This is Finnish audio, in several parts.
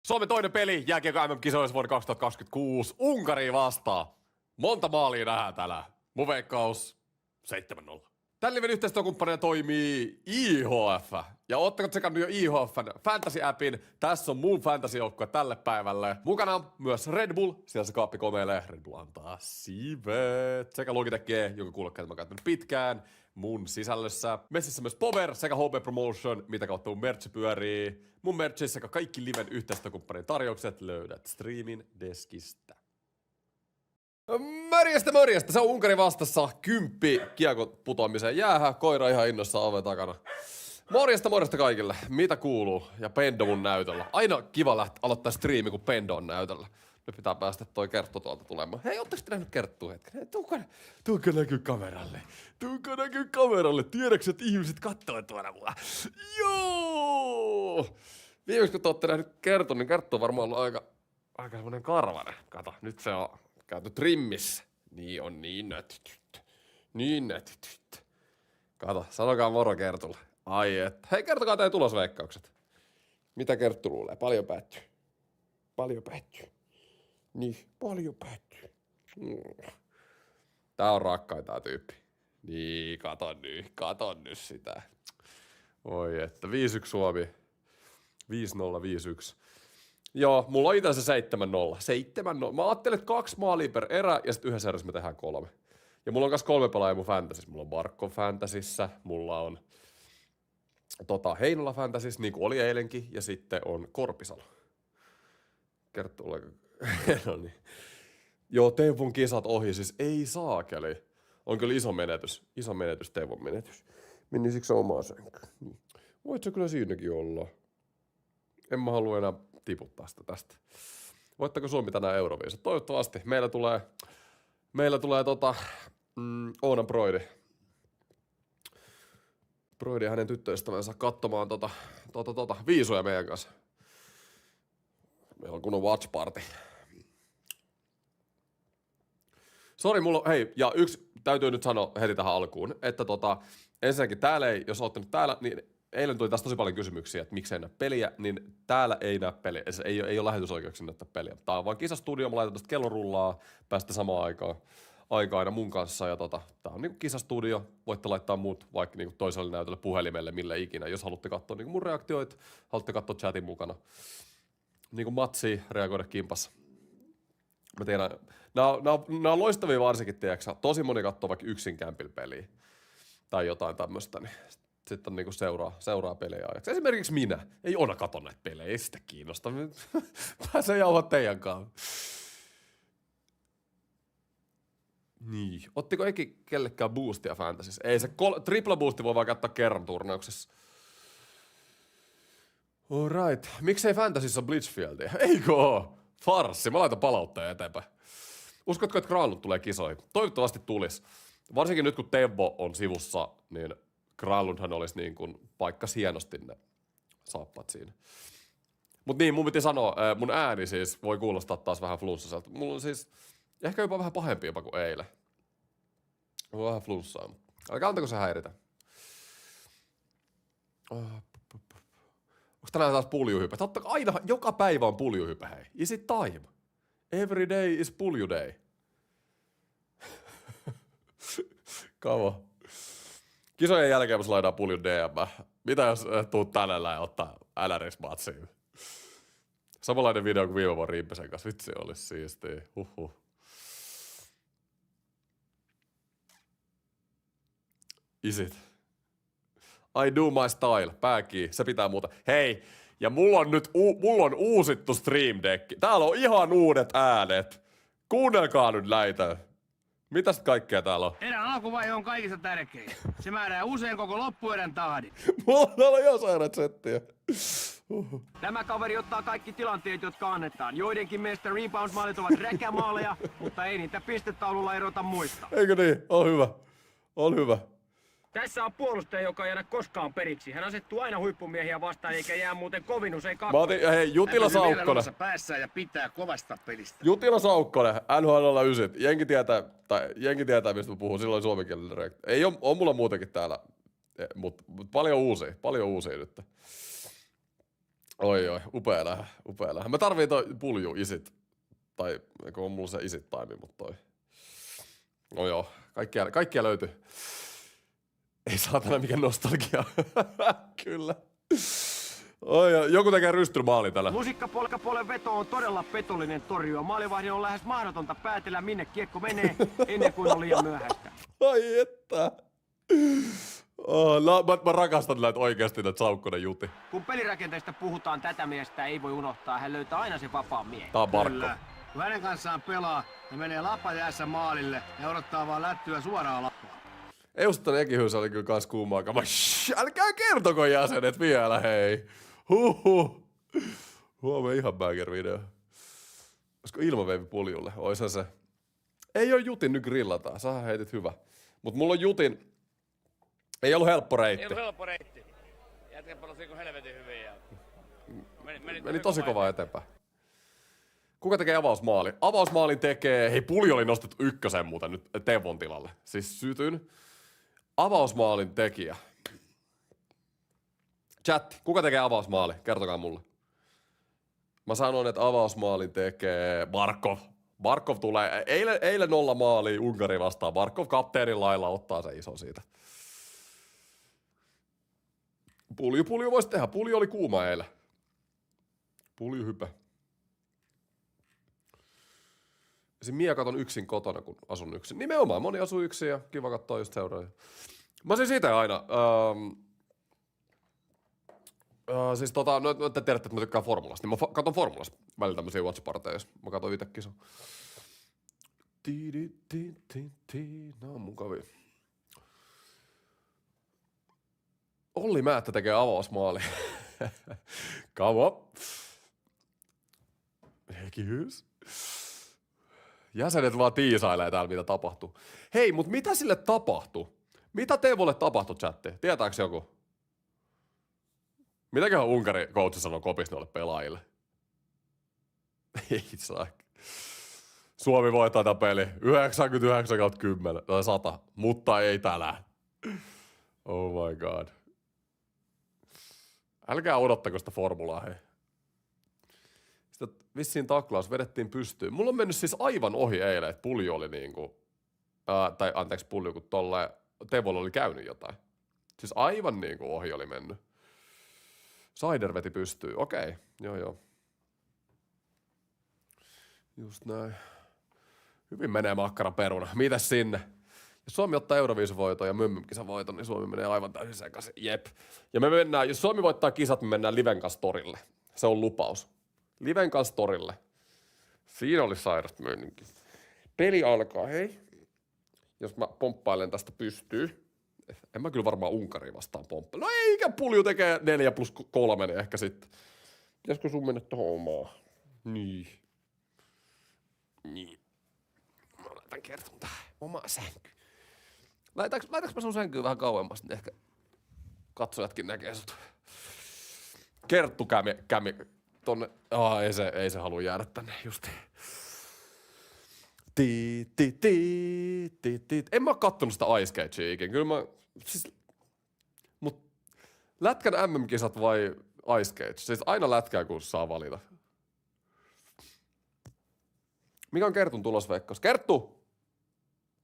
Suomen toinen peli jääkiekko MM-kisoissa vuonna 2026. Unkari vastaan. Monta maalia nähdään täällä. Mun veikkaus 7-0. Tämän liven yhteistyökumppanina toimii IHF. Ja ootteko tsekannut jo IHFn Fantasy-appin? Tässä on mun fantasy-joukkue tälle päivälle. Mukana myös Red Bull. Siellä se kaappi komeilee. Red Bull antaa siivet. Sekä Logitech G, jonka kuulokkeet mä oon käyttänyt pitkään mun sisällössä. Messissä myös Power sekä HB Promotion, mitä kautta mun merch pyörii. Mun merchissä sekä kaikki liven yhteistyökumppanien tarjoukset löydät streamin deskistä. Morjesta, se on Unkari vastassa, 10 kiekon putoamiseen jäähän, koira ihan innossa oven takana. Morjesta kaikille, mitä kuuluu? Ja Pendo mun näytöllä. Aina kiva aloittaa striimi, kun Pendo on näytöllä. Nyt pitää päästä toi Kerttu tuolta tulemaan. Hei, ootteko te nähnyt Kerttua hetken? Tuuko näkyy kameralle? Tiedätkö, että ihmiset kattoo tuoda mua? Joo! Viimeksi kun te ootte nähnyt Kerttu, niin Kerttu on varmaan ollut aika semmonen karvanen. Kato, nyt se on käyty trimmissä. Niin on niin nätityt. Kato, sanokaa moro Kertulle. Ai et. Hei, kertokaa teidän tulosveikkaukset. Mitä Kerttu luulee? Paljon päättyy. Niin, paljon päättyy. Tää on rakkain tää tyyppi. Niin, kato nyt sitä. Oi että, 5-1 Suomi. 5-0, 5-1. Joo, mulla on itse se 7-0. Mä ajattelin, että 2 maalia per erä ja sitten yhdessä erässä me tehdään 3. Ja mulla on myös 3 pelaajia mun fantasissa. Mulla on Barkov fantasissa, mulla on Heinola fantasissa, niin kuin oli eilenkin, ja sitten on Korpisalo. Kerttu, no niin. Joo, Teuvon kisat ohi, siis ei saakeli. On kyllä iso menetys, Teuvon menetys. Meni siksi omaa sänkyyn. Niin. Voit se kyllä siinäkin olla. En mä halua enää tiputtaa sitä tästä. Voittako Suomi tänään Euroviisut? Toivottavasti. Meillä tulee Oonan Broidi ja hänen tyttöystävänsä katsomaan viisuja meidän kanssa. Meillä on kunnon watch party. Sori, hei, ja yksi täytyy nyt sanoa heti tähän alkuun, että ensinnäkin täällä ei, jos olette nyt täällä, niin eilen tuli taas tosi paljon kysymyksiä, että miksei näe peliä, niin täällä ei näe peliä, ei ole lähetysoikeuksia näyttää peliä. Tää on vaan kisastudio, mä laitan tästä kellon rullaa, päästä samaan aikaan aina mun kanssa, ja tää on niinku kisastudio, voitte laittaa muut vaikka niinku toiselle näytölle puhelimelle, mille ikinä, jos haluatte katsoa niinku mun reaktioita, haluatte katsoa chatin mukana. Niinku matsia, reagoida kimpassa. Mä tiedän, nää on loistavia varsinkin, tiedätkö, tosi moni katsoo vaikka yksin kämpillä peliä, tai jotain tämmöstä, niin sitten niinku seuraa pelejä ajaksi. Esimerkiksi minä. Ei Ona kato näitä pelejä, ei sitä kiinnosta. Pääsee jauhaa teidän kanssa. Niin. Ottiko Eki kellekään boostia fantasissa? Ei se tripla boosti voi vaan käyttää kerran turnauksessa. Alright. Miksei fantasissa ole Blitzfieldia? Eikö oo? Farssi. Mä laitan palautteen eteenpäin. Uskotko, että Granlund tulee kisoihin? Toivottavasti tulis. Varsinkin nyt, kun Teuvo on sivussa, niin Granlundhan olisi niin kuin paikkas hienosti ne saappat siinä. Mut niin, mun piti sanoa, mun ääni siis voi kuulostaa taas vähän flunssaselta. Mulla on siis ehkä jopa vähän pahempi jopa kuin eilen. Mulla on vähän flunssaa. Älkää antako se häiritä. Onko tänään taas puljuhype? Totta aina, joka päivä on puljuhype, hei. Is it time? Every day is pulju day. Kavo. Kisojen jälkeen mä slaidaan puljun DM. Mitä jos tuut tänään ja ottaa LRX-matsiin? Samanlainen video kuin viime vuonna Rimpesen kanssa. Vitsi, olisi siistiä. Is it? I do my style. Pääkii. Se pitää muuta. Hei, ja mulla on uusittu Stream Deck. Täällä on ihan uudet äänet. Kuunnelkaa nyt näitä. Mitäs kaikkea täällä on? Erän alkuvaihe on kaikista tärkein. Se määrää usein koko loppuerän tahdin. Mulla on ihan sairaat settiä. Tämä kaveri ottaa kaikki tilanteet, jotka annetaan. Joidenkin mielestä rebound-maalit ovat räkämaaleja, mutta ei niitä pistetaululla erota muista. Eikö niin? On hyvä. Tässä on puolustaja, joka ei jäädä koskaan periksi. Hän asettuu aina huippumiehiä vastaan, eikä jää muuten kovin usein Mä otin, hei, Jutila Saukkonen. Päässä ja pitää kovasta pelistä. Jutila Saukkonen, NHL 9. Jengi tietää, mistä mä puhun, silloin suomenkielinen reaktio. Ei on mulla muutenkin täällä, mutta paljon uusia nyt. Oi, upea nähdä. Mä tarviin toi pulju isit. Tai eikö on mulla se isit time, mutta toi. No joo, kaikkia löytyy. Ei saatana mikä nostalgia. Kyllä. Oi, joku tekee rystymaali tällä. Lusikka polkapuolen veto on todella petollinen torjua. Maalivahdin on lähes mahdotonta päätellä, minne kiekko menee, ennen kuin on liian myöhäistä. Ai että. Oh, no, mä rakastan näitä oikeasti näitä Saukkonen juti. Kun pelirakenteesta puhutaan, tätä miestä ei voi unohtaa. Hän löytää aina sen vapaan miehen. Tää on Barkko. Kyllä. Kun hänen kanssaan pelaa, ne menee lapa jäässä maalille ja odottaa vaan lättyä suoraan lappaan. Euston Ekihyys oli kyllä kans kuumaa kama. Älkää kertoko jäsenet vielä, hei. Huhhuh. Huomenna ihan bagger-video. Olisiko ilmaveivi puljulle? Oishan se. Ei oo jutin, nyt grillataan. Sähän heitit hyvä. Mut mulla on jutin. Ei ollut helppo reitti. Ei ollut helppo reitti. Jätkä pelasi niinku helvetin hyvin ja... Meni tosi kova eteenpäin. Kuka tekee avausmaali? Avausmaalin tekee... Hei, pulju oli nostettu ykkösen muuten nyt Tevon tilalle. Siis sytyn. Avausmaalin tekijä. Chatti, kuka tekee avausmaali? Kertokaa mulle. Mä sanon, että avausmaalin tekee Barkov. Barkov tulee... Eilen 0 maalia Unkari vastaan. Barkov kapteenin lailla ottaa se iso siitä. Pulju voisi tehdä. Pulju oli kuuma eilen. Pulju hypä. Esim. Mia katon yksin kotona, kun asun yksin. Nimenomaan, moni asuu yksin ja kiva katsoa just seuraajia. Mä siis itse aina... siis no te tiedätte, että mä tykkään formulasta, niin mä katon formulasta välillä tämmösiä watch-parteja, jos mä katon itse kisan. Nää on mukavia. Olli Määttä tekee avausmaali. Come on. Ekihyys. Jäsenet vaan tiisailee täällä, mitä tapahtuu. Hei, mut mitä sille tapahtui? Mitä Teuvolle tapahtui, chatti? Tietääks joku? Mitäköhän Unkari coachi sanoi kopissa noille pelaajille? Ei saa. Suomi voittaa tätä peli 99/10 tai 100, mutta ei tänään. Oh my god. Älkää odottako sitä formulaa, hei. Sitä vissiin taklaus vedettiin pystyyn. Mulla on mennyt siis aivan ohi eilen, että pulju oli niinku... tai anteeksi pulju, kun tolle Tevolla oli käynyt jotain. Siis aivan niinku ohi oli mennyt. Saider veti pystyyn. Okei, joo. Just näin. Hyvin menee makkara peruna. Mitäs sinne? Jos Suomi ottaa Euroviisuvoiton ja Mömmykisan voiton, niin Suomi menee aivan täysin sekaisin. Jep. Ja me mennään, jos Suomi voittaa kisat, me mennään Liven kanssa torille. Se on lupaus. Liven kanssa torille. Siinä oli sairasta meininki. Peli alkaa, hei. Jos mä pomppailen tästä pystyy. En mä kyllä varmaan Unkari vastaan pomppaile. No eikä pulju tekee 4+3, niin ehkä sitten. Pitäisikö sun mennä tohon omaan? Niin. Mä laitan Kertun tähän omaan sänkyyn. Laitaks mä sun sänkyyn vähän kauemmas, niin ehkä katsojatkin näkee sut. Kerttu kämi tonne. Ei se halua jäädä tänne justiin. En mä oo kattonut sitä Ice Cagea ikin. Kyllä mä... Siis, mut lätkän MM-kisat vai Ice Cage? Siis aina lätkää, kun saa valita. Mikä on Kertun tulosveikkaus? Kerttu!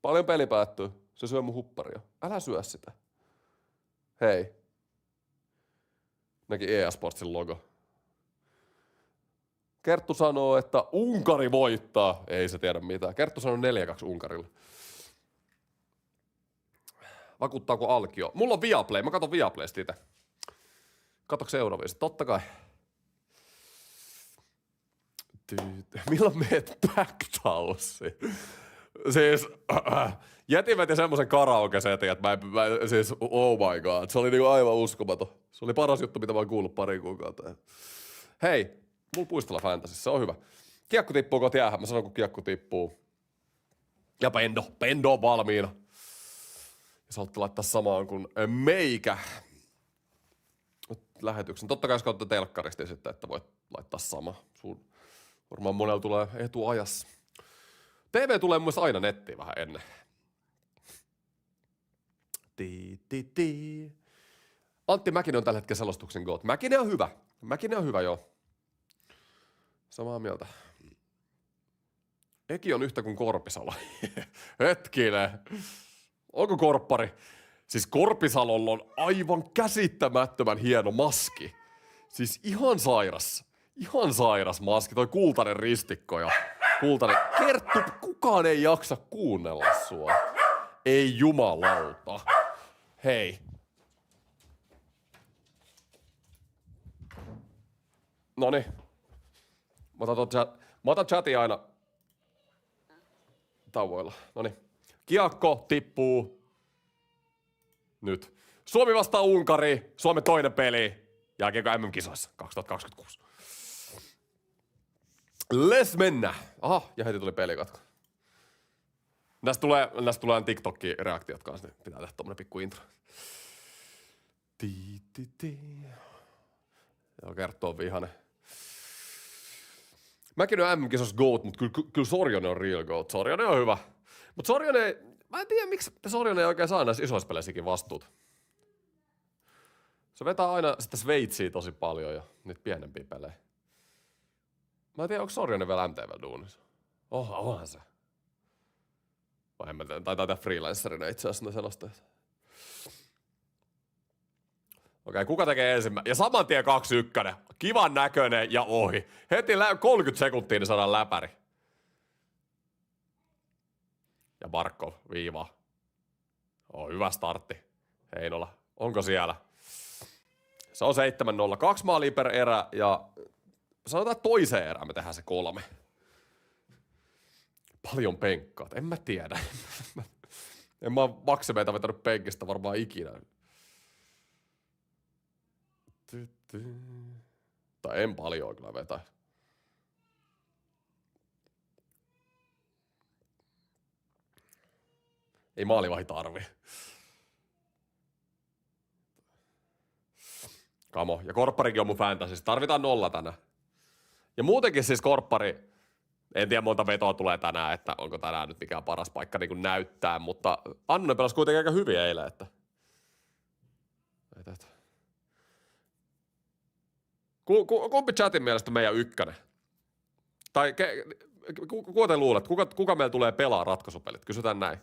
Paljon peli päättyy. Se syö mun hupparia. Älä syö sitä. Hei. Näki EA Sportsin logo. Kerttu sanoo, että Unkari voittaa. Ei se tiedä mitään. Kerttu sanoo 4-2 Unkarille. Vakuuttaako Alkio? Mulla on Viaplay. Mä katon Viaplaysta itse. Katsoks Euroviisut? Totta kai. Milloin meet Backtalsiin? Siis Jeti veti semmosen karaoke-setin, että siis oh my god. Se oli niinku aivan uskomaton. Se oli paras juttu, mitä mä oon kuullut pari kuukautta. Hei, mulla Puistola Fantasy, se on hyvä. Kiekko tippuu kot jäähän, mä sanon kun kiekko tippuu. Ja Pendo on valmiina. Ja sä haluatte laittaa samaan kuin meikä. Lähetyksen. Totta kai jos katsotte telkkarista sitten, että voit laittaa sama. Varmaan monella tulee etuajassa. TV tulee mun mielestä aina nettiin vähän ennen. Antti Mäkinen on tällä hetkellä selostuksen goat. Mäkinen on hyvä. Mäkinen on hyvä, joo. Samaa mieltä. Eki on yhtä kuin Korpisalo. Hetkinen. Onko korppari? Siis Korpisalolla on aivan käsittämättömän hieno maski. Siis ihan sairas maski. Toi kultainen ristikko ja kultainen. Kerttu, kukaan ei jaksa kuunnella sua. Ei jumalauta. Hei. Noniin. Mä otan chatin aina tauoilla. Noniin. Kiekko tippuu. Nyt. Suomi vastaa Unkari. Suomen toinen peli. Jälkeen MM-kisoissa 2026. Les mennä. Aha, ja heti tuli pelikatko. Näistä tulee TikTok-reaktiot kanssa, niin pitää tehdä tommonen pikku intro. Joo, Kerttu on vihanen. Mäkin on MM-kisossa GOAT, mutta kyllä Sorjonen on real GOAT. Sorjonen on hyvä. Mutta Sorjonen, mä en tiedä miksi Sorjonen ei oikein saa näissä isoissa peleissäkin vastuuta. Se vetää aina sitä Sveitsiä tosi paljon ja niitä pienempiä pelejä. Mä en tiedä, onko Sorjonen vielä MTV-duunissa. Onhan se. Vai en mä tiedä, taitaa tehdä freelancerina itse asiassa sellaista. Okei, kuka tekee ensimmäinen? Ja saman tien 2-1. Kivan näköinen ja ohi. Heti 30 sekuntia niin saadaan läpäri. Ja Barkov, viiva. Hyvä startti. Heinola. Onko siellä? Se on 7-0. 2 maalia per erä ja sanotaan, että toiseen erään me tehdään se 3. Paljon penkkaat. En mä tiedä. En mä oo maksimeita vetänyt penkistä varmaan ikinä. Tai en paljon kyllä vetä. Ei maalivahi tarvi. Kamo. Ja korpparikin on mun fantasissa. Tarvitaan 0 tänään. Ja muutenkin siis korppari, en tiedä monta vetoa tulee tänään, että onko tänään nyt mikään paras paikka niin kuin näyttää, mutta Annunen pelasi kuitenkin aika hyvin eilen, että... Kumpi chatin mielestä meidän ykkönen? Tai kuka te luulet? Kuka meillä tulee pelaa ratkaisupelit? Kysytään näin.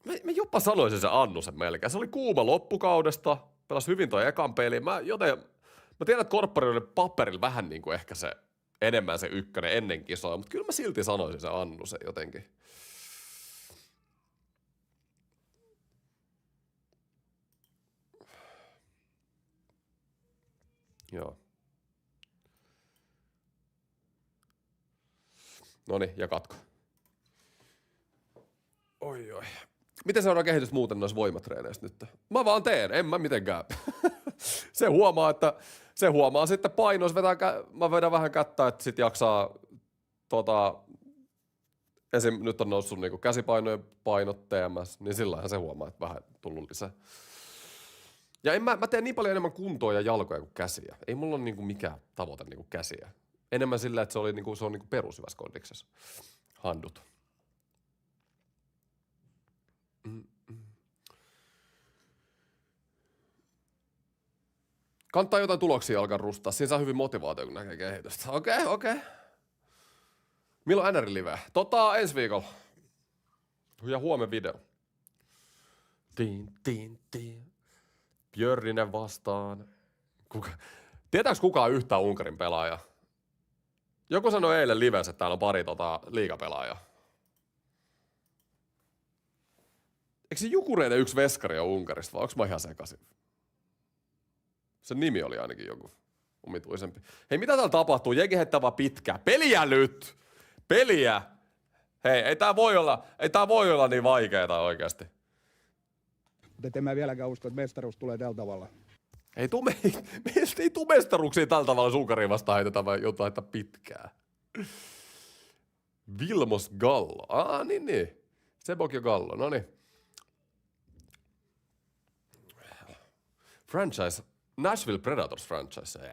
Mä jopa sanoisin se Annusen melkein. Se oli kuuma loppukaudesta, pelasi hyvin toi ekan peliin. Mä tiedän, että korppari oli paperilla vähän niin kuin ehkä se enemmän se ykkönen ennen kisoja, mutta kyllä mä silti sanoisin se Annusen jotenkin. Joo. Noniin, ja katko. Oi. Miten seuraa kehitys muuten noissa voimatreeneissä nyt? Mä vaan teen, en mä mitenkään. Se huomaa sitten painoissa, mä vedän vähän kättä, että sit jaksaa esim. Nyt on noussut niinku käsipainojen painot TMS, niin sillähän se huomaa, että vähän tullut lisää. Ja mä teen niin paljon enemmän kuntoa ja jalkoja kuin käsiä. Ei mulla ole niinku mikään tavoite niinku käsiä. Enemmän sillä, että se on niinku perushyvässä kondiksessa. Handut. Kannattaa jotain tuloksia alkaa rustaa. Siinä saa hyvin motivaatio, kun näkee kehitystä. Okei. Milloin NR live? Ensi viikolla. Ja huomen video. Björninen vastaan. Tietääks kukaan yhtään Unkarin pelaajaa? Joku sanoi eilen livessä, että täällä on pari liigapelaajaa. Eikö se Jukureiden yksi veskari ole Unkarista, vai onko mä ihan sekaisin? Sen nimi oli ainakin joku omituisempi. Hei, mitä täällä tapahtuu? Jengi heittää vaan pitkää. Peliä nyt! Peliä! Hei, ei tää voi olla niin vaikeeta oikeasti. Mutta en mä vieläkään usko, että mestaruus tulee tällä tavalla. Meistä ei tule mestaruuksia tällä tavalla, jos Unkariin vastaan heitetään vai jotain haittaa pitkää. Vilmos Gallo. Niin. Sebok ja Gallo, noniin. Franchise. Nashville Predators franchise.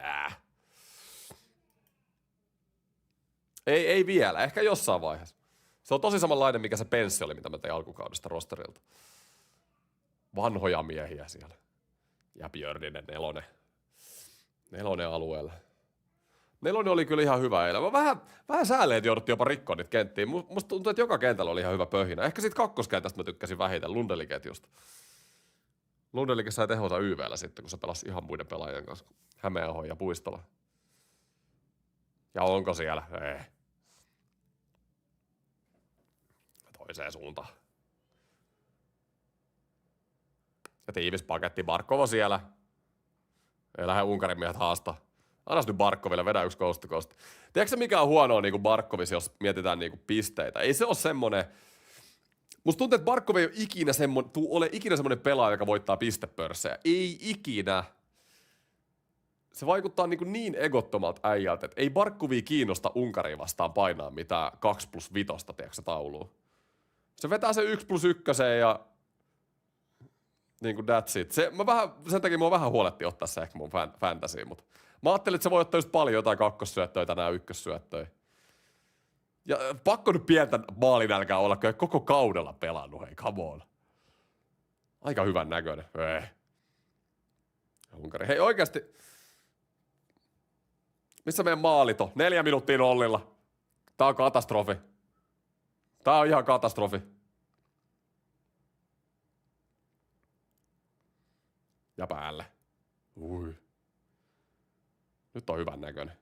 Ei vielä, ehkä jossain vaiheessa. Se on tosi samanlainen, mikä se penssi oli, mitä mä tein alkukaudesta rosterilta. vanhoja miehiä siellä. Ja Björninen nelonen alueella. Nelonen oli kyllä ihan hyvä eilen. Mä vähän säälee, että jouduttiin jopa rikkoon niitä kenttiä. Musta tuntuu, että joka kentällä oli ihan hyvä pöhinä. Ehkä siitä kakkoskentästä mä tykkäsin vähiten, Lundeliketjusta. Lundelike sai tehonsa YV:llä sitten, kun se pelasi ihan muiden pelaajien kanssa. Hämeenaho ja Puistola. Ja onko siellä? Ei. Toiseen suuntaan. Ja tiivis paketti, Barkova siellä. Ei lähde Unkarin miehet haastaa. Annas nyt Barkoville, vedä yksi coast to coast. Tiedätkö mikä on huonoa niin Barkovis, jos mietitään niin pisteitä? Ei se ole semmonen... Musta tuntuu, että Barkov ei ole ikinä semmonen pelaaja, joka voittaa pistepörssejä. Ei ikinä. Se vaikuttaa niin egottomalta äijältä, että ei Barkovia kiinnosta Unkariin vastaan painaa mitään 2+5, tiedätkö tauluun. Se vetää se 1+1 ja niin kuin that's it. Sen takia mua vähän huoletti ottaa se ehkä mun fantasyyn, mutta mä ajattelin, että se voi ottaa just paljon jotain kakkossyöttöjä tänään ykkössyöttöjä. Ja pakko nyt pientä maalinälkää olla, kun ei koko kaudella pelannut, hei, come on. Aika hyvän näköinen. Unkari. Hei oikeasti, missä meidän maalit on? 4 minuuttia nollilla. Tää on katastrofi. Tää on ihan katastrofi. Ja päälle. Ui. Nyt on hyvän näköinen.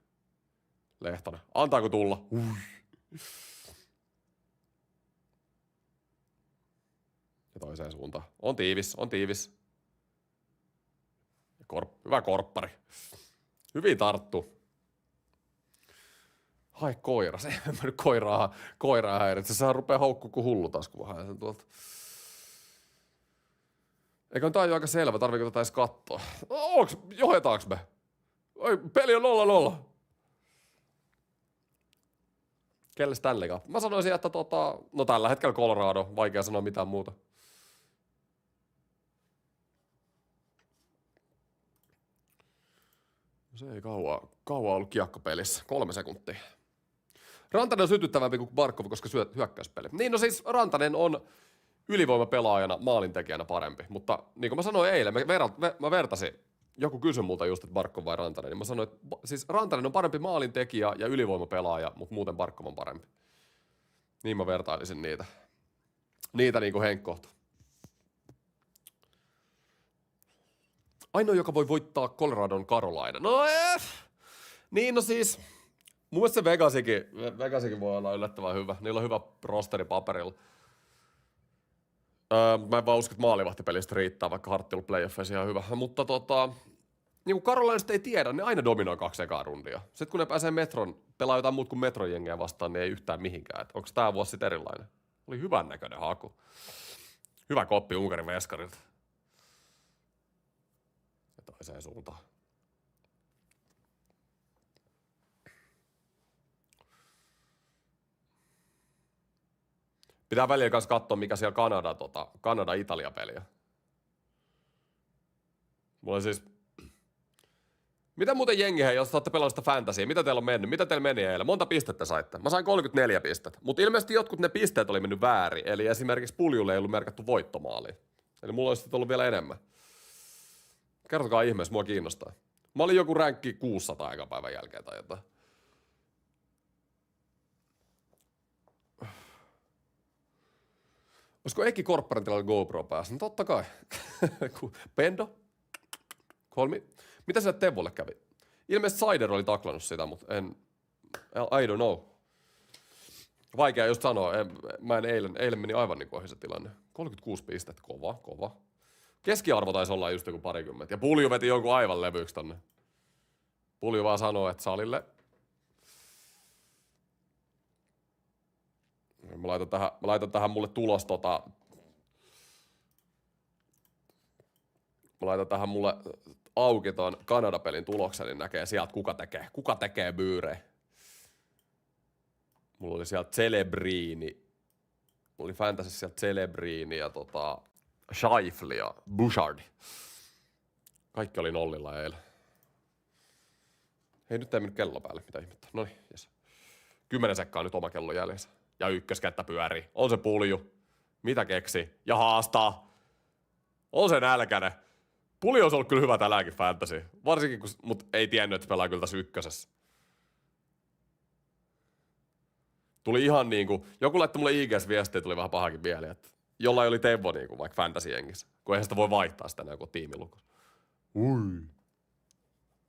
Lehtonen. Antaako tulla? Ui. Ja toiseen suuntaan. On tiivis. Hyvä korppari. Hyvin tarttu. Hai koira. Se ei mennyt koiraa häiritse. Sehän rupeaa haukkuu kuin hullu taas, kun vähän sen tuolta. Eikö tää ole aika selvä? Tarviiko tätä edes katsoa? Johetaanko me? Oi, peli on 0-0. Kelle Stanley Cup? Mä sanoisin, että no tällä hetkellä Colorado. Vaikea sanoa mitään muuta. Se ei kauan ollut kiekkopelissä. 3 sekuntia. Rantanen on sytyttävämpi kuin Barkov, koska hyökkäyspeli. Niin no siis Rantanen on ylivoimapelaajana, maalintekijänä parempi. Mutta niin kuin mä sanoin eilen, mä vertasin, joku kysyi multa just, että Barkov vai Rantanen, niin mä sanoin, että siis Rantanen on parempi maalintekijä ja ylivoimapelaaja, mutta muuten Barkov on parempi. Niin mä vertailisin niitä. Niitä niin kuin henkkohta. Ainoa, joka voi voittaa Coloradon Carolina. No niin no siis, mun mielestä se Vegasikin voi olla yllättävän hyvä. Niillä on hyvä rosteri paperilla. Mä en vaan usko, että maalivahtipelistä riittää, vaikka Hartti on playoffeissa ihan hyvä. Mutta niin kuin Carolinasta ei tiedä, ne aina dominoi 2 ekaa rundia. Sitten kun ne pääsee pelaa jotain muut kuin metronjengejä vastaan, niin ei yhtään mihinkään. Et onko tää vuosi sitten erilainen? Oli hyvän näköinen haku. Hyvä koppi Unkarin veskarilta. Ja toiseen suuntaan. Pitää välillä kanssa katsoa, mikä siellä Kanada-Italia-peliä. Mulla siis... Mitä muuten jengi, hei, jos saatte pelannut sitä fantasyä, mitä teillä on mennyt? Mitä teillä meni eilen? Monta pistettä saitte? Mä sain 34 pistettä. Mutta ilmeisesti jotkut ne pisteet oli mennyt väärin. Eli esimerkiksi Puljulle ei ollut merkattu voittomaaliin. Eli mulla olisi ollut vielä enemmän. Kertokaa ihmeessä, mua kiinnostaa. Mä olin joku ränkki 600 ekan päivän jälkeen tai jotain. Olisiko Eki Korpparentilla GoPro päässä? No totta kai. Pendo? Kolmi? Mitä sille Teuvolle kävi? Ilmeisesti Sider oli taklannut sitä, mutta I don't know. Vaikea just sanoa. Eilen meni aivan niin kuin ohi se tilanne. 36 pistettä. Kova. Keskiarvo taisi olla just joku 20. Ja Pulju veti jonkun aivan levyksi tonne. Pulju vaan sanoo, että salille. Mä laitan tähän mulle tulos Mä laitan tähän mulle auki ton Kanada-pelin tuloksen, niin näkee sieltä kuka tekee byyrejä. Mulla oli sieltä Celebrini. Mulla oli fantasy sieltä Celebrini ja Scheifele ja Bouchard. Kaikki oli nollilla eilen. Hei, nyt ei mennyt kello päälle, mitä ihmettä. Noniin, jes. 10 sekkaa nyt oma kello jäljessä. Ja ykköskenttä pyörii. On se Pulju. Mitä keksi? Ja haastaa. On se nälkäne. Puli olisi ollut kyllä hyvä tänäänkin fantasy. Varsinkin, mut ei tiennyt, että pelaa kyllä tässä ykkösessä. Tuli ihan niinku, joku laittoi mulle IGS-viestiä, tuli vähän pahakin mieli, että jollain oli Teuvo niinku vaikka fantasy-jengissä. Kun eihän sitä voi vaihtaa sitä joku tiimiluku. Ui.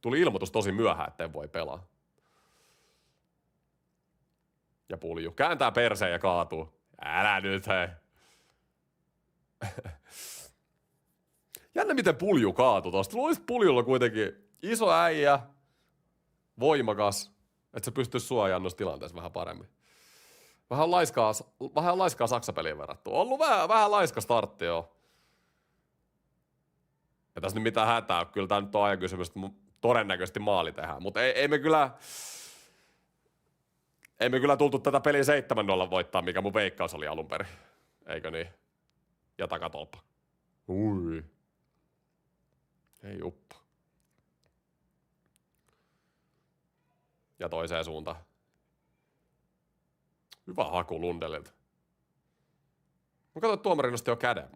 Tuli ilmoitus tosi myöhään, että en voi pelaa. Ja Pulju kääntää perseen ja kaatuu. Älä nyt hei. Jännä miten Pulju kaatui tosta. Luulisit Puljulla kuitenkin iso äijä, voimakas, että se pystyisi suojaamaan noissa tilanteissa vähän paremmin. Vähän laiskaa Saksa-peliin verrattuna. Ollut vähän laiska startti joo. Ja tässä nyt mitään hätää, kyllä tää nyt on ajan kysymys, että todennäköisesti maali tehdään. Mutta ei me kyllä tultu tätä peliä 7-0 voittaa, mikä mun veikkaus oli alun perin. Eikö niin? Ja takatolppa. Ui. Ei uppa. Ja toiseen suuntaan. Hyvä haku Lundelilta. Mä katsoin, että tuomari nosti jo käden.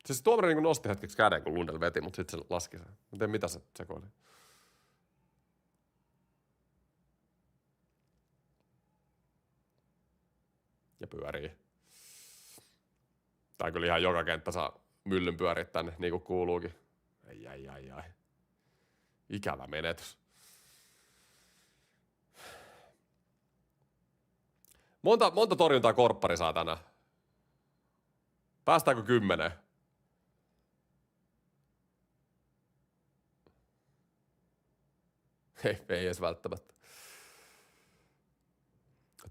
Siis tuomari niin nosti hetkeksi käden, kun Lundell veti, mutta sitten se laski sen. Mä tiedän, mitä se sekoili. Ja pyörii. Tää kyllä ihan joka kenttä saa myllyn pyöriä tänne, niin kuin kuuluukin. Ai. Ikävä menetys. Monta torjuntaa korppari saa tänään? Päästäänkö 10? Ei edes välttämättä.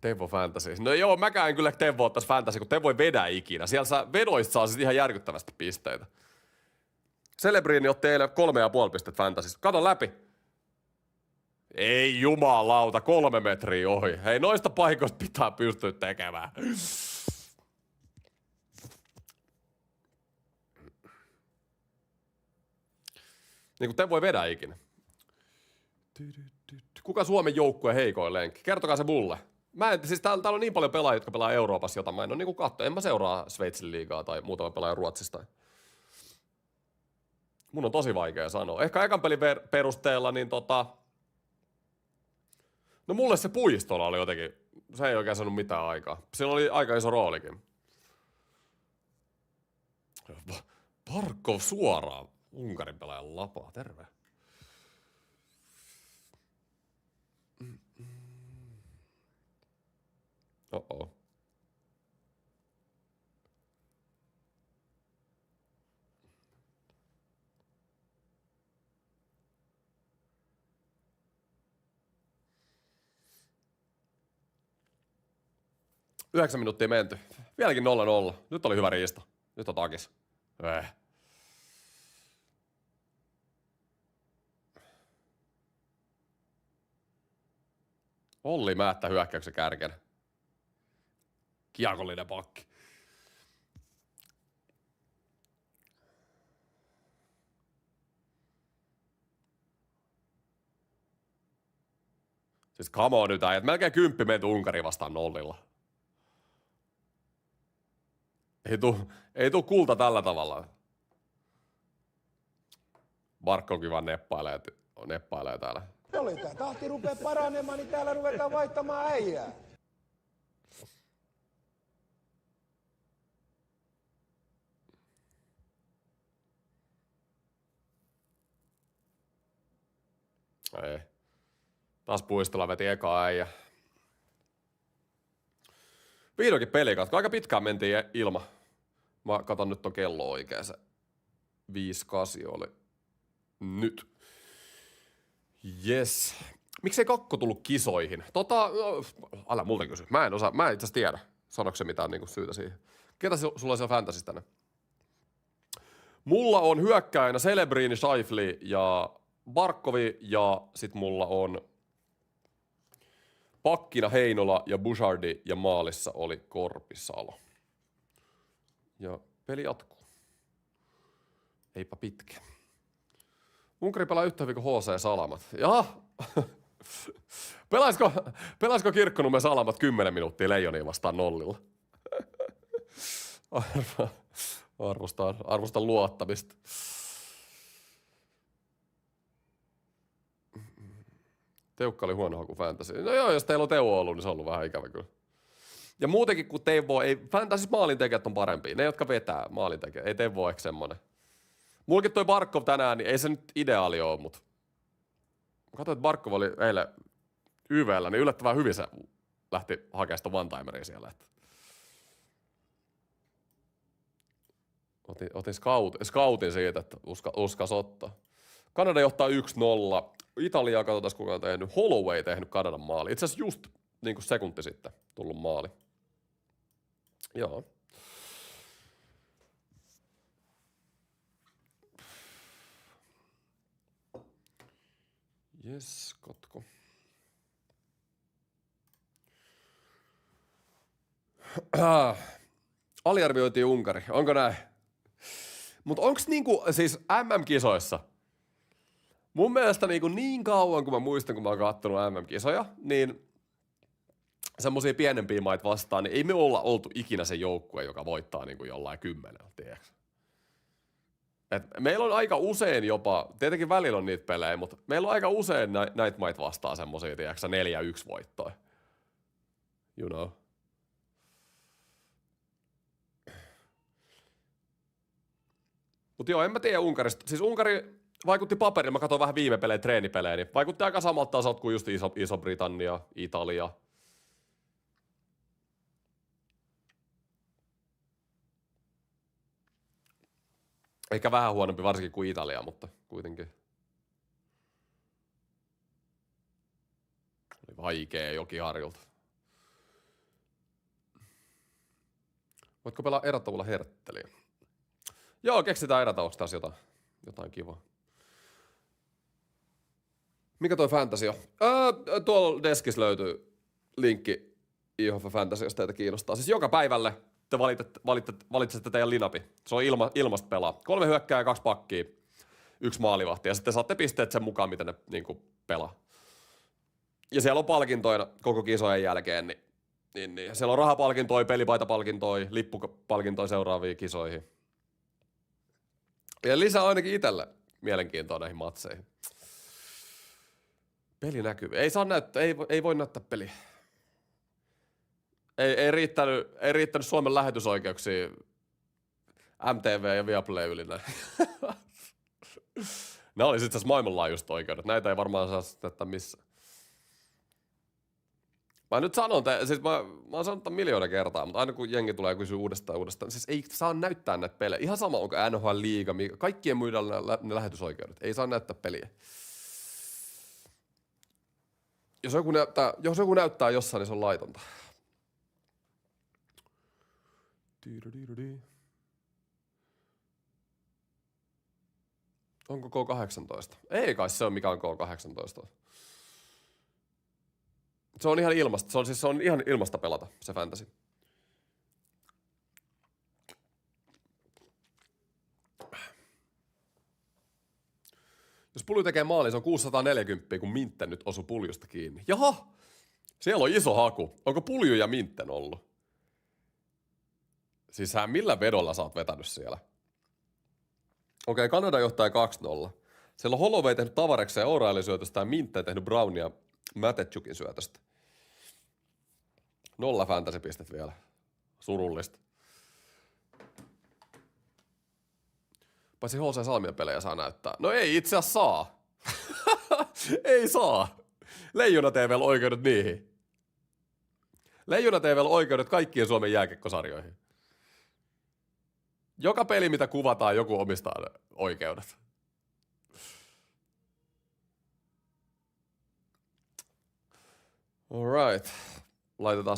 Tevo Fantasy. No joo, mäkään en kyllä Tevo ottais Fantasy, kun Tevo ei vedä ikinä. Siellä vedoista saa siis ihan järkyttävästi pisteitä. Celebrini otti eilen 3,5 pistettä Fantasy. Kato läpi. Ei jumalauta, 3 metriä ohi. Hei, noista paikoista pitää pystyä tekemään. Niin kuin te voi vedä ikinä. Kuka Suomen joukkueen heikoin lenkki? Kertokaa se mulle. Siis täällä on niin paljon pelaajia, jotka pelaa Euroopassa, jota mä en ole niin katso. En mä seuraa Sveitsin liigaa tai muutama pelaaja Ruotsista. Mun on tosi vaikea sanoa. Ehkä ekan pelin perusteella, niin no mulle se Puistola oli jotenkin, se ei oikein sanonut mitään aikaa. Sillä oli aika iso roolikin. Barkov suoraan. Unkarin pelaajan lapaa, terve. Oh. Yhdeksän minuuttia menty. Vieläkin 0-0. Nyt oli hyvä riisto. Nyt on takis. Olli Määttä hyökkäyksen kärkenä. Kiekollinen pakki. Siis come on nyt äijät. Melkein 10 menty Unkari vastaan 0. Ei tuu kulta tällä tavalla. Barkkokin vaan neppailee täällä. Oli tää tahti rupee paranemaan, niin täällä ruvetaan vaihtamaan äijää. Ei. Taas Puistola veti eka äijä. Vihdoinkin pelikatko. Aika pitkään mentiin ilma. Mä katon nyt ton kello oikein. Se 5-8 oli nyt. Yes. Miksei Kakko tullut kisoihin? Älä multa kysy. Mä en itse asiassa tiedä. Sanoiko se mitään niinku syytä siihen? Ketä sulla on siellä Fantasys tänne? Mulla on hyökkäinä Celebrini, Scheifele ja Barkovi ja sit mulla on pakkina Heinola ja Bouchardi ja maalissa oli Korpisalo. Ja peli jatkuu. Eipä pitkä. Unkari pelaa yhtä hyvin kuin HC Salamat. Jaha! Pelaisiko Kirkkonummen Salamat 10 minuuttia Leijonia vastaan 0? Arvostan luottamista. Teukka oli huono haku fantasy. No joo, jos teillä on Teuvo ollut, niin se on ollut vähän ikävä kyllä. Ja muutenkin kuin Teuvo, ei, fantasys maalintekijät on parempia. Ne, jotka vetää maalintekijät. Ei Teuvo ehkä semmonen. Mullakin toi Barkov tänään, niin ei se nyt ideaali ole, mutta katsoin, että Barkov oli eilen YV:llä, niin yllättävän hyvin se lähti hakemaan sitä one-timeria siellä. Otin scoutin siitä, että uskas ottaa. Kanada johtaa 1-0. Italiaa katsotaan, kuka on tehnyt. Holloway tehnyt Kanadan maali. Itse asiassa just niin kuin sekunti sitten tullut maali. Joo. Jes, katko. Aliarvioitiin Unkari. Onko näin? Mutta onks niinku, siis MM-kisoissa, mun mielestä niin kauan, kun mä muistan, kun mä oon kattonut MM-kisoja, niin semmosia pienempiä maita vastaan, niin ei me olla oltu ikinä se joukkue, joka voittaa niinku jollain 10, tiedätkö? Et meillä on aika usein jopa, tietenkin välillä on niitä pelejä, mutta meillä on aika usein näitä maita vastaan semmosia, tiedätkö, 4-1 voittoja. You know. Mutta joo, en mä tiedä Unkarista. Siis Unkari vaikutti paperilla, mä katsoin vähän viime pelejä, treenipelejä, niin vaikutti aika samalta tasolta kuin just Iso-Britannia, Italia. Ehkä vähän huonompi varsinkin kuin Italia, mutta kuitenkin. Oli vaikea Jokiharjulta. Voitko pelaa erätavulla hertteliä? Joo, keksitään erätauoksi taas jotain kivaa. Mikä toi fantasy on? Tuolla deskissä löytyy linkki IHF Fantasy, jos teitä kiinnostaa. Siis joka päivälle te valitsette teidän linapi. Se on ilmasta pelaa. 3 hyökkääjää, 2 pakkia, 1 maalivahti. Ja sitten saatte pisteet sen mukaan, miten ne niinku pelaa. Ja siellä on palkintoina koko kisojen jälkeen. Niin. Siellä on rahapalkintoja, pelipaitapalkintoja, lippupalkintoja seuraaviin kisoihin. Ja lisää ainakin itselle mielenkiintoa näihin matseihin. Peli näkyy. Ei saa näyttää, ei voi näyttää peliä. Ei riittänyt Suomen lähetysoikeuksia MTV ja Viaplay yli näin. Ne olisi itse asiassa maailmanlaajuiset oikeudet. Näitä ei varmaan saa näyttää missään. Mä nyt sanon, siis mä oon sanonut tämän miljoona kertaa, mutta aina kun jengi tulee kysyä uudestaan, siis ei saa näyttää näitä pelejä. Ihan sama, onko NHL-liiga, kaikkien myydään ne lähetysoikeudet. Ei saa näyttää peliä. Jos joku näyttää jossain, niin se on laitonta. Onko K18? Ei kai se on mikä on K18. Se on ihan ilmasta. Se on ihan ilmasta pelata, se fantasy. Jos Pulju tekee maalin, se on 640, kun Mintten nyt osui Puljusta kiinni. Jaha! Siellä on iso haku. Onko Pulju ja Mintten ollut? Siis millä vedolla sä oot vetänyt siellä? Okei, Kanada johtaa 2-0. Siellä on Holloway tehnyt Tavareksen ja O'Reilly syötöstä ja Mintten tehnyt Brownia Matetsjukin syötöstä. 0 fantasy-pistet vielä. Surullista. Paitsi HC Salmien pelejä saa näyttää. No ei itse asiassa saa. Ei saa. Leijona TV:llä oikeudet niihin. Leijona TV:llä oikeudet kaikkien Suomen jääkiekkosarjoihin. Joka peli, mitä kuvataan, joku omistaa oikeudet. Alright. Laitetaan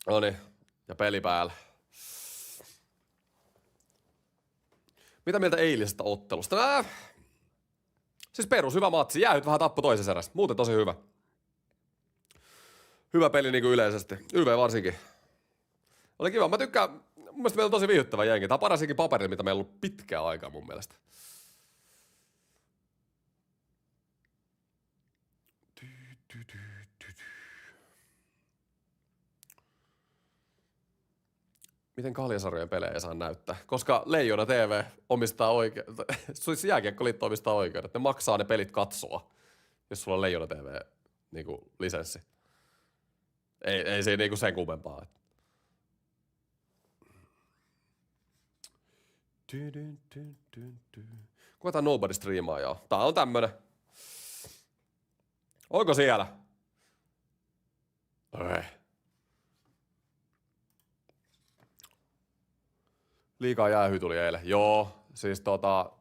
Noniin. Ja peli päällä. Mitä mieltä eilisestä ottelusta? Siis perus hyvä matsi. Jäähyt vähän tappo toisessa erässä. Muuten tosi hyvä. Hyvä peli niin kuin yleisesti. YV varsinkin. Oli kiva. Mä tykkään. Mun mielestä meillä on tosi viihdyttävä jengi. Tää on parasinkin paperi, mitä meillä on ollut pitkään aikaa mun mielestä. Miten kaljasarjojen pelejä ei saa näyttää? Koska Leijona TV omistaa oikeudet, siis Jääkiekkoliitto omistaa oikeudet. Ne maksaa ne pelit katsoa, jos sulla on Leijona TV niinku lisenssi. Ei se niinku sen kummempaa. Kuka tää Nobody striimaa joo? Tää on tämmönen. Onko siellä? Ei. Liikaa jäähy tuli eilen. Joo, siis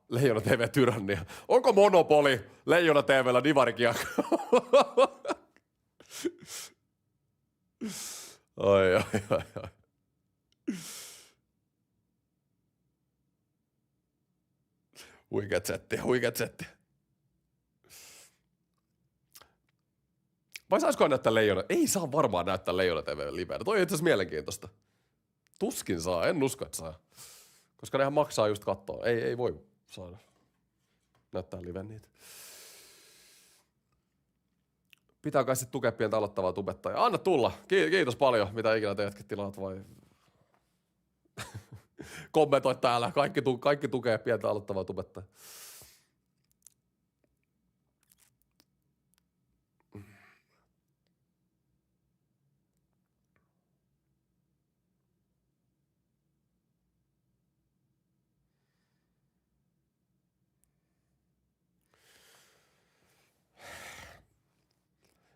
Leijona TV tyrannia. Onko monopoli Leijona TV:llä divarikiekko? Oi. Huikeet setti. Vai saisiko näyttää Leijona? Ei saa varmaan näyttää Leijona TV livenä. Toi on itse asiassa mielenkiintoista. Tuskin saa, en usko, että saa. Koska nehän maksaa just kattoa. Ei voi saada näyttää liven niitä. Pitää kai sitten tukea pientä aloittavaa tubettajaa. Anna tulla. Kiitos paljon, mitä ikinä teetkin, tilaat vai kommentoi täällä. Kaikki tukee pientä aloittavaa tubettajaa.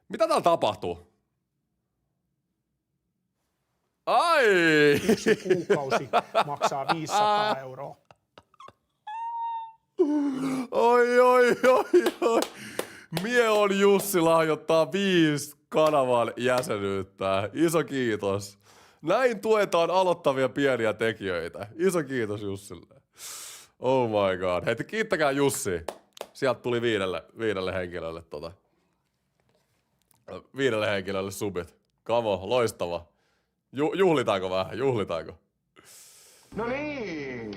Mitä täällä tapahtuu? Ai! Yksi kuukausi maksaa 500 euroa. Oi. Mie on Jussi lahjoittaa 5 kanavan jäsenyyttä. Iso kiitos. Näin tuetaan aloittavia pieniä tekijöitä. Iso kiitos Jussille. Oh my god. Hei, kiittäkää Jussi. Sieltä tuli viidelle henkilölle 5 henkilölle subit. Kamo, loistava. Juhlitaanko vähän? Juhlitaanko? No niin.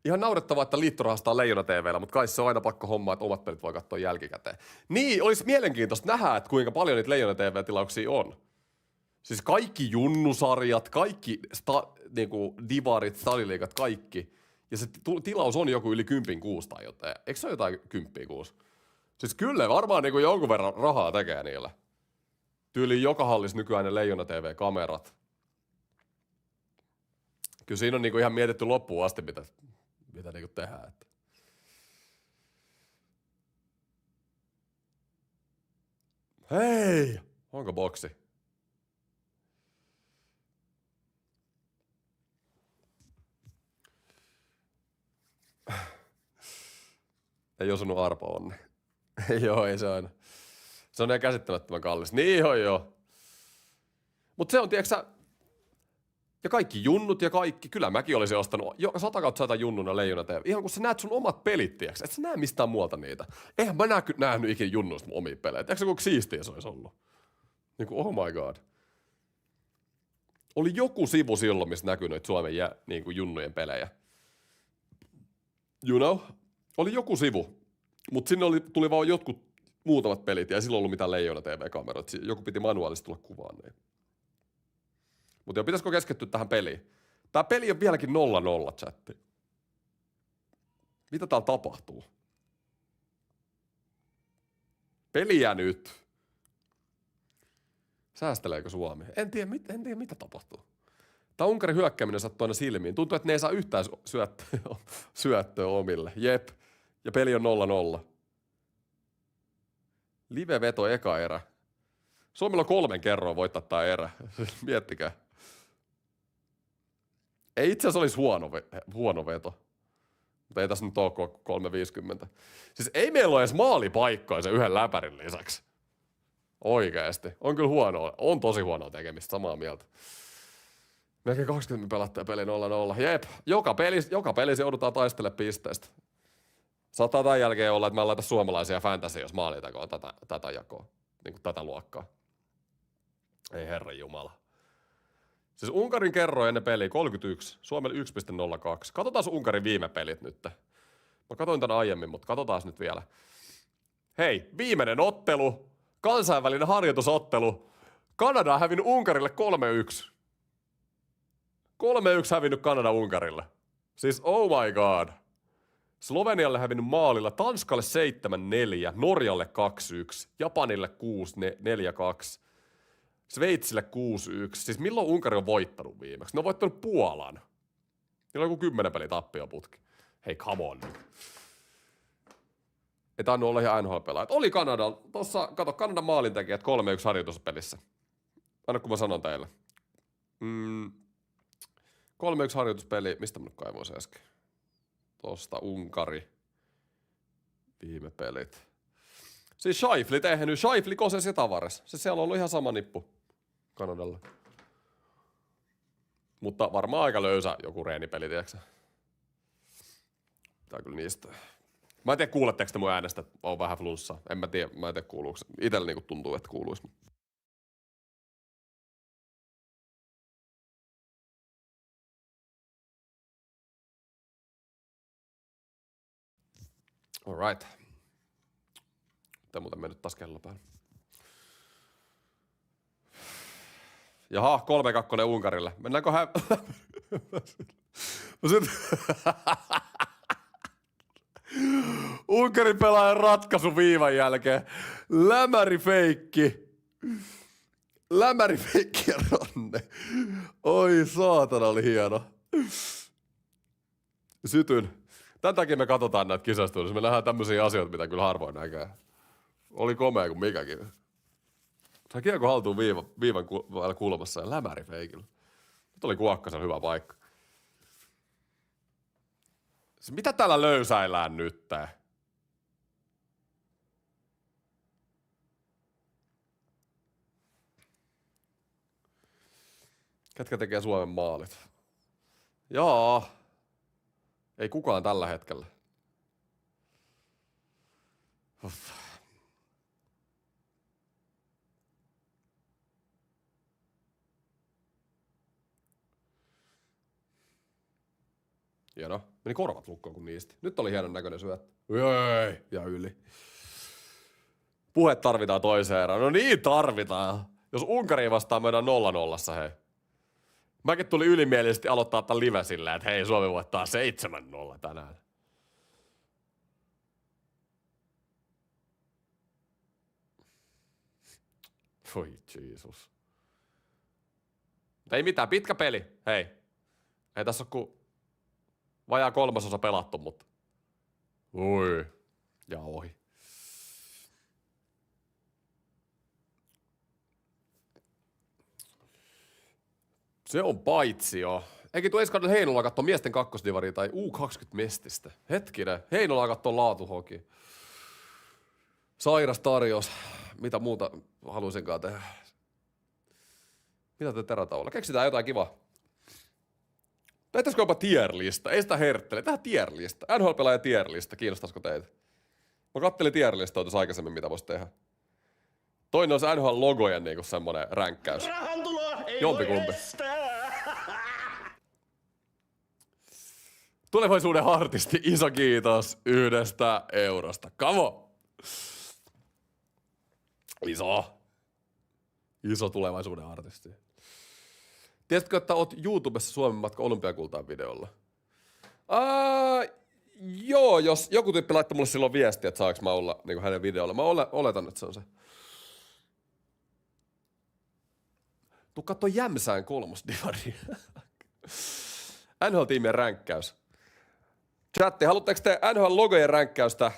Ihan naurettavaa, että liitto rahastaa Leijona TV:llä, mutta kai se on aina pakko hommaa, että omat pelit voi katsoa jälkikäteen. Niin, olisi mielenkiintoista nähdä, että kuinka paljon niitä Leijona TV-tilauksia on. Siis kaikki junnusarjat, kaikki niinku divarit, stadiliigat, kaikki. Ja se tilaus on joku yli 10 kuusi tai jotain. Eikö se ole jotain 10 kuusi? Siis kyllä varmaan niinku jonkun verran rahaa tekee niillä. Tyyliin joka hallis nykyään ne Leijona TV-kamerat. Kyllä siinä on niinku ihan mietitty loppuun asti, mitä niinku tehdään. Että. Hei! Onko boksi? Ei osunut arpa onni. Joo, ei se aina. Se on ihan käsittämättömän kallis. Niin joo. Mut se on, tiiäksä, ja kaikki junnut ja kaikki. Kyllä mäkin olisin ostanut 100/100 junnuna Leijona TV. Ihan kun sä näet sun omat pelit, tiiäksä. Et sä näe mistään muualta niitä. Eihän mä nähnyt ikinä junnuista mun omia pelejä. Tiiäksä kuinka siistiä se olisi ollut? Niinku oh my god. Oli joku sivu silloin, missä näkyi noita Suomen niinku junnujen pelejä. You know? Oli joku sivu, mutta sinne tuli vaan jotkut muutamat pelit ja ei silloin ollut mitään Leijona TV-kameroita. Joku piti manuaalisesti tulla kuvaan. Niin. Mutta jo, pitäisikö keskittyä tähän peliin? Tää peli on vieläkin 0-0 chatti. Mitä täällä tapahtuu? Peliä nyt. Säästeleekö Suomi? En tiedä mitä tapahtuu. Tää Unkarin hyökkääminen sattuu aina silmiin. Tuntuu, että ne ei saa yhtään syöttöä omille. Jep. Ja peli on 0-0. Live-veto eka erä. Suomella on 3 kerroa voittaa tää erä. Miettikää. Ei itse asiassa olisi huono veto. Mutta ei tässä nyt ole 3.50. Siis ei meillä ole edes maalipaikkoja sen yhden läpärin lisäksi. Oikeesti. On kyllä huonoa. On tosi huonoa tekemistä. Samaa mieltä. Melkein 20 pelattaa peli 0-0. Jep. Joka peli joudutaan taistelemaan pisteestä. Saattaa tämän jälkeen olla, että mä laitan suomalaisia fantasia, jos maali takoo tätä jakoa. Niin kuin tätä luokkaa. Ei herran jumala. Siis Unkarin kerroin ennen peliä 31. Suomelle 1.02. Katsotaan Unkarin viime pelit nyt. Mä katsoin tän aiemmin, mutta katsotaan nyt vielä. Hei, viimeinen ottelu. kansainvälinen harjoitusottelu. Kanada on hävinnyt Unkarille 3-1. 3-1 hävinnyt Kanada Unkarille. Siis oh my god. Slovenialle hävinnyt maalilla, Tanskalle 7-4, Norjalle 2-1, Japanille 4-2, Sveitsille 6-1. Siis milloin Unkari on voittanut viimeksi? Ne on voittanut Puolan. Niillä on joku 10 peli tappioputki. Hei, come on nyt. Ei tainnut olla ihan NHL-pelaajat. Oli Kanada. Tossa, kato, Kanadan maalintekijät 3-1 harjoituspelissä. Anna kun mä sanon teille. 3-1 harjoituspeli. Mistä mä nyt kaivoin äsken? Tosta Unkari. Viime pelit. Siis Scheifele tehnyt. Scheifele, Koses ja Tavares. Se siellä on ollut ihan sama nippu Kanadalla. Mutta varmaan aika löysä joku reenipeli, tiiäksä? Tää kyllä niistä. Mä en tiedä, kuuletteko te mun äänestä, on vähän flunssaa. En mä tiedä kuuluuko. Itellä niinku tuntuu, että kuuluisi. Alright. Tää muuten mennyt taas kello päälle. Jaha, 3-2 Unkarille. Mennäänkö Unkarin pelaajan ratkaisu viivan jälkeen. Lämärifeikki ja ranne. Oi saatana, oli hieno. Sytyn. Tän takia me katsotaan näitä kisastuudessa. Me nähdään tämmöisiä asioita, mitä kyllä harvoin näkee. Oli komea kuin mikäkin. Sai kiekko haltuun viivan kulmassa ja lämärifeikillä. Nyt oli Kuokkasen hyvä paikka. Mitä täällä löysäillään nyt? Ketkä tekee Suomen maalit? Jaa. Ei kukaan tällä hetkellä. Uff. Hieno. Meni korvat lukkoon kuin niistä. Nyt oli hienon näköinen syöttö. Ei, ja yli. Puhet tarvitaan toiseen erään. No niin tarvitaan. Jos Unkari vastaan meidän 0-0, hei. Mäkin tuli ylimielisesti aloittaa tämän live silleen, että hei, Suomi voittaa 7-0 tänään. Voi Jeesus. Ei mitään, pitkä peli. Hei. Ei tässä ole kuin vajaa 3/3 pelattu, mutta... Ui. Ja ohi. Se on paitsi jo. Eikin tuo ensi kaudella Heinola kattoo miesten kakkosdivaria tai U20 mestistä. Hetkinen. Heinola kattoo laatuhoki. Sairas tarjous. Mitä muuta haluaisinkaan tehdä? Mitä te terätauolla? Keksitään jotain kivaa. Näyttäisikö jopa tier-lista? Ei sitä herttele. Tähän tier-lista. NHL-pelaaja tier-lista. Kiinnostaisiko teitä? Mä kattelin tier-listoa tuossa aikaisemmin, mitä voisi tehdä. Toinen on se NHL-logojen niinku semmonen ränkkäys. Jompikumpi. Tulevaisuuden artisti, iso kiitos 1 eurosta. Kamo! Iso tulevaisuuden artisti. Tiesitkö, että oot YouTubessa Suomen matka olympiakultaan videolla? Joo, jos joku tyyppi laittoi mulle silloin viestiä, että saanko mä olla niin hänen videolla. Mä oletan, että se on se. Tuu kattoo Jämsään 3. divaria. NHL-tiimien ränkkäys. Chatti, haluatteko te NHL-logojen ränkkäystä?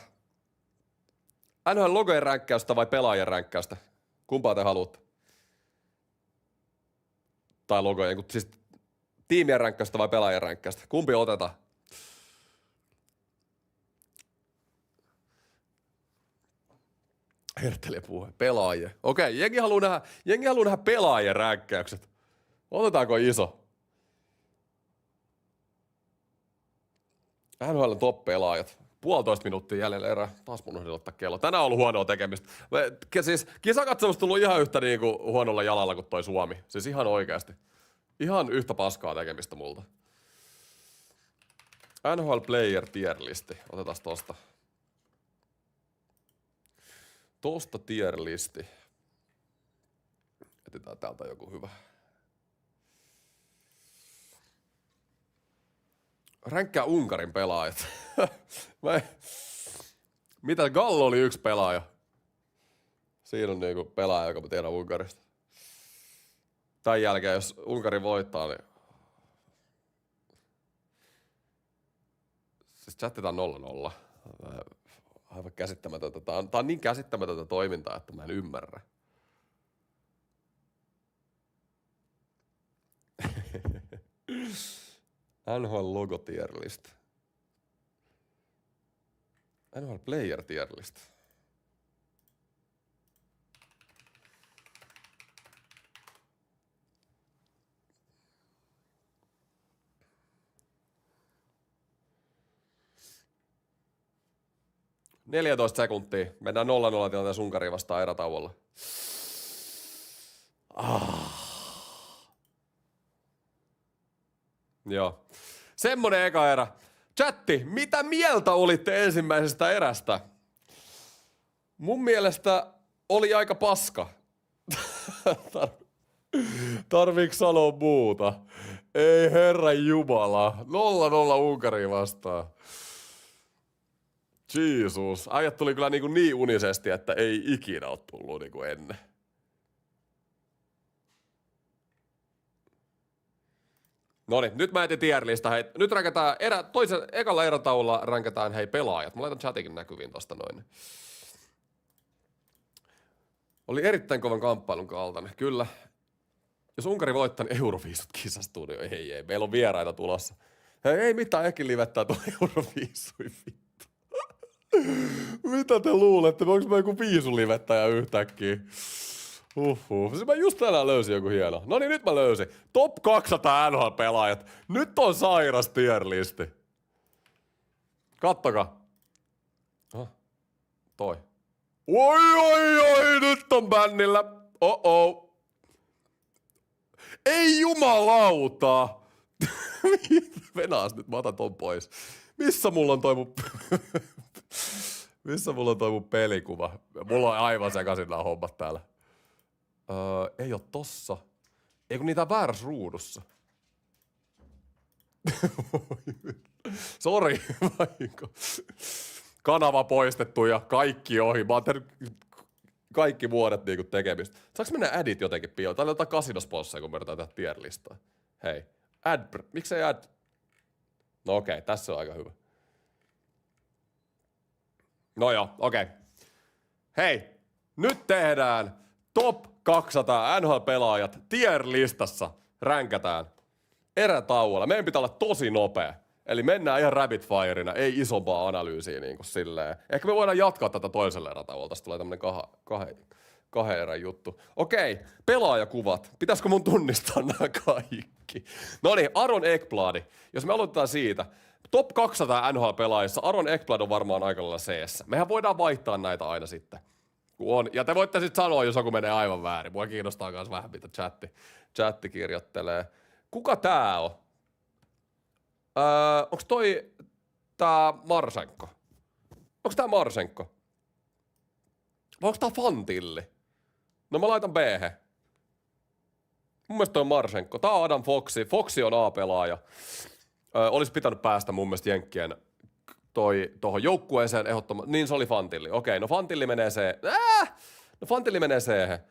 NHL-logojen ränkkäystä vai pelaajien ränkkäystä? Kumpaa te haluatte? Tai logojen, siis tiimien ränkkäystä vai pelaajien ränkkäystä? Kumpi otetaan? Herttelijä puhe. Pelaajia. Okei, jengi haluaa nähdä pelaajien ränkkäykset. Otetaanko iso? NHL on top-pelaajat. 1,5 minuuttia jäljellä erää. Taas mun ottaa kello. Tänään on ollut huonoa tekemistä. Siis kisakatsemusta tullut ihan yhtä niinku huonolla jalalla kuin toi Suomi. Siis ihan oikeasti. Ihan yhtä paskaa tekemistä multa. NHL Player Tier-listi. Otetaan tosta. tosta tier-listi. Etsitään täältä joku hyvä. Ränkkää Unkarin pelaajat. Mitä? Gallo oli yksi pelaaja. Siinä on niinku pelaaja, joka mä tiedän Unkarista. Tän jälkeen, jos Unkari voittaa, niin... Siis chattitaan 0-0. Aivan käsittämätöntä. Tää on niin käsittämätöntä toimintaa, että mä en ymmärrä. NHL logo tier list. NHL player tier list. – 14 sekuntia. Mennään 0-0 tilanteessa Unkariin vastaan erätauolla. Joo. Semmonen eka erä. Chatti, mitä mieltä olitte ensimmäisestä erästä? Mun mielestä oli aika paska. Tarviiks sanoa muuta? Ei herran jumala. 0-0 Unkariin vastaan. Jeesus. Äijät tuli kyllä niin unisesti, että ei ikinä ole tullut niinku ennen. Noniin, nyt mä etin tierlista. Hei, nyt rankataan ekalla erätaululla rankataan hei pelaajat. Mä laitan chatikin näkyviin tosta noin. Oli erittäin kovan kamppailun kaltainen, kyllä. Jos Unkari voittaa, niin Euroviisut kisastudio. Ei, meillä on vieraita tulossa. Hei, ei mitään, ehkä livettää tuon Euroviisui vittu. Mitä te luulette? Onko mä joku viisulivettäjä yhtäkkiä? Mä just tänään löysin joku hieno. No niin, nyt mä löysin. Top 200 NHL-pelaajat. Nyt on sairas tier-listi. Kattokaa. Toi. Oi, nyt on bännillä. Ei jumalauta. Venaas nyt, mä otan ton pois. Missä mulla on toi mun pelikuva? Mulla on aivan sekaisin nää hommat täällä. Ei oo tossa. Ei kun niitä on väärässä ruudussa. Sori, vahinko. Kanava poistettu ja kaikki ohi. Mä oon tehnyt kaikki vuodet niinku tekemistä. Saanko mennä adit jotenkin pian? Täällä on jotain kasinosponsseja, kun me yritetään tehdä tier-listaa. Hei. Miksei ad? No okei, tässä on aika hyvä. No joo, okei. Hei, nyt tehdään top 200 NHL-pelaajat tier-listassa. Ränkätään erätauolla. Meidän pitää olla tosi nopea. Eli mennään ihan rapid firena, ei isompaa analyysiä niin kuin silleen. Ehkä me voidaan jatkaa tätä toiselle erätauolla. Tästä tulee tämmönen kahden erän juttu. Okei, pelaajakuvat. Pitäisikö mun tunnistaa nämä kaikki? Noniin, Aron Ekblad. Jos me aloitetaan siitä. Top 200 NHL-pelaajissa Aron Ekblad on varmaan aika lailla CS. Mehän voidaan vaihtaa näitä aina sitten. Kun on. Ja te voitte sitten sanoa, jos joku menee aivan väärin. Mua kiinnostaa myös vähän, mitä chatti kirjoittelee. Kuka tää on? Onks toi tää Marsenko? Onks tää Marsenko? Vai onks tää Fantilli? No mä laitan B-he. Mun mielestä toi on Marsenko. Tää on Adam Foxi. Foxi on A-pelaaja. Olis pitänyt päästä mun mielestä Jenkkien tohon joukkueeseen ehdottomaan. Niin se oli Fantilli. Okei, no Fantilli menee C. No Fantilli menee C-he.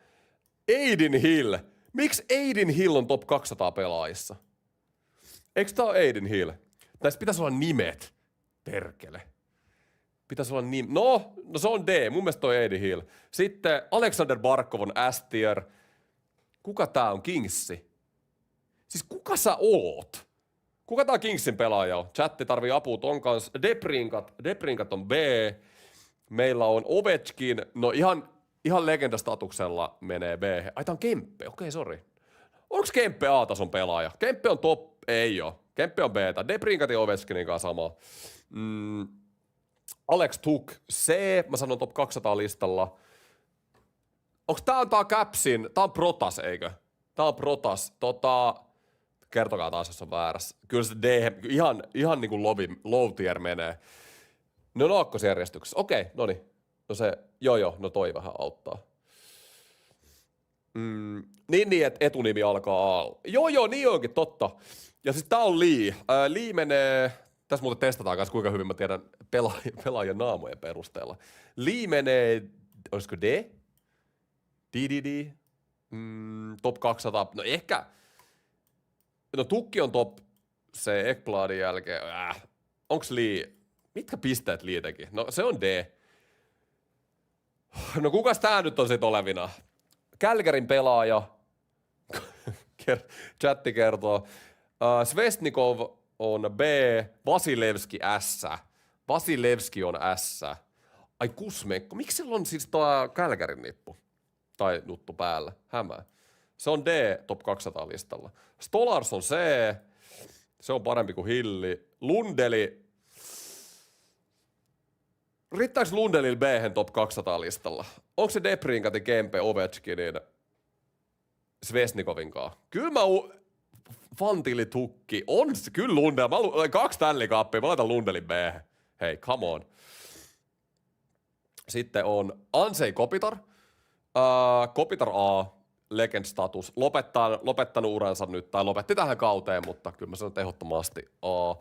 Aiden Hill. Miksi Aiden Hill on top 200 pelaajissa? Eikö tää ole Aiden Hill? Näissä pitäisi olla nimet. Perkele. Pitäisi olla No se on D. Mun mielestä toi Aiden Hill. Sitten Alexander Barkov on S-tier. Kuka tää on? Kingssi. Siis kuka sä oot? Kuka tää Kingsin pelaaja on? Chatti tarvii apua ton kanssa. Debrinkat on B. Meillä on Ovechkin. No ihan legendastatuksella menee B. Ai tää on Kempe. Okei, sori. Onks Kempe A-tason pelaaja? Kempe on top. Ei oo. Kempe on B. Debrinkat ja Ovechkinin kanssa sama. Alex Tuch C. Mä sanon top 200 listalla. Onks tää Capsin? Tää on Protas, eikö? Tää on Protas. Kertokaa taas, jos on väärässä. Kyllä se D, ihan niinku low tier menee. Ne on aakkosjärjestyksessä. Okei, noniin. No se, joo, no toi vähän auttaa. Niin, että etunimi alkaa A. Joo, niin onkin, totta. Ja siis tää on Lee. Lee menee, tässä muuten testataan kanssa kuinka hyvin mä tiedän pelaajien naamojen perusteella. Lee menee, olisiko D? D. Top 200, no ehkä, no Tukki on top se Ekbladin jälkeen, onks Lee, mitkä pisteet Lee teki? No se on D. No kukas tää nyt on sit olevina? Kälkärin pelaaja, chatti kertoo, Svesnikov on B, Vasilevski S. Vasilevski on S. Ai Kusmenko, miksi sillä on siis tää Kälkärin nippu? Tai nuttu päällä, hämää. Se on D top 200 listalla. Stolars on C, se on parempi kuin Hilli. Lundeli, riittääkö Lundelilla B top 200 listalla? Onko se Debrinkat ja Kempe, Ovechkinin, Svesnikovinkaan? Kyllä mä Fantilitukki, on se, kyllä Lundel, mä 2 tällikaappia, mä laitan Lundelin B. Hei, come on. Sitten on Ansei Kopitar. Kopitar A, legend-status, lopettanut uransa nyt, tai lopetti tähän kauteen, mutta kyllä mä sanon ehdottomasti A.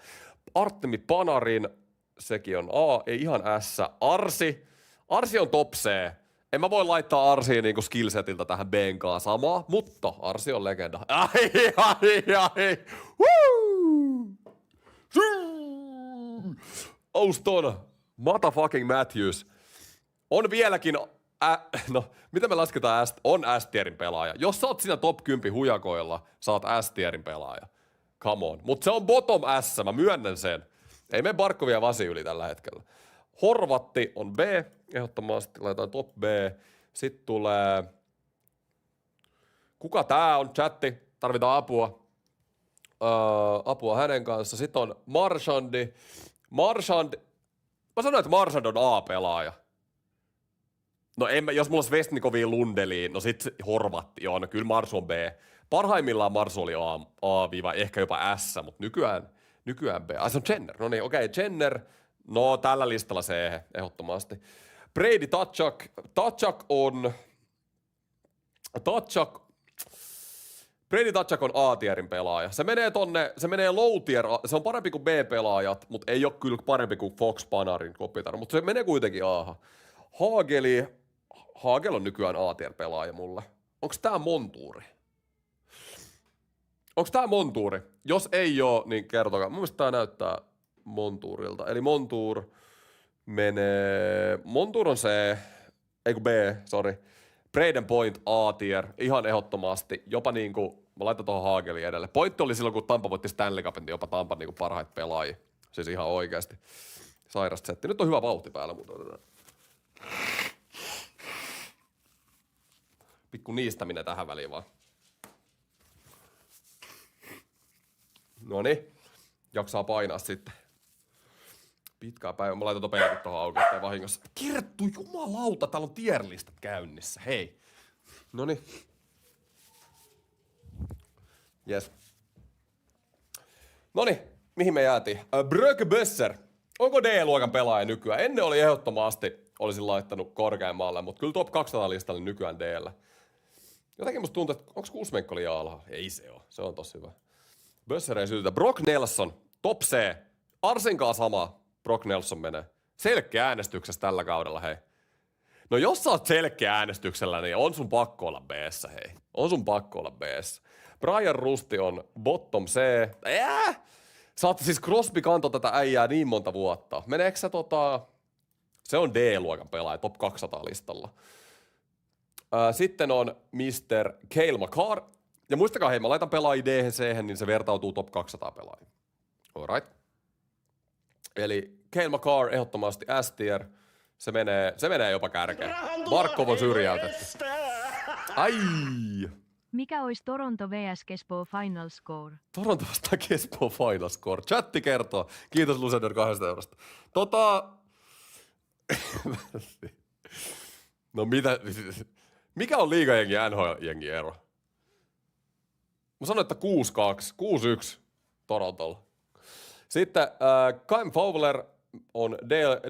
Artemi Panarin, sekin on A, ei ihan S. Arsi on top C. En mä voi laittaa Arsia niinku skillsetiltä tähän B:nkaan samaa, mutta Arsi on legenda. Ai. Woo! Auston, motherfucking Matthews. On vieläkin, no, miten me lasketaan on S-tierin pelaaja. Jos sä oot siinä top 10 hujakoilla, sä oot S-tierin pelaaja. Come on. Mut se on bottom S, mä myönnän sen. Ei mene Barkovia Vasi yli tällä hetkellä. Horvatti on B, ehdottomasti laitetaan top B. Sitten tulee, kuka tää on, chatti, tarvitaan apua hänen kanssa. Sitten on Marchandi. Mä sanoin, että Marchand on A-pelaaja. No jos mulla olisi Svestnikovia Lundeliin, no sit Horvatti, joo, no kyllä Marsu on B. Parhaimmillaan Marsu oli A, ehkä jopa S, mutta nykyään B. Ai se on Jenner, no niin, okei, Jenner, no tällä listalla C, ehdottomasti. Brady Tkachuk on A-tierin pelaaja. Se menee low tier, se on parempi kuin B-pelaajat, mutta ei ole kyllä parempi kuin Fox, Panarin, Kopitar, mutta se menee kuitenkin A. Hagel on nykyään A-tier-pelaaja mulle. Onks tää Montuuri? Jos ei oo, niin kertokaa. Mun mielestä tää näyttää Montuurilta. Eli Montuur on C, ei kun B, sorry. Braden Point A-tier, ihan ehdottomasti. Jopa niinku, mä laitan tuohon Hagelin edelle. Point oli silloin, kun Tampa voitti Stanley Cupin, jopa Tampan niinku parhaita pelaajia. Siis ihan oikeasti. Sairasta setti. Nyt on hyvä vauhti päällä, mutta pikku niistäminen tähän väliin vaan. Noniin, jaksaa painaa sitten. Pitkää päivää. Mä laitan ton pelkit tohon auki, ettei vahingossa. Kirttu, jumalauta, täällä on tierlistat käynnissä. Hei. Noniin. Jes. Noniin, mihin me jäätiin? Bröke Bösser. Onko D-luokan pelaaja nykyään? Ennen oli ehdottomasti, olisin laittanut korkeammalle, mutta kyllä top 200 listalle nykyään D:llä. Jotenkin musta tuntuu, että onko Kusmenko liian alhaalla? Ei se ole, se on tossa hyvä. Bösser ei syytetä. Brock Nelson, top C. Arsenkaan sama, Brock Nelson menee. Selkeä äänestyksessä tällä kaudella, hei. No jos sä oot selkeä äänestyksellä, niin on sun pakko olla B:ssä, hei. On sun pakko olla B:ssä. Brian Rusti on bottom C. Sä oot siis Crosby kanto tätä äijää niin monta vuotta. Meneekö sä se on D-luokan pelaaja, top 200 listalla. Sitten on Mr. Cale Makar. Ja muistakaa, hei, mä laitan pelaajia D, C, niin se vertautuu top 200 pelaajia. Alright. Eli Cale Makar ehdottomasti S-tier. Se menee jopa kärkeen. Barkov on syrjäytetty. Ai! Mikä olisi Toronto vs. Espoo Final Score? Toronto vastaan Espoo Final Score. Chatti kertoo. Kiitos Lusender 2 eurosta. No mitä? Mikä on liigajengi ja NHL-jengi ero? Mä sanoin, että 6-2, 6-1 Torontolla. Sitten Kyle Fowler, on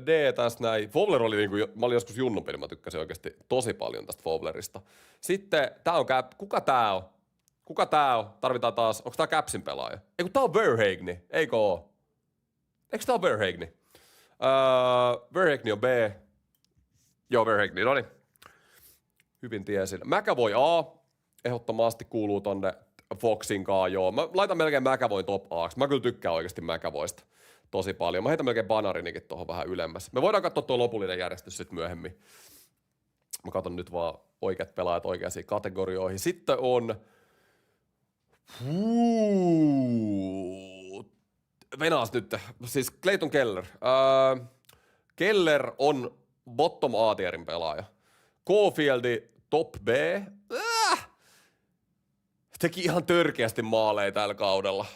D tässä näin. Fowler oli niinku, mä olin joskus junnumpi, mä tykkäsin oikeasti tosi paljon tästä Fowlerista. Sitten tää on kuka tää on? Kuka tää on? Tarvitaan taas, onko tää Capsin pelaaja? Ei kun tää on Verhaegni, eikö oo? Eikö tää on Verhaegni? Verhaegni on B. Joo, Verhaegni, noniin. Hyvin tiesin. McAvoy A, ehdottomasti kuuluu tonne Foxinkaan, joo. Mä laitan melkein McAvoyn top A:ksi. Mä kyllä tykkään oikeasti McAvoysta tosi paljon. Mä heitän melkein Banarinikin tohon vähän ylemmäs. Me voidaan katsoa tuo lopullinen järjestys sitten myöhemmin. Mä katson nyt vaan oikeat pelaajat oikeisiin kategorioihin. Sitten on... Venaas nyt. Siis Clayton Keller. Keller on bottom A-tierin pelaaja. Caulfieldi top B. Teki ihan törkeästi maaleja tällä kaudella.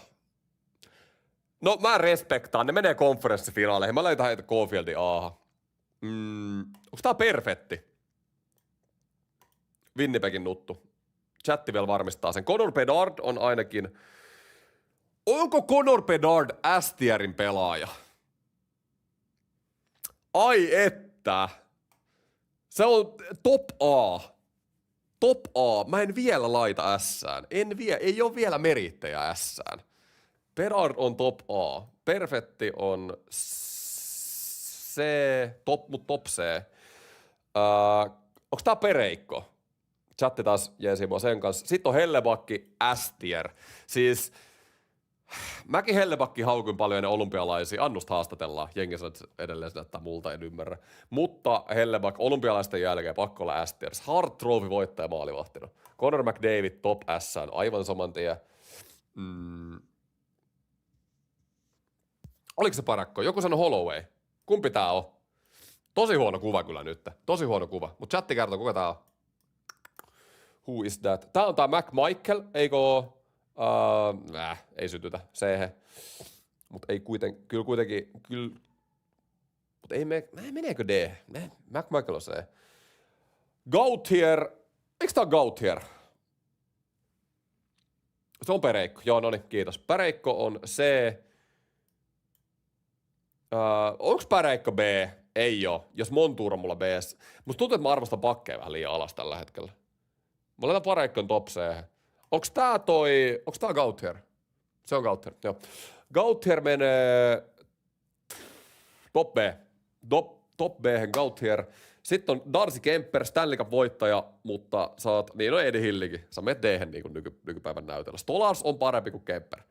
No mä respektaan, ne menee konferenssifinaaleihin. Mä laitan heitä Caulfieldin A:han. Onks tää perfetti? Winnipegin nuttu. Chatti vielä varmistaa sen. Connor Bedard on ainakin... Onko Connor Bedard S-tierin pelaaja? Ai että! Se on top A. Top A. Mä en vielä laita S:ään. Ei oo vielä merittejä S:ään. Bedard on top A. Perfetti on C. Top C. Onks tää Pereikko? Chatti taas jeesi mua sen kanssa. Sitten on Hellebakki S-tier. Siis mäkin Hellebakki haukuin paljon ennen olympialaisia. Annusta haastatellaan. Jengi sanoo edelleen sitä, että multa en ymmärrä. Mutta Hellebakki olympialaisten jälkeen pakko olla S-tier. Hart Trophy voittaja maalivahtina. Connor McDavid top S-ään. Aivan saman tien. Oliko se Parakko? Joku sanoi Holloway. Kumpi tää on? Tosi huono kuva kyllä nyt. Tosi huono kuva. Mut chatti kertoo, kuka tää on. Who is that? Tää on tää McMichael, eikö oo? Ei sytytä, C. Mut ei kuitenkin, mut ei meneekö D? McMichael on C. Gauthier, eiks tää on Gauthier? Se on Pereikko, joo noniin, kiitos. Pereikko on C. Onks Pereikko B? Ei oo, jos Montour on mulla B. Musta tuntuu, että mä arvostan pakkeja vähän liian alas tällä hetkellä. Mä laitan Pareikon top C. Onks tää Gauthier? Se on Gauthier, joo. Gauthier menee top B. Top B-hen Gauthier. Sitten on Darcy Kemper, Stanley Cup-voittaja, mutta saat, niin on Eddie Hillikin. Sä menet D-hen niin kuin nykypäivän näytellä. Stolars on parempi kuin Kemper.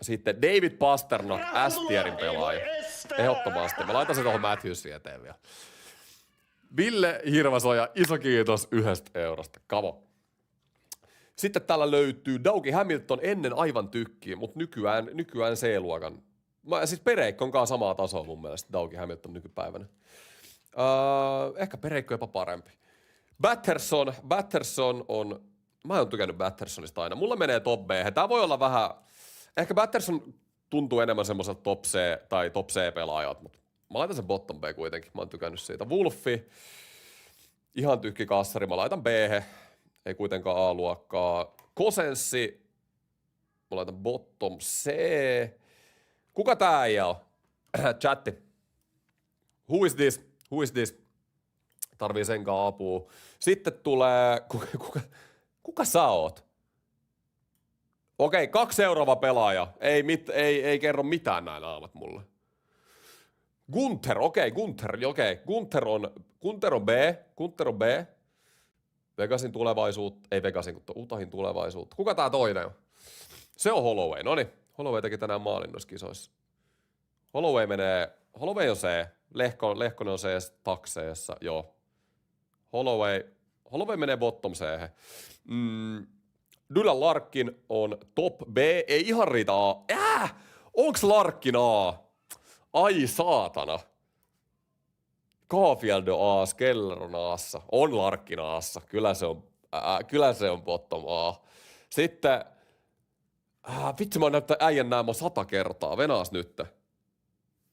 Sitten David Pasternak, S-tierin pelaaja. Ehdottomasti. Mä laitan sen tuohon Matthewsin eteen vielä. Ville Hirvasoja, iso kiitos 1 eurosta. Kavo. Sitten täällä löytyy Dougie Hamilton ennen aivan tykkiä, mutta nykyään C-luokan. Siis Pereikko onkaan samaa tasoa mun mielestä Dougie Hamilton nykypäivänä. Ehkä Pereikko jopa parempi. Batterson on... Mä oon tykännyt Battersonista aina. Mulla menee top B. Tää voi olla vähän... Ehkä Batterson tuntuu enemmän semmoiselta top C tai top C-pelaajat, mutta mä laitan sen bottom B kuitenkin. Mä oon tykännyt siitä. Wolfi, ihan tykki kassari. Mä laitan B, ei kuitenkaan A-luokkaa. Kosenssi, mä laitan bottom C. Kuka tää äijä on? Chatti. Who is this? Tarvii senkaan apua. Sitten tulee... Kuka sä oot? Okei, 2 seuraava pelaaja. Ei kerro mitään näin naamat mulle. Gunther on B. Vegasin tulevaisuutta, ei Vegasin, mutta Utahin tulevaisuutta. Kuka tää toinen on? Se on Holloway, noniin. Holloway teki tänään maalin noissa kisoissa. Holloway on C. Lehkonen on C takseessa, joo. Holloway menee bottom C. Dylan Larkin on top B, ei ihan riitä A. Onks Larkin A? Ai saatana. Caulfield on A:ssa, Keller on A:ssa, on Larkin A:ssa. Kyllä se on bottom A. Sitten, vitsi mä oon näyttää äijän näämä 100 kertaa, venaas nyt.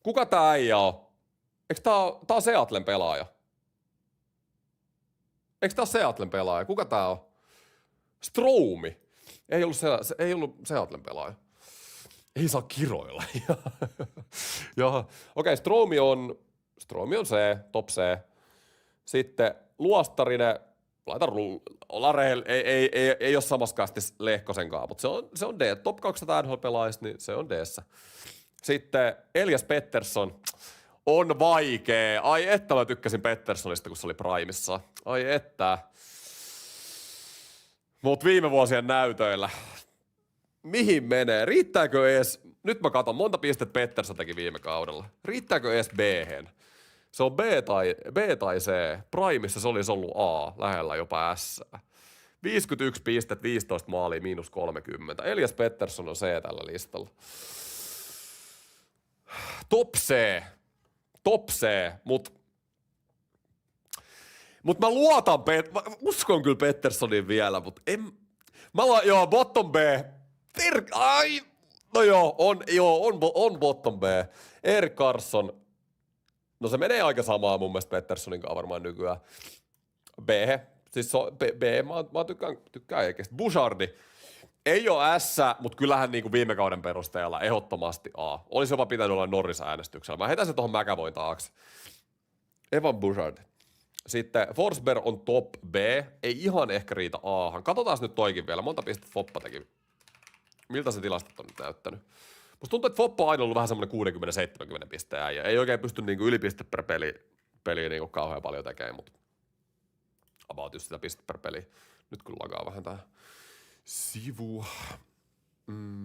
Kuka tää äijä on? Eiks tää on Seattlen pelaaja? Kuka tää on? Stroumi. Ei ollut Seattlen pelaaja. Ei saa kiroilla. Okei, Stroomi on C, top C. Sitten Luostarinen, olla rehellinen, ei ole samassa kastissa Lehkosenkaan, mutta se on D. Top 200 NHL-pelaajista, niin se on D:ssä. Sitten Elias Pettersson on vaikee. Ai että mä tykkäsin Petterssonista, kun se oli Primessa. Ai että. Mut viime vuosien näytöillä. Mihin menee? Riittääkö edes, nyt mä katson, monta pistettä Pettersson teki viime kaudella. Riittääkö edes B-hen? Se on B tai C. Primessa se olisi ollut A, lähellä jopa S. 51 pistettä, 15 maalia, -30. Elias Pettersson on C tällä listalla. Top C, mut mä luotan, mä uskon kyllä Petterssonin vielä, mut bottom B. On bottom B. Erik Karlsson. No se menee aika samaa mun mielestä Petterssonin kanssa varmaan nykyään. B. Siis mä tykkään oikeesti. Bouchardi. Ei ole S, mutta kyllähän niinku viime kauden perusteella ehdottomasti A. Olisi jopa pitänyt olla Norris-äänestyksellä. Mä heitän sen tohon McAvoyn taakse. Evan Bouchard. Sitten Forsberg on top B. Ei ihan ehkä riitä Ahan. Katsotaan nyt toikin vielä. Monta pistettä Foppa teki. Miltä se tilastot on nyt näyttänyt? Musta tuntuu, että Foppa on aina ollut vähän semmoinen 60-70 pisteen äijä. Ei oikein pysty niinku ylipiste per peli niinku kauhean paljon tekemään, mutta about just sitä piste per peli. Nyt kyllä lagaa vähän tää sivu.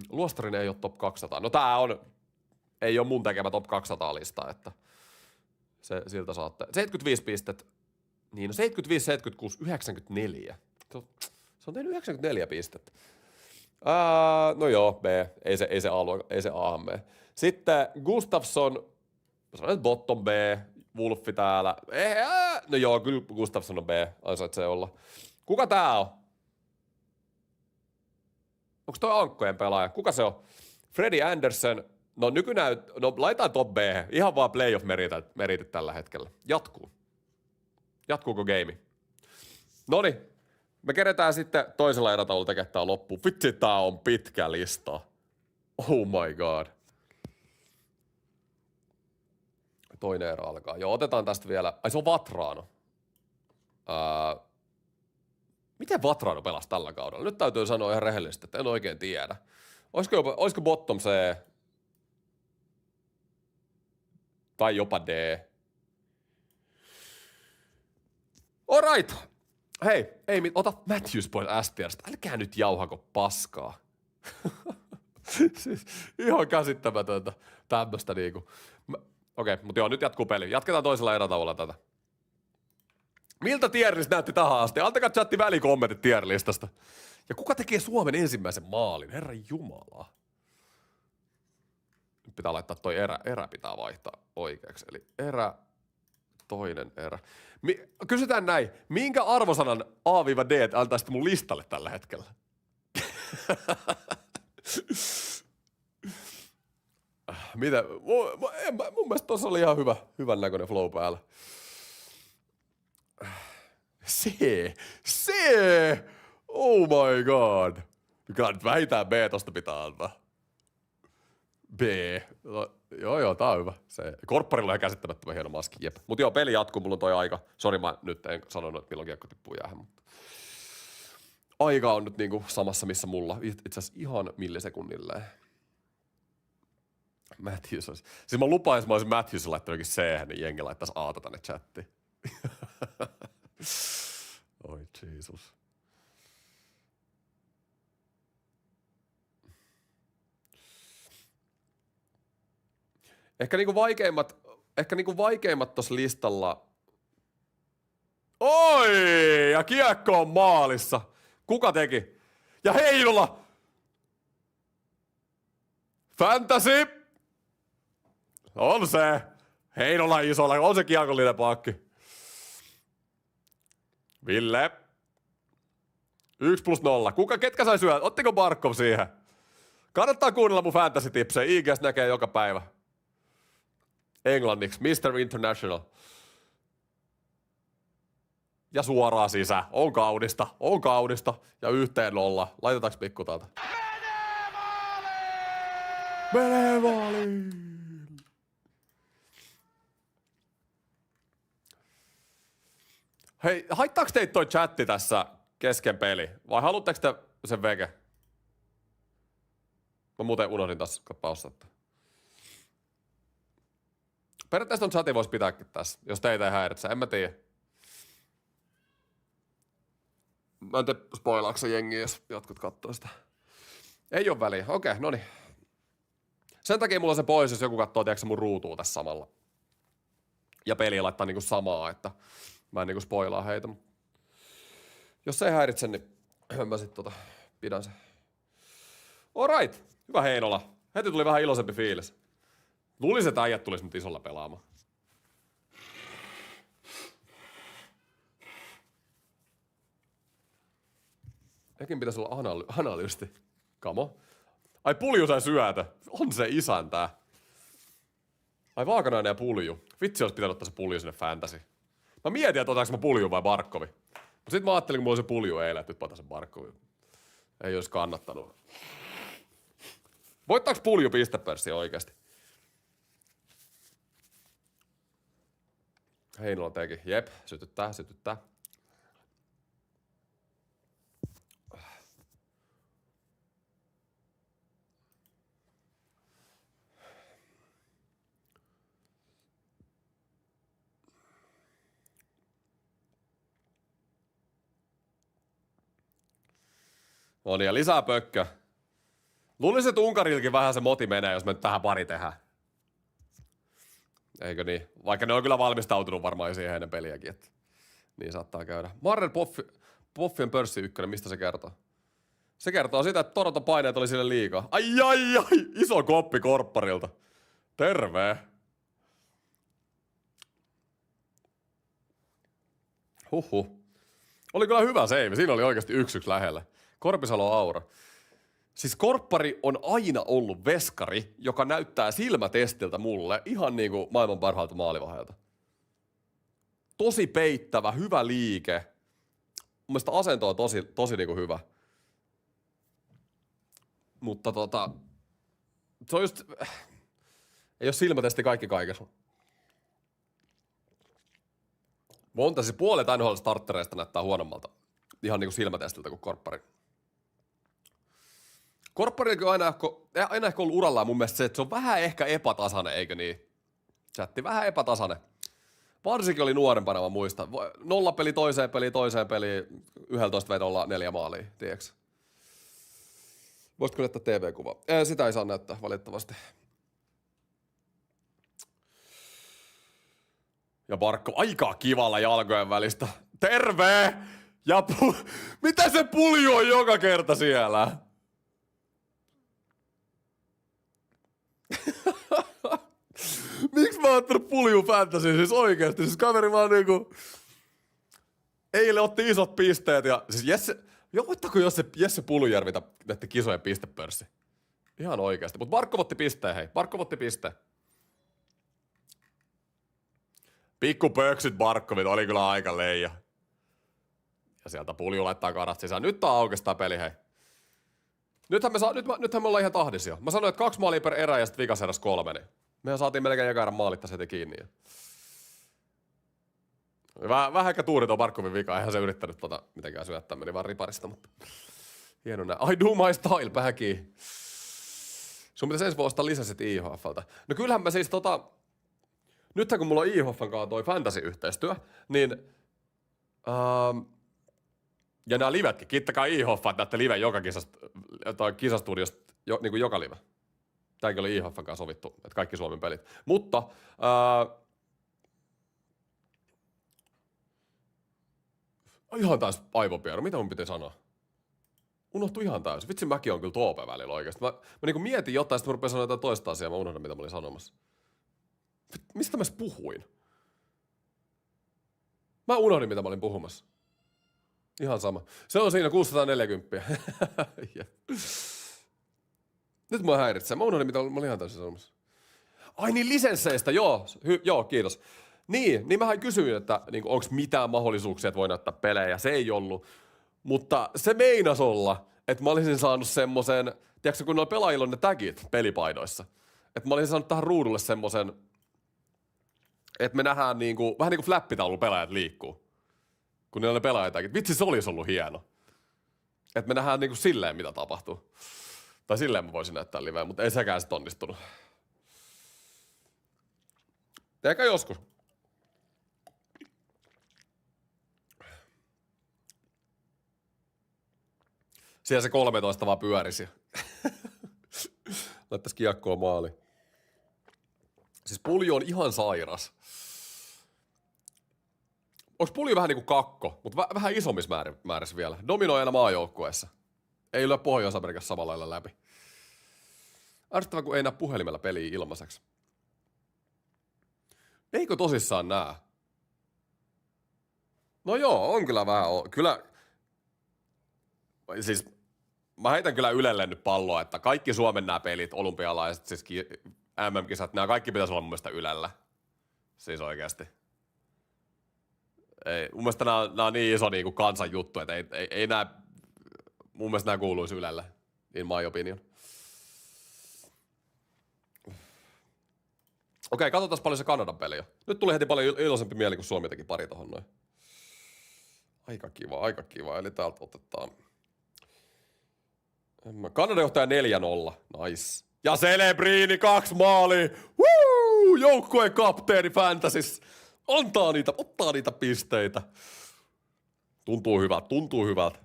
Luostarinen ei ole top 200. No tää ei ole mun tekemä top 200 lista, että siltä saatte. 75 pistet. Niin, no 75, 76, 94. Se on tehnyt 94 pistettä. No joo, B. Ei se A-han mene. Sitten Gustafsson, sanoin, että bottom B, Wolfi täällä. No joo, kyllä Gustafsson on B, ansaitsee olla. Kuka tää on? Onko toi Ankkojen pelaaja? Kuka se on? Freddie Anderson. No laitetaan top B. Ihan vaan playoff meritit tällä hetkellä. Jatkuuko game? Noniin. Me keretään sitten toisella erätaululla tekemään tää loppuun. Vitsi, tää on pitkä lista. Oh my god. Toinen erä alkaa. Joo, otetaan tästä vielä. Ai se on Vatrano. Miten Vatrano pelasi tällä kaudella? Nyt täytyy sanoa ihan rehellisesti, että en oikein tiedä. Olisiko bottom C? Tai jopa D. Alright. Hei, ota Matthews pois STR:stä. Älkää nyt jauhako paskaa. Siis ihan käsittämätöntä tämmöstä niinku. Okei, mutta joo, nyt jatkuu peli. Jatketaan toisella erätaululla tätä. Miltä tierlist näytti tähän asti? Antakaa chatti välikommentit tierlistasta. Ja kuka tekee Suomen ensimmäisen maalin? Herran jumala. Nyt pitää laittaa toi erä pitää vaihtaa oikeaksi. Eli toinen erä. Kysytään näin. Minkä arvosanan A-D antaisitte mun listalle tällä hetkellä? Mitä? Mun mielestä tossa oli ihan hyvän näköinen flow päällä. C! Oh my god! Kyllä nyt vähintään B tosta pitää antaa. B. No, joo, tää on hyvä. Se korpparilla on ihan käsittämättömän hieno maski, jep. Mut joo, peli jatkuu, mulla on toi aika. Sori, mä nyt en sanonut, että milloin kiekko tippuu jäähän, mutta aika on nyt niinku samassa, missä mulla. Itse asiassa ihan millisekunnilleen. Matthews olisi. Siis mä lupaisin, mä olisin Matthewsin laittanut jokin C, niin jengi laittaisi A:ta tänne chattiin. Oi Jeesus. Ehkä niinku vaikeimmat tossa listalla. Oi! Ja kiekko on maalissa. Kuka teki? Ja Heinola! Fantasy! On se. Heinola isolla. On se kiekollinen pakki. Ville. 1+0. Ketkä sai syödä? Ottiko Barkov siihen? Kannattaa kuunnella mun fantasy-tipsejä. IGS näkee joka päivä. Englanniksi. Mr. International. Ja suoraan sisään. On kaunista. Ja 1-0. Laitetaanko pikku täältä? Menee maaliin! Hei, haittaako teitä toi chatti tässä kesken peli? Vai haluatteko te sen veke? Mä muuten unohdin taas pausata. Periaatteessa ton chatin voisi pitääkin tässä, jos teitä ei häiritse. En mä tiedä. Mä en tee spoilaakse jengiä, jos jotkut kattoo sitä. Ei oo väliä. Okei, noniin. Sen takia mulla on se pois, jos joku kattoo, tiedätkö mun ruutua tässä samalla. Ja peli laittaa niinku samaa, että mä en niinku spoilaa heitä. Jos se ei häiritse, niin mä sit pidän sen. Alright. Hyvä Heinola. Heti tuli vähän iloisempi fiilis. Luulisin, että äijät tulis nyt isolla pelaamaan. Ekin pitäisi olla analyysti. Kamo. Ai Pulju sai syötä. On se isäntää. Ai Vaakanainen ja Pulju. Vitsi olisi pitänyt ottaa se Pulju sinne fantasy. Mä mietin, että otaanko mä Pulju vai Barkovi. Mut sit mä ajattelin, kun mulla oli se Pulju eilen, että nyt mä otan sen Barkovi. Ei olisi kannattanut. Voittaako Pulju pistepörssiä oikeesti? Heinola teki. Jep, sytyttää. No niin, ja lisää pökkö. Luulisin, että Unkarilkin vähän se moti menee, jos me nyt tähän pari tehdään. Eikö niin? Vaikka ne on kyllä valmistautunut varmaan siihen ennen peliäkin, että niin saattaa käydä. Marrel Poffien pörssi 1, mistä se kertoo? Se kertoo sitä, että Toronton paineet oli sille liikaa. Ai, iso koppi korpparilta. Terve. Huhhuh. Oli kyllä hyvä save, siinä oli oikeasti 1-1 lähellä. Korpisalo Aura. Siis korppari on aina ollut veskari, joka näyttää silmätestiltä mulle ihan niinku maailman parhaalta maalivahdelta. Tosi peittävä, hyvä liike. Mun mielestä asento on tosi niinku hyvä. Mutta se on just, ei oo silmätesti kaikki kaikessa. Monta siis puolet NHL-starttereista näyttää huonommalta. Ihan niinku silmätestiltä kuin korppari. Korpparillakin on aina ehkä ollut urallaan mun mielestä se, että se on vähän ehkä epätasainen, eikö niin? Chatti vähän epätasainen. Varsinkin oli nuorempana, mä muistan. 0 peli toiseen peliin, 11 vedolla 4 maalia, tiiäks? Voisitko näyttää TV-kuvaa? Sitä ei saa näyttää, valitettavasti. Ja Barkko aika kivalla jalkojen välistä. Terve! Ja mitä se Pulju on joka kerta siellä? Miksi mä oon ottanut Pulju fantasy siis oikeesti? Siis kaveri vaan niinku eilen otti isot pisteet ja siis voittako jos se Jesse Puljujärvi näette kisojen pistepörssi? Ihan oikeesti. Mut Barkov otti pisteen, hei. Barkov otti pisteen. Pikku pöksyt Barkovit oli kyllä aika leija. Ja sieltä Pulju laittaa karat sisään. Nyt tää aukesi tää peli, hei. Nythän me ollaan ihan tahdisia. Mä sanoin, että 2 maalia per erä ja sit vikas eräs 3, niin mehän saatiin melkein joka erän maalit tässä heti kiinni. Vähän ehkä tuuri tuo Barkovin vika, eihän se yrittänyt mitenkään syöttää, meni vaan riparista, mutta hieno näin. I do my style, pähäki. Sun pitäisi ensi ostaa lisäsit IHFltä. No kyllähän mä siis nythän kun mulla on IHFn kanssa toi fantasy-yhteistyö, niin ja nämä livetkin, kiittäkää IHF, että näette live joka kisastudiosta, niin kuin joka live. Tämäkin oli IHFn kanssa sovittu, että kaikki Suomen pelit. Mutta ihan täys aivopieru, mitä mun piti sanoa? Unohtui ihan täysin. Vitsi, mäkin on kyllä Toope välillä oikeasti. Mä niinku mietin jotain, sitten mä rupesin sanoa jotain toista asiaa, mä unohdan mitä mä olin sanomassa. Mistä mä puhuin? Mä unohdin mitä mä olin puhumassa. Ihan sama. Se on siinä 640. Nyt mua häiritsee. Mä unohdin mitä mä olin ihan täysin sanomassa. Ai niin, lisensseistä, joo. Joo, kiitos. Niin mähän kysyin, että niin onko mitään mahdollisuuksia, että voi näyttää pelejä. Se ei ollut. Mutta se meinas olla, että mä olisin saanut semmoisen tiedätkö, kun noilla pelaajilla on ne tagit pelipaidoissa. Että mä olin saanut tähän ruudulle semmosen, että me nähdään niinku, vähän niinku flappitaulun pelaajat liikkuu. Kun niillä on ne pelaajatagit. Vitsi, se olisi ollut hieno. Että me nähdään niinku silleen, mitä tapahtuu. Tai silleen mä voisin näyttää liveä, mutta ei sekään sit onnistunut. Ehkä joskus. Siellä se 13 vaan pyörisi. Laittaisi kiekkoa maaliin. Siis Pulju on ihan sairas. Onks Pulju vähän niinku kakko, mutta vähän isommissa määrissä vielä. Dominoi aina maajoukkueessa. Ei lyö Pohjois-Amerikassa samalla lailla läpi. Ärsyttävää, kun ei näe puhelimella peliä ilmaiseksi. Eikö tosissaan näe? No joo, on kyllä vähän. Kyllä. Siis mä heitän kyllä Ylelle nyt palloa, että kaikki Suomen nämä pelit, olympialaiset, siis MM-kisat, nämä kaikki pitäisi olla mun mielestä Ylellä. Siis oikeasti. Ei, mun mielestä nämä on niin iso niin kuin kansan juttu, että ei nämä, mun mielestä nämä kuuluisi Ylelle, in my opinion. Okei, katsotaan paljon se Kanadan peli on. Nyt tuli heti paljon iloisempi mieli, kun Suomi teki pari tohon noin. Aika kiva. Eli täältä otetaan. Kanada johtaa 4-0. Nice. Ja Celebrini 2 maalia. Woo! Joukkueen kapteeni Fantasys. Ottaa niitä pisteitä. Tuntuu hyvältä.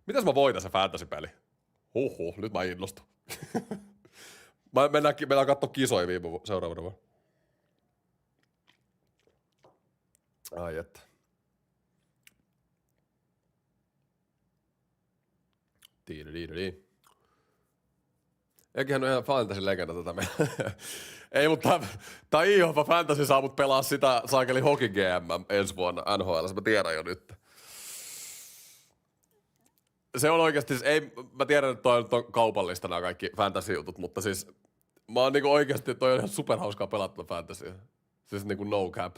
Mitäs mä voitan se fantasy-peli? Huhhuh, nyt mä innostun. Mennään katsoa kisoja seuraavana vuonna. Ai että. Tiidä. Eiköhän ole ihan fantasy-legenda tätä meillä. Ei, mutta tää IHF Fantasy saa mut pelaa sitä saakeli Hockey GM ensi vuonna NHL, mä tiedän jo nyt. Se on oikeasti, mä tiedän, että toi on kaupallista nämä kaikki fantasy-jutut, mutta siis mä oon niinku oikeasti, toi on ihan superhauskaa pelattua fantasyä. Siis niinku no cap.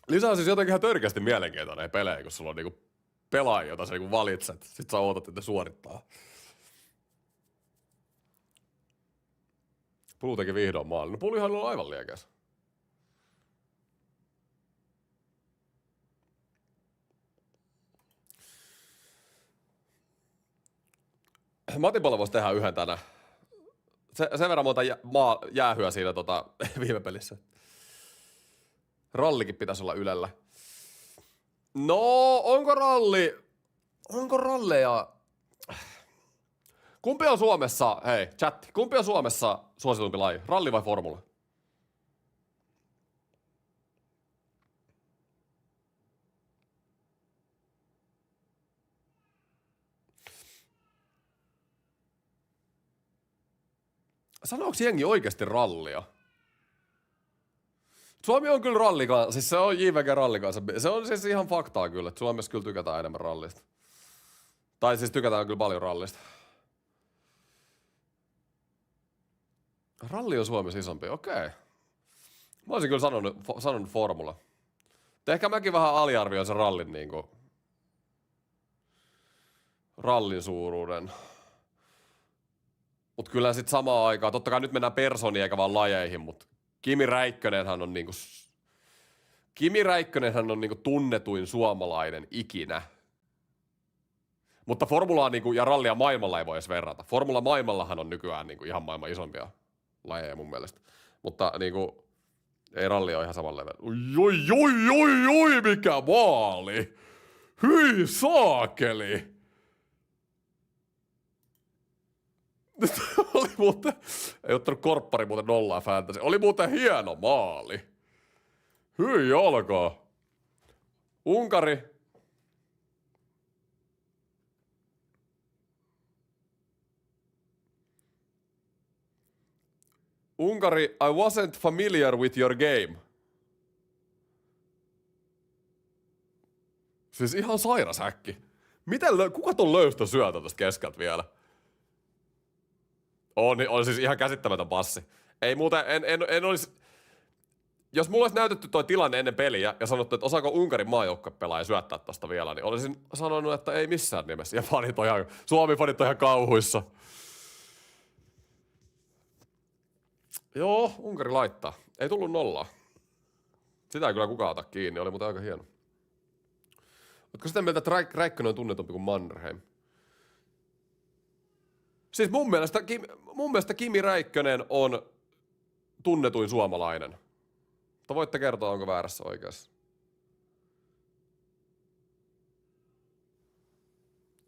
Lisää siis jotenkin ihan törkeästi mielenkiintoinen pelejä, kun sulla on niinku pelaajia, jota sä niinku valitset. Sit sä ootat, että suorittaa. Pulu teki vihdoin maalin. No Pulihan on aivan liekäs. Matipalla voisi tehdä yhden tänään. Sen verran monta jäähyä siinä viime pelissä. Rallikin pitäisi olla Ylellä. No, onko ralleja? Kumpi on Suomessa, hei, chatti, kumpi on Suomessa suositumpi laji? Ralli vai formula? Sanooko jengi oikeasti rallia? Suomi on kyllä rallikansa, siis se on JVG rallikansa. Se on siis ihan faktaa kyllä, että Suomessa kyllä tykätään enemmän rallista. Tai siis tykätään kyllä paljon rallista. Ralli on Suomessa isompi, okei. Mä olisin kyllä sanonut formula. Ehkä mäkin vähän aliarvioin sen rallin niinku. Rallin suuruuden. Mut kyllä sit samaan aikaan, totta kai nyt mennään personiin eikä vaan lajeihin, mut Kimi Räikkönenhän on niinku tunnetuin suomalainen ikinä. Mutta formulaa niinku, ja rallia maailmalla ei voi edes verrata. Formula maailmallahan on nykyään niinku ihan maailman isompia lajeja mun mielestä. Mutta niinku, ei ralli ole ihan samalla level. Oi, mikä maali! Hyi saakeli! Oli muuten, ei ottanut korppari muuten nollaa fantasy. Oli muuten hieno maali. Hyi alkaa. Unkari. Unkari, I wasn't familiar with your game. Siis ihan sairas häkki. Kuka ton löystä syötä tosta keskeltä vielä? On siis ihan käsittämätön passi. Ei muuten, en olisi... jos mulla olisi näytetty toi tilanne ennen peliä ja sanottu, että osaako Unkarin maajoukkuepelaaja syöttää tosta vielä, niin olisin sanonut, että ei missään nimessä. Ja Suomi-fanit on ihan kauhuissa. Joo, Unkari laittaa. Ei tullut nollaa. Sitä ei kyllä kukaan ota kiinni, oli muuten aika hieno. Ootko sitä mieltä, että Räikkönen on tunnetumpi kuin Mannerheim? Siis mun mielestä Kimi Räikkönen on tunnetuin suomalainen. Mutta voitte kertoa, onko väärässä oikeassa.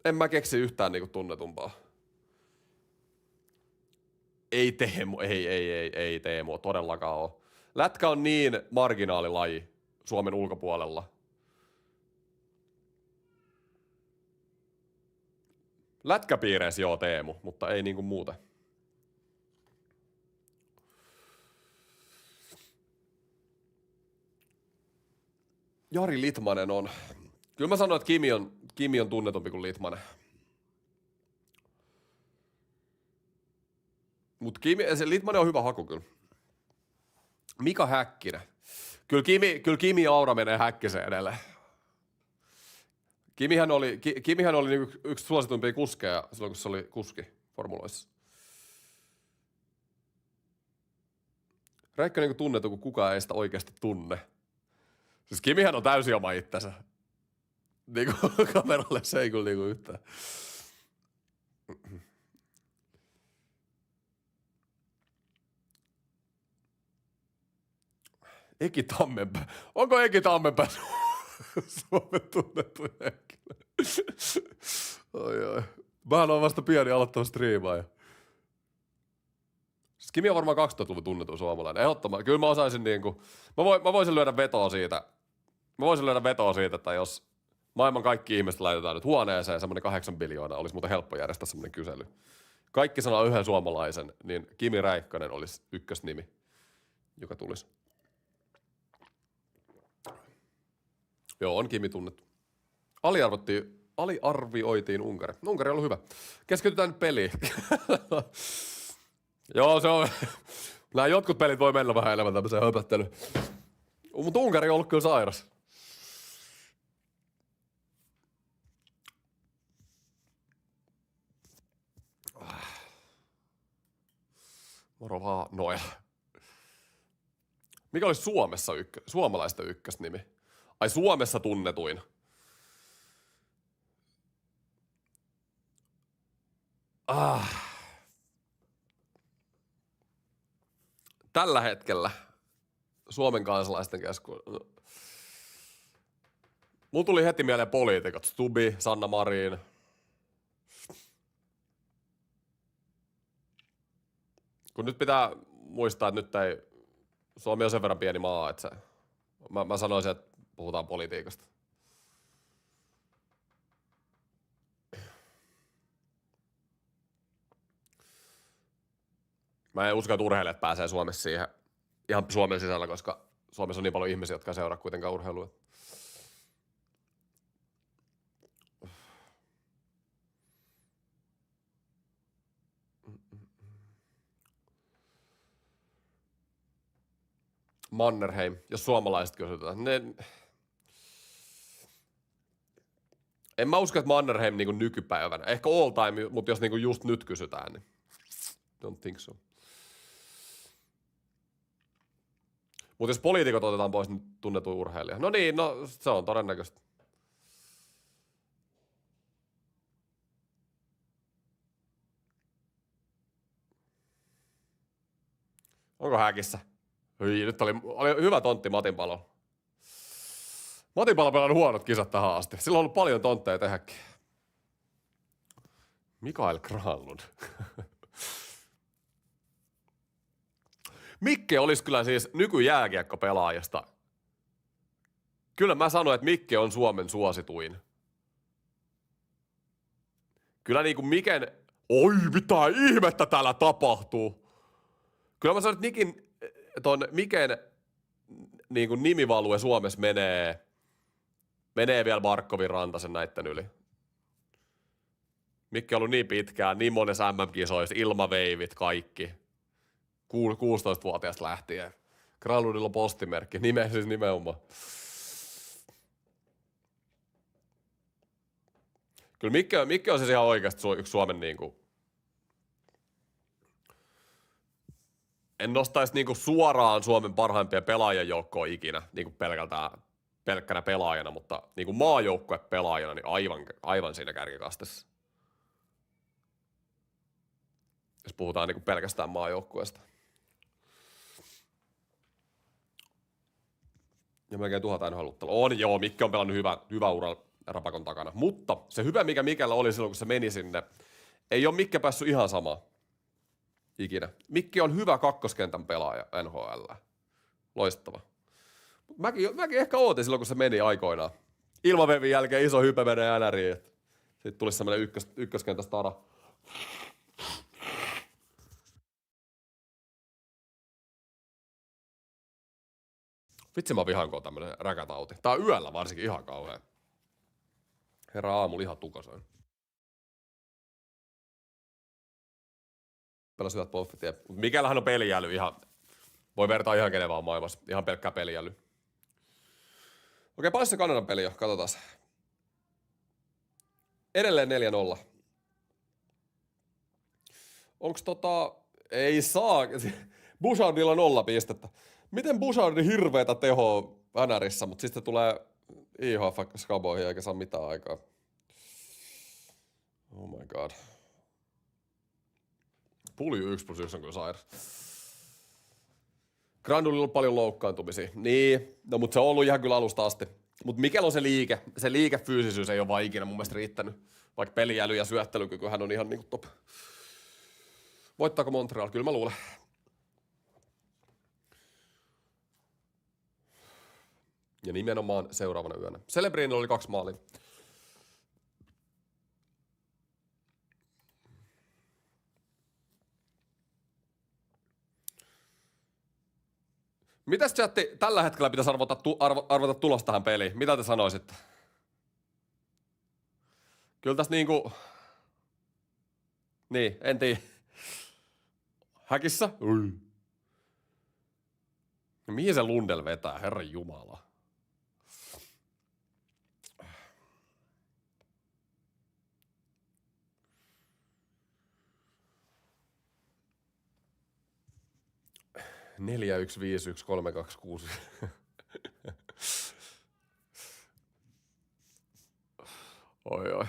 En mä keksi yhtään niinku tunnetumpaa. Ei Teemu, ei Teemu, todellakaan ole. Lätkä on niin marginaalilaji Suomen ulkopuolella. Lätkäpiireissä joo Teemu, mutta ei niinku muuten. Jari Litmanen on. Kyllä mä sanoin, että Kimi on tunnetumpi kuin Litmanen. Mut Litmanen on hyvä haku kyllä. Mika Häkkinen. Kyllä Kimi ja Aura menee Häkkiseen edelleen. Kimihän oli yksi suosituimpia kuskeja silloin, kun se oli kuski formuloissa. Räikkönen tunnetu, kun kukaan ei sitä oikeasti tunne. Siis Kimihän on täysin oma itsensä. Niinku kameralle se ei kyllä niinku yhtään. Eki Tammenpää. Onko Eki Tammenpää Suomen tunnettu henkilö? Oi. Mähän on vasta pieni aloittava striimaaja. Siis Kimi on varmaan 2000-luvun tunnettu suomalainen. Ehdottomaan. Kyllä mä osaisin niinku. Mä voisin lyödä vetoa siitä. Että jos maailman kaikki ihmiset laitetaan nyt huoneeseen, semmoinen 8 biljoonaa, olisi muuten helppo järjestää semmoinen kysely. Kaikki sanoo yhden suomalaisen, niin Kimi Räikkönen olisi ykkösnimi, joka tulisi. Joo, on Kimi tunnettu. Aliarvioitiin Unkari. Unkari on ollut hyvä. Keskitytään nyt peliin. Joo, se on. Nämä jotkut pelit voi mennä vähän enemmän tämmöiseen höpöttelyyn. Mutta Unkari on ollut kyllä sairas. Moro vaan Noel. Mikä olisi Suomessa suomalaista ykkösnimi? Ai Suomessa tunnetuin. Tällä hetkellä Suomen kansalaisten keskuudessa. Mulla tuli heti mieleen poliitikot. Stubbi, Sanna Marin. Kun nyt pitää muistaa, että nyt ei. Suomi on sen verran pieni maa, että se. Mä sanoisin, että puhutaan politiikasta. Mä en usko, että urheilijat pääsee Suomessa siihen ihan Suomen sisällä, koska Suomessa on niin paljon ihmisiä, jotka seuraa kuitenkaan urheilua. Mannerheim, jos suomalaiset kysytään. En mä usko, että Mannerheim niin nykypäivänä. Ehkä all time, mutta jos niin just nyt kysytään, niin don't think so. Mutta jos poliitikot otetaan pois, niin tunnetuin urheilija. No niin, no se on todennäköistä. Onko Häkissä? Hyi, nyt oli hyvä tontti Matinpalolla. Matinpalo on pelannut huonot kisat tähän asti. Sillä on ollut paljon tontteja tehdäkin. Mikael Granlund. Mikke olisi kyllä siis nykyjääkiekkopelaajista. Kyllä mä sanoin, että Mikke on Suomen suosituin. Kyllä niinku Miken. Oi, mitä ihmettä täällä tapahtuu. Kyllä mä sanoin, että Miken niinku nimivalue Suomessa menee vielä Barkovin Rantasen näitten yli. Mikke on ollut niin pitkään, niin monessa MM-kisoissa, ilmaveivit, kaikki. 16-vuotiaasta lähtien. Granlundilla on postimerkki. Siis nimenomaan. Kyllä Mikke on siis ihan oikeasti yksi Suomen niinku... En nostaisi niinku suoraan Suomen parhaimpia pelaajien joukkoa ikinä, niinku pelkkänä pelaajana, mutta niinku maajoukkuepelaajana niin aivan siinä kärkikastissa. Jos puhutaan niinku pelkästään maajoukkueesta. Ja melkein 1000 NHL-ottelua. On joo, Mikke on pelannut hyvä ura Rapakon takana. Mutta se hyvä, mikä Mikellä oli silloin, kun se meni sinne, ei ole Mikke päässyt ihan samaan ikinä. Mikki on hyvä kakkoskentän pelaaja NHL. Loistava. Mäkin ehkä ootin silloin, kun se meni aikoinaan. Ilmavevin jälkeen iso hype menee NRiin. Sitten tuli semmoinen ykköskentän stara. Vitsi mä vihaan, kun on tämmönen räkätauti. Tää on yöllä varsinkin ihan kauhea. Herra aamulla ihan tukasoin. Pelas hyvät buffet. Mutta Mikellähän on pelijäly ihan... Voi vertaa ihan kenen vaan maailmassa. Ihan pelkkää pelijäly. Okei, paljon se Kanadan peli on? Katsotaan. Edelleen 4-0. Onks Ei saa. Bouchardilla 0 pistettä. Miten Bouchardin hirveetä tehoa NRissä, mutta sitten tulee IHF skaboihin eikä saa mitään aikaa. Oh my god. Pulju 1+1 on kyllä sairas. Granlundilla on paljon loukkaantumisia. Niin, no mutta se on ollut ihan kyllä alusta asti. Mutta mikä on se liike? Se liikefyysisyys ei ole vaan ikinä mun mielestä riittänyt. Vaikka pelijäly ja syöttelykyky hän on ihan niinku top. Voittaako Montreal? Kyllä mä luulen. Ja nimenomaan seuraavana yönä. Celebrinilla oli 2 maalia. Mitäs chatti tällä hetkellä pitäisi arvata tulos tähän peliin? Mitä te sanoisitte? Kyllä tässä niinku... Niin, en tiedä. Häkissä? Ui. Mihin se Lundell vetää, herran jumala? Neljä, 1, 5, 1, 3, 2, 6. Oi. 4-1.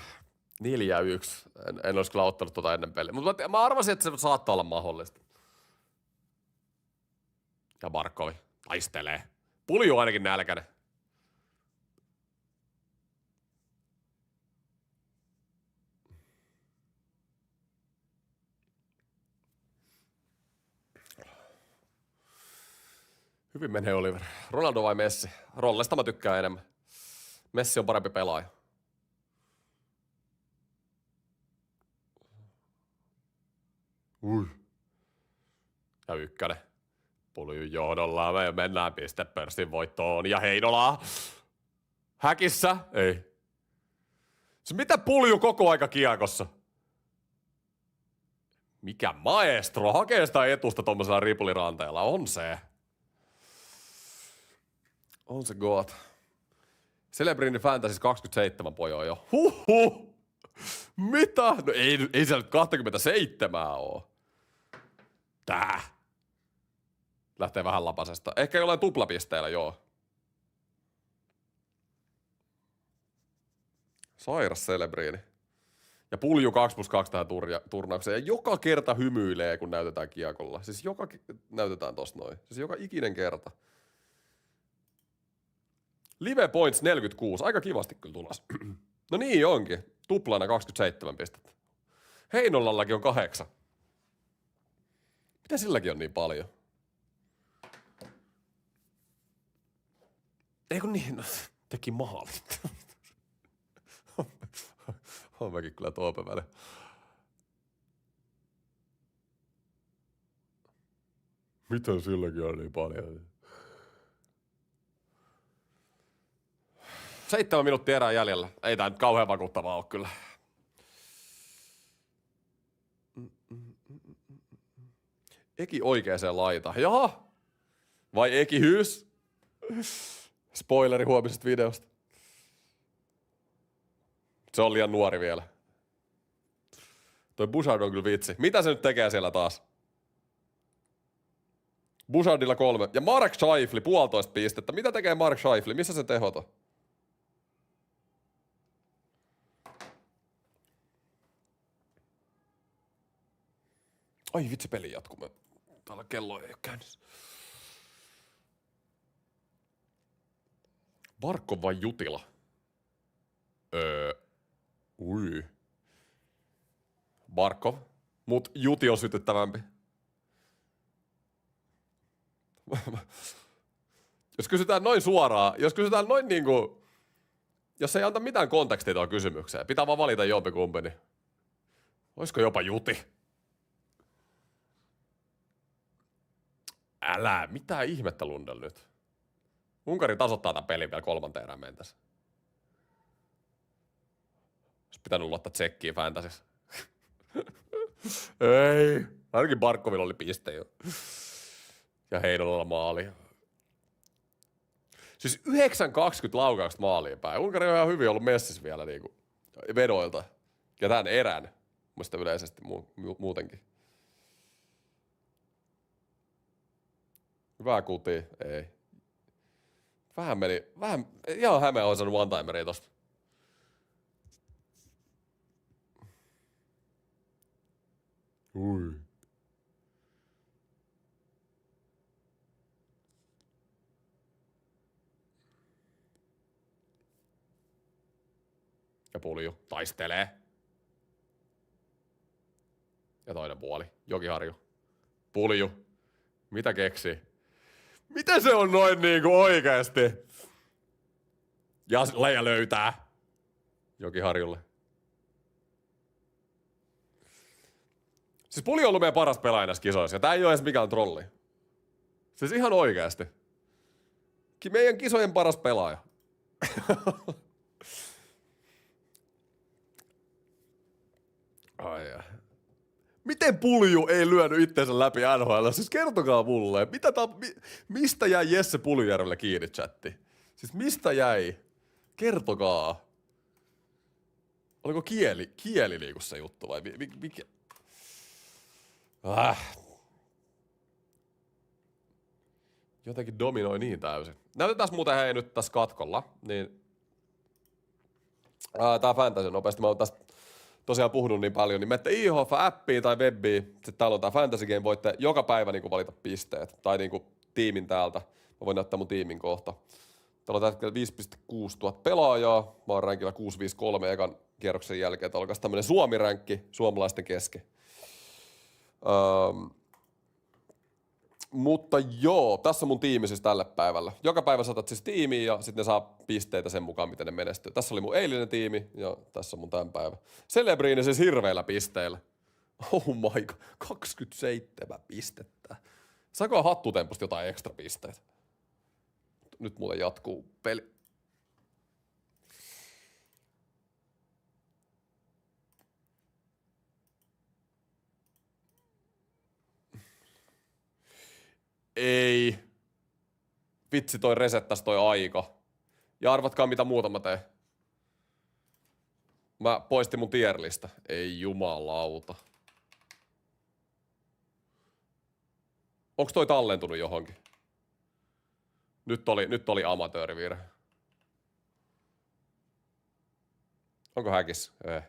En olisi kyllä ottanut tuota ennen peliä. Mutta mä arvasin, että se saattaa olla mahdollista. Ja Barkovi taistelee. Pulju on ainakin nälkäinen. Hyvin menee Oliver. Ronaldo vai Messi? Rollesta mä tykkään enemmän. Messi on parempi pelaaja. Ja ykkönen. Puljun johdolla me mennään pistepörssin voittoon. Ja Heinola. Häkissä? Ei. Se mitä Pulju koko aika kiekossa? Mikä maestro hakee sitä etusta tommosella ripuliranteella? On se. On se god. Celebrini Fantasys 27 pojoa jo. Huhhuh! Mitä? No ei se nyt 27 oo. Tää. Lähtee vähän lapasesta. Ehkä jollain tuplapisteellä, joo. Sairas Celebrini. Ja Pulju 2+2 tähän turnaukseen. Ja joka kerta hymyilee, kun näytetään kiekolla. Siis näytetään tosta noin. Siis joka ikinen kerta. Live points 46. Aika kivasti kyllä tulos. No niin onkin. Tuplana 27 pistettä. Heinolallakin on 8. Mitä silläkin on niin paljon? Eikö niin? No, teki maalit. On mäkin kyllä tuope väliin. Mitä silläkin on niin paljon? 7 minuuttia erää jäljellä. Ei tää nyt kauhean vakuuttavaa ole kyllä. Eki oikeeseen laitaan. Jaha! Vai Eki Hyys? Spoileri huomisesta videosta. Se on liian nuori vielä. Toi Bouchard on kyllä vitsi. Mitä se nyt tekee siellä taas? Bouchardilla 3. Ja Mark Scheifele 1,5 pistettä. Mitä tekee Mark Scheifele? Missä se tehot on? Ai vitsi, peli jatkuu. Täällä kello ei ole käynnissä. Barkov vai Jutila? Ui. Barkov. Mut Juti on sytyttävämpi. Jos kysytään noin suoraan, jos kysytään noin niinku... Jos ei anta mitään kontekstia tuohon kysymykseen, pitää vaan valita jompikumpi, niin... Olisiko jopa Juti? Älä, mitä ihmettä Lundell nyt? Unkari tasoittaa tämän pelin vielä 3. erään mentässä. Olisi pitänyt luottaa tsekkiin fantasissa. Ei. Ainakin Barkovilla oli piste jo. Ja Heinolalla maali. Siis 9-20 laukauksesta maaliin päin. Unkari on ihan hyvin ollut messissä vielä niinku vedoilta. Ja tämän erän. Muista yleisesti muutenkin. Hyvää kutia. Ei. Vähän meni. Ihan hämeä on saanut one-timeria tosta. Ui. Ja Pulju taistelee. Ja toinen puoli. Jokiharju. Pulju. Mitä keksii? Miten se on noin niinku oikeesti? Ja Leija löytää. Jokiharjulle. Siis Pulju on ollut meidän paras pelaaja näissä kisoissa. Ja tää ei oo edes mikään trolli. Siis ihan oikeesti. Meidän kisojen paras pelaaja. Ai ja. Miten Pulju ei lyönyt itteensä läpi NHL? Siis kertokaa mulle. Mistä jäi Jesse Puljujärvelle kiinni, chatti? Siis mistä jäi? Kertokaa. Oliko kieli niinku se juttu vai mikä? Jotenkin dominoi niin täysin. Näytetään muuten hei nyt tässä katkolla. Niin. Tää Fantasy nopeasti. Mä oon tästä tosiaan puhunut niin paljon. Niin menette IHF-appiin tai webiin. Sitten täällä on tää Fantasy Game. Voitte joka päivä niinku valita pisteet. Tai niinku tiimin täältä. Mä voin näyttää mun tiimin kohta. Täällä on tällä hetkellä 5,6 tuhat pelaajaa. Mä oon rankilla 653 ekan kierroksen jälkeen. Tää on tämmönen Suomi-ränkki suomalaisten kesken. Mutta joo, tässä on mun tiimi siis tälle päivälle. Joka päivä saatat siis tiimiin ja sitten ne saa pisteitä sen mukaan, miten ne menestyy. Tässä oli mun eilinen tiimi ja tässä on mun tämän päivä. Celebrini siis hirveillä pisteillä. Oh my god, 27 pistettä. Saako hattutempusta jotain ekstra pisteitä? Nyt muuten jatkuu peli. Ei. Vitsi, toi resettäs toi aika. Ja arvatkaa mitä muuta mä teen. Mä poistin mun tierlistä. Ei jumalauta. Onks toi tallentunut johonkin? Nyt oli amatöörivirhe. Onko häkissä? Ei.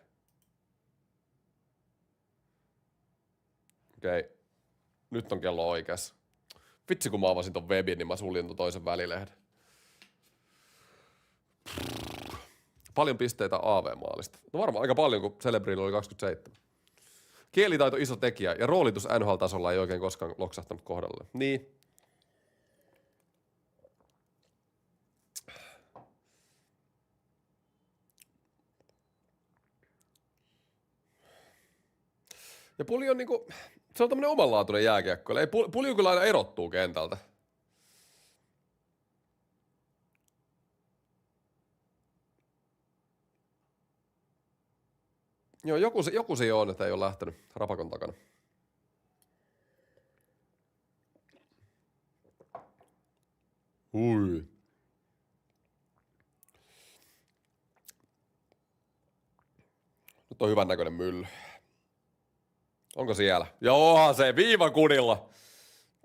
Okei. Nyt on kello oikeassa. Vitsi kun mä avasin ton webin, niin mä suljin ton toisen välilehden. Paljon pisteitä AV-maalista. No varmaan aika paljon, kun Celebrilla oli 27. Kielitaito iso tekijä ja roolitus NHL-tasolla ei oikein koskaan loksahtanut kohdalle. Niin. Ja Pulju on niinku, se on tämmönen omanlaatuinen jääkiekko. Ei Pulju kyllä aina erottuu kentältä. Joo, joku se on, että ei ole lähtenyt rapakon takana. Hui. Nyt on hyvän näköinen mylly. Onko siellä? Joo, se viivakudilla.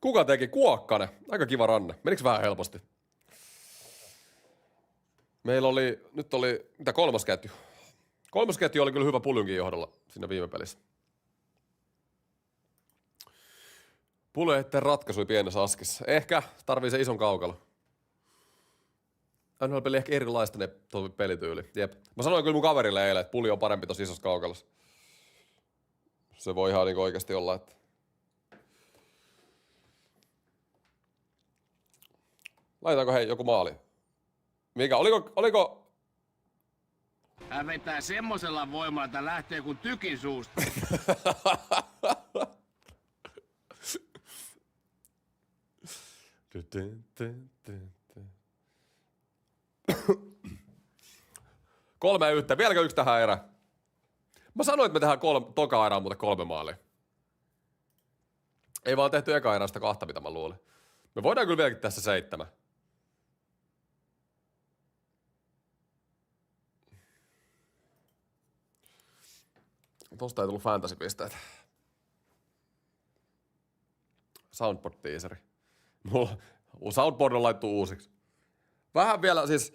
Kuka teki? Kuokkanen. Aika kiva ranne. Menikö vähän helposti? Meillä oli, nyt oli, mitä kolmas ketju? Kolmas ketju oli kyllä hyvä Puljunkin johdolla siinä viime pelissä. Puljeitten ratkaisui pienessä askissa. Ehkä tarvii se ison kaukalo. NHL-peli ehkä erilaista ne pelityyli. Jep. Mä sanoin kyllä mun kaverille eilen, että pulju on parempi tossa isossa kaukalossa. Se voi ihan niinku oikeesti olla, että... Laitetaanko hei joku maali? Mikä? Oliko... Hän vetää semmosella voimalla, että lähtee kuin tykin suusta. Kolme yhtä. Vieläkö yksi tähän erään? Mä sanoin, että me tehdään toka erään muuten 3 maalia. Ei vaan tehty eka erää sitä 2, mitä mä luulin. Me voidaan kyllä vieläkin tässä 7. Tosta ei tullut fantasy-pisteitä. Soundboard-teaseri. Mulla soundboard on laittu uusiksi. Vähän vielä siis...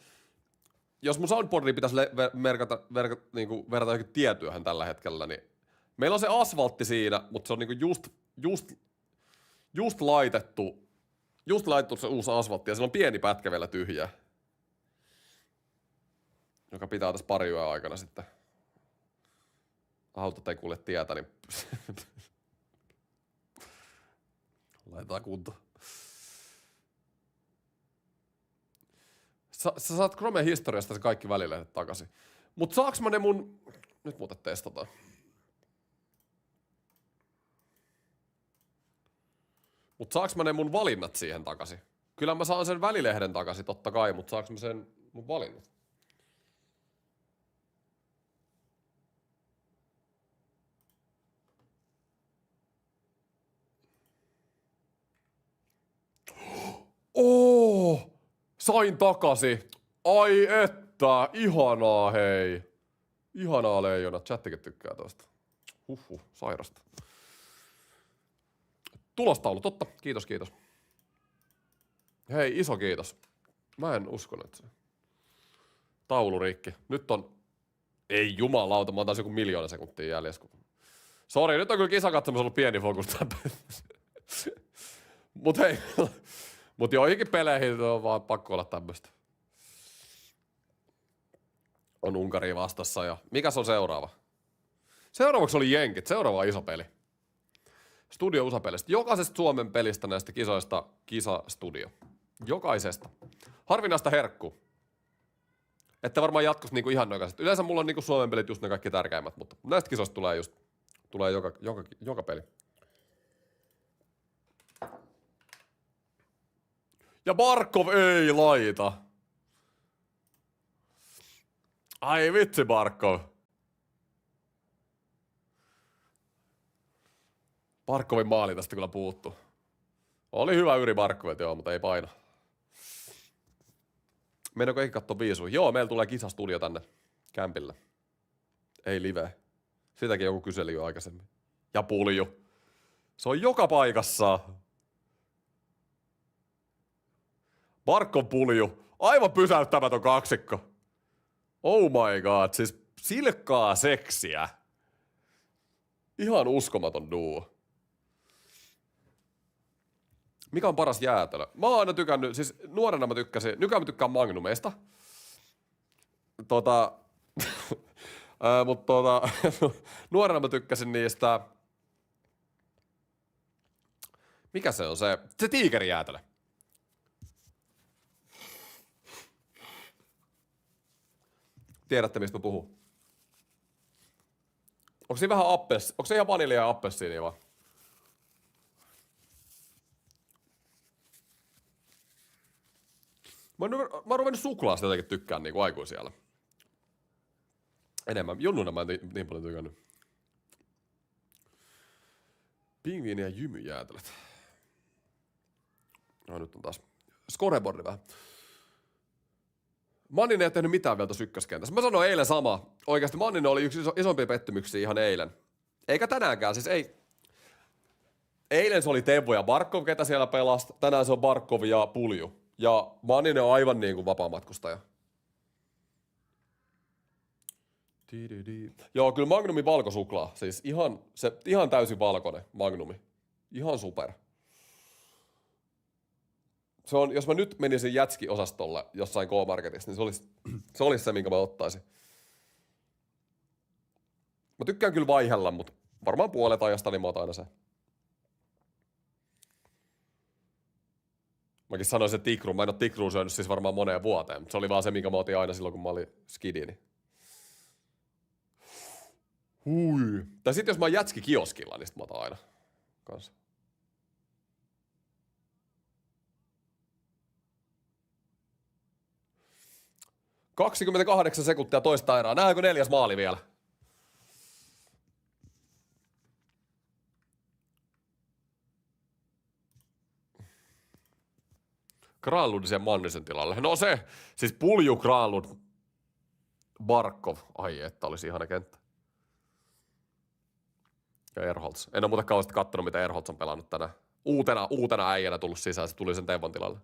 Jos mun soundboardiin pitäisi niinku verrata johonkin tietyöhön tällä hetkellä, niin meillä on se asfaltti siinä, mutta se on niinku just laitettu se uusi asfaltti ja siellä on pieni pätkä vielä tyhjää, joka pitää tässä pari yön aikana sitten. Autot ei kuule tietä, niin laitetaan kuntoon. Sä saat Chromen historiasta se kaikki välilehdet takaisin. Mut saaks mä ne mun... Nyt muuten testataan. Mut saaks mä ne mun valinnat siihen takaisin? Kyllä mä saan sen välilehden takaisin totta kai, mut saaks mä sen mun valinnat? Oh! Sain takaisin. Ai että, ihanaa hei. Ihanaa leijona, chattikin tykkää tosta. Sairasta. Tulostaulu, totta. Kiitos. Hei, iso kiitos. Mä en uskonut, että se... Taulurikki. Nyt on... Ei jumalauta, mä oon taas joku 1 000 000 sekuntia jäljessä. Sori, nyt on kyllä kisakatsomus ollut pieni fokus. Mut hei... Mut joihinkin peleihin on vaan pakko olla tämmöstä. On Unkari vastassa ja... Mikäs on seuraava? Seuraavaksi oli Jenkit. Seuraava on iso peli. Studio USA-pelistä. Jokaisesta Suomen pelistä näistä kisoista kisastudio. Jokaisesta. Harvinaista herkku. Että varmaan jatkossa niinku ihan noikaiset. Yleensä mulla on niinku Suomen pelit just ne kaikki tärkeimmät, mutta näistä kisoista tulee joka peli. Ja Barkov ei laita. Ai vitsi Barkov. Barkovin maali tästä kyllä puuttu. Oli hyvä yri Barkovet, joo, mutta ei paina. Mennäänkö eikä katsoa viisua? Joo, meillä tulee kisastudio tänne kämpille. Ei live. Sitäkin joku kyseli jo aikaisemmin. Ja pulju. Se on joka paikassa. Barkon pulju. Aivan pysäyttämätön kaksikko. Oh my god, siis silkkaa seksiä. Ihan uskomaton duo. Mikä on paras jäätelö? Mä oon aina tykännyt, siis nuorena mä tykkäsin, nykyään mä tykkään Magnumeista. Nuorena mä tykkäsin niistä, mikä se on se tiikerijäätelö. Tiedätte mistä mä puhun. Onko siinä vähän onko se ihan vanilja ja appelsiinia vaan? Mä oon ruvennut suklaasta jotenkin tykkään niinku aikuisiellä. Enemmän. Junnuna mä en niin paljon tykännyt. Pingviini ja jymyjäätelöt. No nyt on taas scoreboardi vähän. Manninen ei tehnyt mitään vielä tuossa ykköskentässä. Mä sanoin eilen sama. Oikeasti Manninen oli yksi isompia pettymyksiä ihan eilen. Eikä tänäänkään, siis ei. Eilen se oli Teuvo ja Barkov, ketä siellä pelasi. Tänään se on Barkov ja Pulju. Ja Manninen on aivan niin kuin vapaamatkustaja. Joo, kyllä Magnumi valkosuklaa. Siis ihan täysin valkoinen Magnumi. Ihan super. Se on, jos mä nyt menisin jätski-osastolle jossain K-Marketissa, niin se olisi se, minkä mä ottaisin. Mä tykkään kyllä vaihella, mutta varmaan puolet ajasta niin mä otan aina se. Mäkin sanoisin, että tikru. Mä en ole tikrua syönyt siis varmaan moneen vuoteen, mutta se oli vaan se, minkä mä otin aina silloin, kun mä olin skidini. Hui. Tai sitten jos mä oon jätski-kioskilla, niin sit mä otan aina kanssa. – 28 sekuntia toista erää. Nähdäänkö 4. maali vielä? Granlund sen Mannisen tilalle. No se, siis Pulju, Granlund, Barkov. Ai että olisi ihana kenttä. Ja Erholz. En ole muuten kauheasti kattonut, mitä Erholz on pelannut tänään. Uutena äijänä tullut sisään, se tuli sen Teuvon tilalle.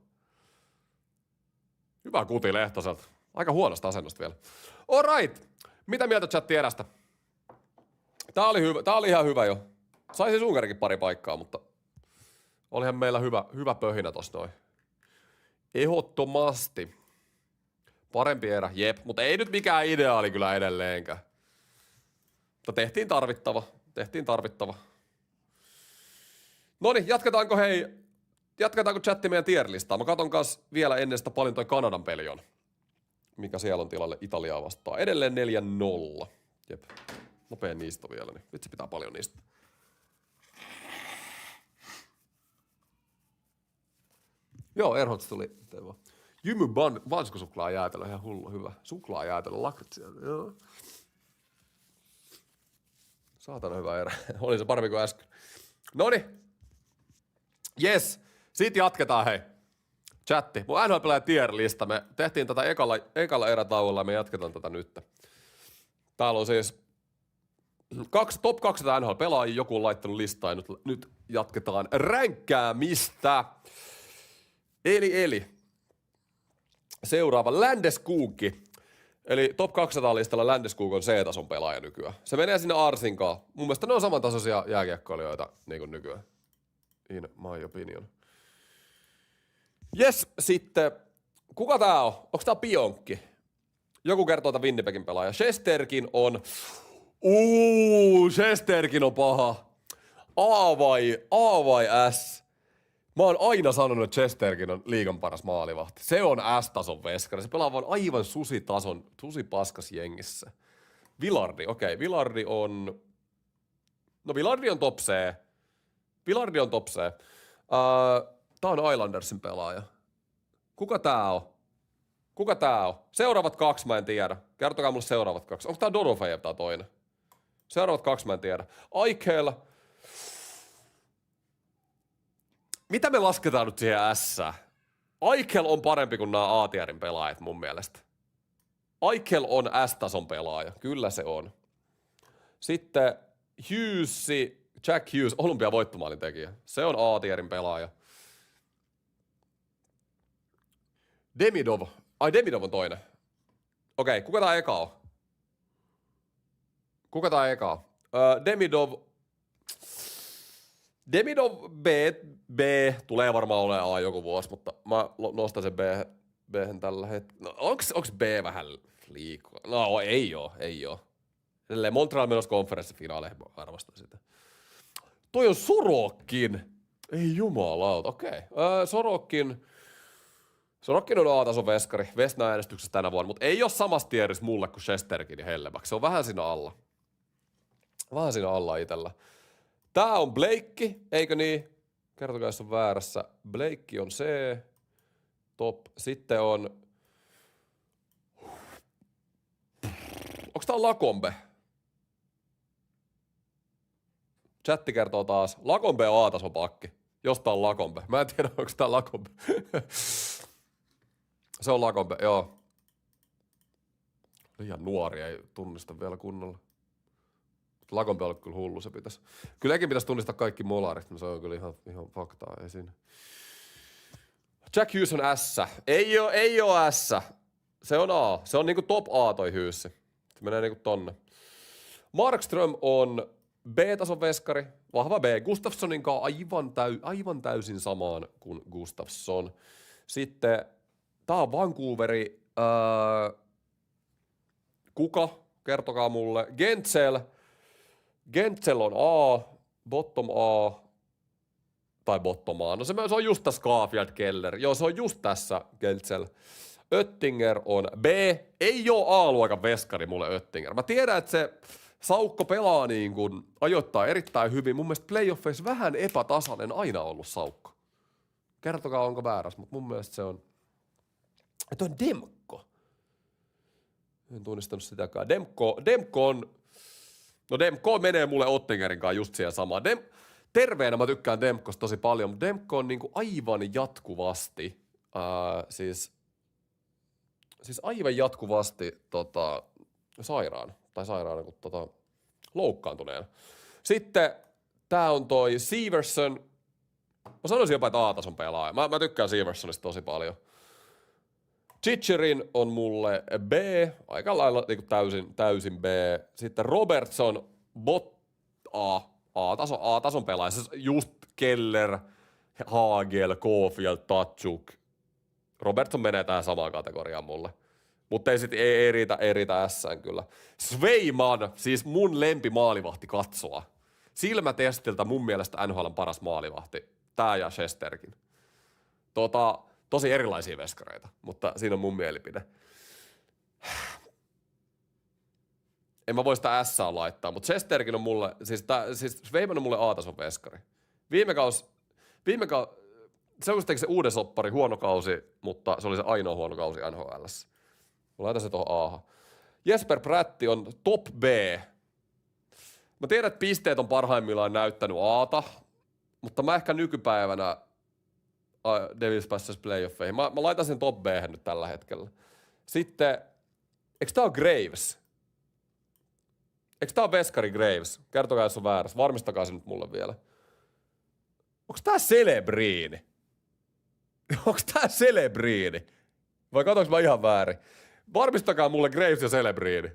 Hyvä kuti Lehtoselta. Aika huonosta asennosta vielä. Alright. Mitä mieltä chatti erästä? Tää oli ihan hyvä jo. Sai siis Unkarikin pari paikkaa, mutta olihan meillä hyvä pöhinä tossa noin. Ehdottomasti. Parempi erä, jep. Mutta ei nyt mikään ideaali kyllä edelleenkään. Mutta tehtiin tarvittava. Noniin, jatketaanko chatti meidän tierlistaa? Mä katon kanssa vielä ennen sitä paljon toi Kanadan peli on. Mikä siellä on tilalle Italiaa vastaan. Edelleen 4-0. Jep. Nopea niistä vielä, niin vitsi pitää paljon niistä. Joo, Erholz tuli. Jymy vanskosuklaa jäätelö, ihan hullu hyvä. Suklaa jäätelö, lakritsia. Joo. Saatana hyvä erä. Oli se parempi kuin äsken. Noniin. Jes. Sitten jatketaan hei. Chatti. Mun NHL-pelaaja tier-lista. Me tehtiin tätä ekalla erätauolla ja me jatketaan tätä nyt. Täällä on siis top 200 NHL-pelaajia. Joku on laittanut listaa ja nyt jatketaan ränkkäämistä. Eli. Seuraava Landeskogki. Eli top 200 listalla Landeskog on C-tason pelaaja nykyään. Se menee sinne Arsinkaan. Mun mielestä ne on samantasoisia jääkiekkoilijoita niin kuin nykyään. In my opinion. Jes, sitten. Kuka tää on? Onks tää Pionkki? Joku kertoo tää Winnipegin pelaaja. Shesterkin on. Shesterkin on paha. A vai S? Mä oon aina sanonut, että Chesterkin on liigan paras maalivahti. Se on S-tason veskari. Se pelaa vaan aivan susipaskas jengissä. Vilardi, okei. Vilardi on top C. Tää on Islandersin pelaaja. Kuka tää on? Seuraavat 2 mä en tiedä. Kertokaa mulle seuraavat 2. Onko tää Dorofejev tää toinen? Seuraavat 2 mä en tiedä. Aikel. Mitä me lasketaan nyt siihen S? Aikel on parempi kuin nämä A-tierin pelaajat mun mielestä. Aikel on S-tason pelaaja. Kyllä se on. Sitten Jack Hughes, olympiavoittomaalin tekijä. Se on A-tierin pelaaja. Demidov on toinen. Okei, kuka tää eka on? Demidov B tulee varmaan olemaan A joku vuosi, mutta mä nostan sen B:hen tällä hetkellä. No, onks B vähän liikaa? No ei oo. Edelleen Montreal menossa konferenssifinaaleihin, mä arvostan sitä. Toi on Sorokin. Ei jumalauta, okei. Sorokin on A-tason veskari Vesna-äänestyksessä tänä vuonna, mutta ei oo samassa tierissä mulle kuin Shesterkin ja Hellebäck. Se on vähän siinä alla. Itellä. Tää on Blake, eikö niin? Kertokaa, jos on väärässä. Blake on C. Top. Sitten on. Onks tää Lacombe? Chatti kertoo taas. Lacombe on A-tason pakki. Jos tää on Lacombe. Mä en tiedä, onko tää Lacombe. Se on Lakombe, joo. Liian nuori, ei tunnista vielä kunnolla. Lakombe on kyllä hullu, se pitäisi. Kylläkin pitäisi tunnistaa kaikki molarit, mutta se on kyllä ihan faktaa, ei siinä. Jack Hughes on S. Ei oo S. Se on A. Se on niinku top A toi Hughesi. Se menee niinku tonne. Markström on B-tason veskari. Vahva B. Gustafssonin kanssa aivan täysin samaan kuin Gustafsson. Sitten tää on Vancouveri. Kuka? Kertokaa mulle. Gentzel on A. Bottom A. Tai bottom A. No se on just tässä Skafield Keller. Joo, se on just tässä Gentzel. Oettinger on B. Ei oo A-luokan veskari mulle Oettinger. Mä tiedän, että se Saukko pelaa niin kuin ajoittaa erittäin hyvin. Mun mielestä playoffeissa vähän epätasainen aina ollut Saukko. Kertokaa, onko väärässä, mutta mun mielestä se on... Että on Demko. En tunnistanut sitäkään. Demko on... No Demko menee mulle Ottingerin kanssa just siihen samaan. Terveenä mä tykkään Demkosta tosi paljon, mutta Demko on niinku aivan jatkuvasti... Siis aivan jatkuvasti sairaana kuin loukkaantuneena. Sitten tää on toi Severson. Mä sanoisin jopa, että A-tason pelaaja. Mä tykkään Seversonista tosi paljon. Chicherin on mulle B, aika lailla niin täysin B. Sitten Robertson, A-tason pelaaja. Siis just Keller, Hagel, Caulfield, Tatchuk. Robertson menee tähän samaan kategoriaan mulle. Mutta ei riitä S:ään kyllä. Sveiman, siis mun lempimaalivahti katsoa. Silmätestiltä mun mielestä NHL:n paras maalivahti. Tää ja Shesterkin. Tosi erilaisia veskareita, mutta siinä on mun mielipide. En mä voi sitä S:ää laittaa, mutta Shesterkin on mulle, siis Sveiman on mulle A-tason veskari. Viime kausi, se on se uuden soppari, huono kausi, mutta se oli se ainoa huono kausi NHL:ssä. Mä laitan se tuohon A-han. Jesper Prätti on top B. Mä tiedän, että pisteet on parhaimmillaan näyttänyt A:ta, mutta mä ehkä nykypäivänä Devils päässäisi playoffeihin. Mä laitan sen top B:hen nyt tällä hetkellä. Sitten, eikö tää ole Graves? Eikö tää ole veskari Graves? Kertokaa, jos on väärässä. Varmistakaa se nyt mulle vielä. Onko tää Celebrini? Onko tää Celebrini? Vai katsoinko mä ihan väärin? Varmistakaa mulle Graves ja Celebrini.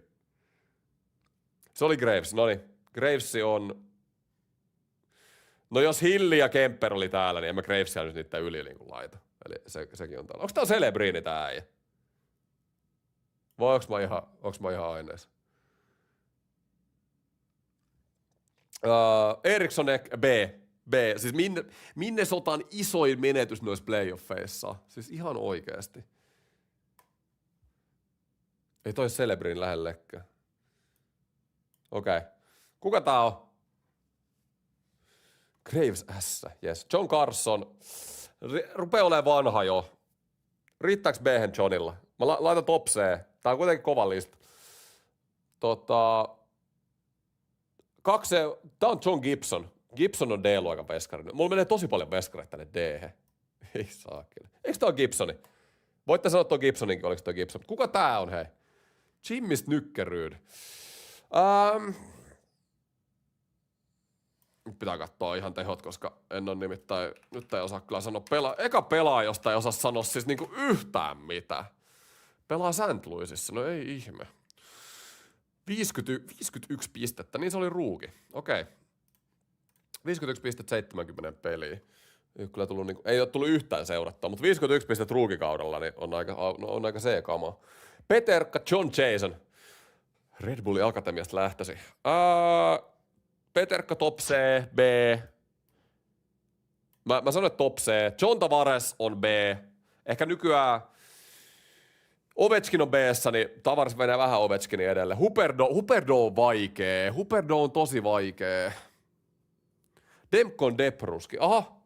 Se oli Graves, noniin. Graves on... No jos Hilli ja Kemper oli täällä, niin en mä Gravesia nyt niitä yli niin laita. Eli sekin on täällä. Onko tää Celebrini tää äijä? Vai onks mä ihan aineessa? Erikssonek B. Siis Minnesotan isoin menetys noissa playoffeissa. Siis ihan oikeesti. Ei toi Celebrin lähellekään. Okei. Kuka tää on? Graves S. Yes. John Carson. Rupee olemaan vanha jo. Riittääks B-hen Johnilla? Mä laitan top C. Tää on kuitenkin kova lista. Tää on John Gibson. Gibson on D-luokan veskari. Mulla menee tosi paljon veskareita tänne D-hen. Ei saa kyllä. Eikö tää on Gibsoni? Voitte sanoa tuon Gibsoninkin, oliko toi Gibson. Kuka tää on, hei? Jimmy Snyggerud. Nyt pitää katsoa ihan tehot, koska en ole nimittäin, nyt ei osaa kyllä sanoa eka pelaa, josta ei osaa sanoa siis niinku yhtään mitään. Pelaa St. Louisissa, no ei ihme. 51 pistettä, niin se oli ruuki. Okei. 51 pistettä 70 peliä. Ei ole tullut yhtään seurattua, mutta 51 pistettä ruukikaudella niin on aika C-kamaa. Peterka John Jason. Red Bullin Akatemiasta lähtösi. Peterka top C, B. Mä sanon, että top C. John Tavares on B. Ehkä Ovechkin on B-ssä, niin Tavares menee vähän Ovechkinin edelle. Huberdeau on vaikee. Huberdeau on tosi vaikee. Demko on Depruski. Aha.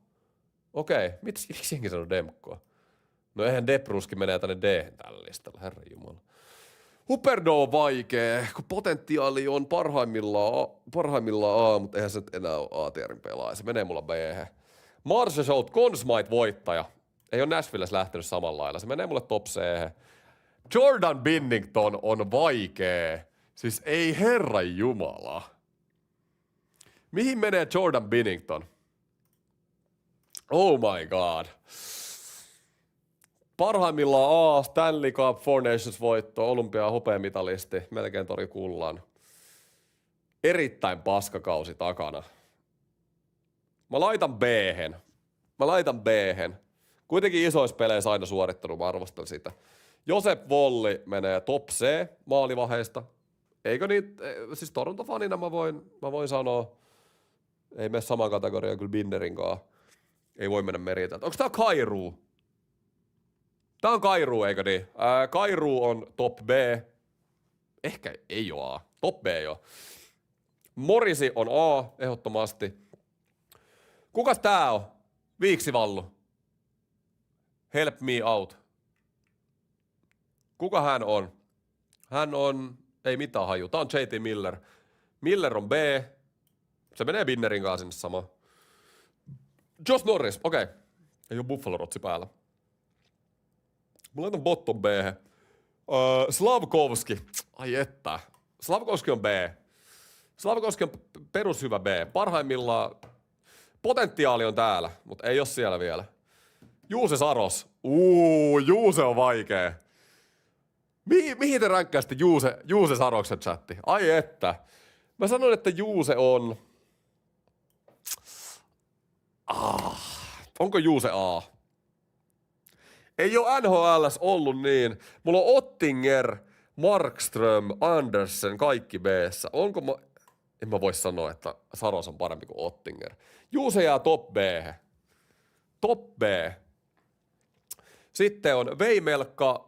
Okei. Miksi jengi sanoo Demkoa? No eihän Depruski menee tänne D-hen tällä listalla, herranjumala. Huberdeau on vaikee, kun potentiaali on parhaimmillaan A, mutta eihän se nyt enää ole A-tierin pelaaja. Se menee mulla B-hen. Marshall Conn Smythe voittaja. Ei ole Nashvillessä lähtenyt samalla lailla. Se menee mulle top C. Jordan Binnington on vaikee. Siis ei herran jumala. Mihin menee Jordan Binnington? Oh my god. Parhaimmillaan Stanley Cup, Four Nations voitto, olympia hopeamitalisti, melkein tori kullan. Erittäin paskakausi takana. Mä laitan B-hen. Kuitenkin isoissa peleissä aina suorittanut, mä arvostan sitä. Josep Volli menee top C maalivaheista. Eikö niin, siis Toronto-fanina mä voin sanoa, ei mene samaan kategoriaan kyllä Binderinkaan. Ei voi mennä meritään. Onko tää Kairuu? Tää on Kairuu, eikö niin? Kairuu on top B. Ehkä ei oo A. Top B jo. Morisi on A, ehdottomasti. Kukas tää on? Viiksivallu. Help me out. Kuka hän on? Hän on, ei mitään haju. Tää on JT Miller. Miller on B. Se menee Binnerin kanssa sinne sama. Josh Norris, okei. Okay. Ei oo Buffalo-rotsi päällä. Mä laitan bottom B. Slavkovski. Ai että. Slavkovski on B. Slavkovski on perushyvä B. Parhaimmillaan potentiaali on täällä, mutta ei oo siellä vielä. Juuse Saros. Juuse on vaikee. Mihin te ränkkäisitte Juuse Saroksen chatti? Ai että. Mä sanoin, että Juuse on... Onko Juuse A? Ei oo NHL:ssä ollut niin. Mulla on Ottinger, Markström, Andersen, kaikki B:ssä. Onko en mä voi sanoa, että Saros on parempi kuin Ottinger. Juuse jää top B. Top B. Sitten on Veimelka.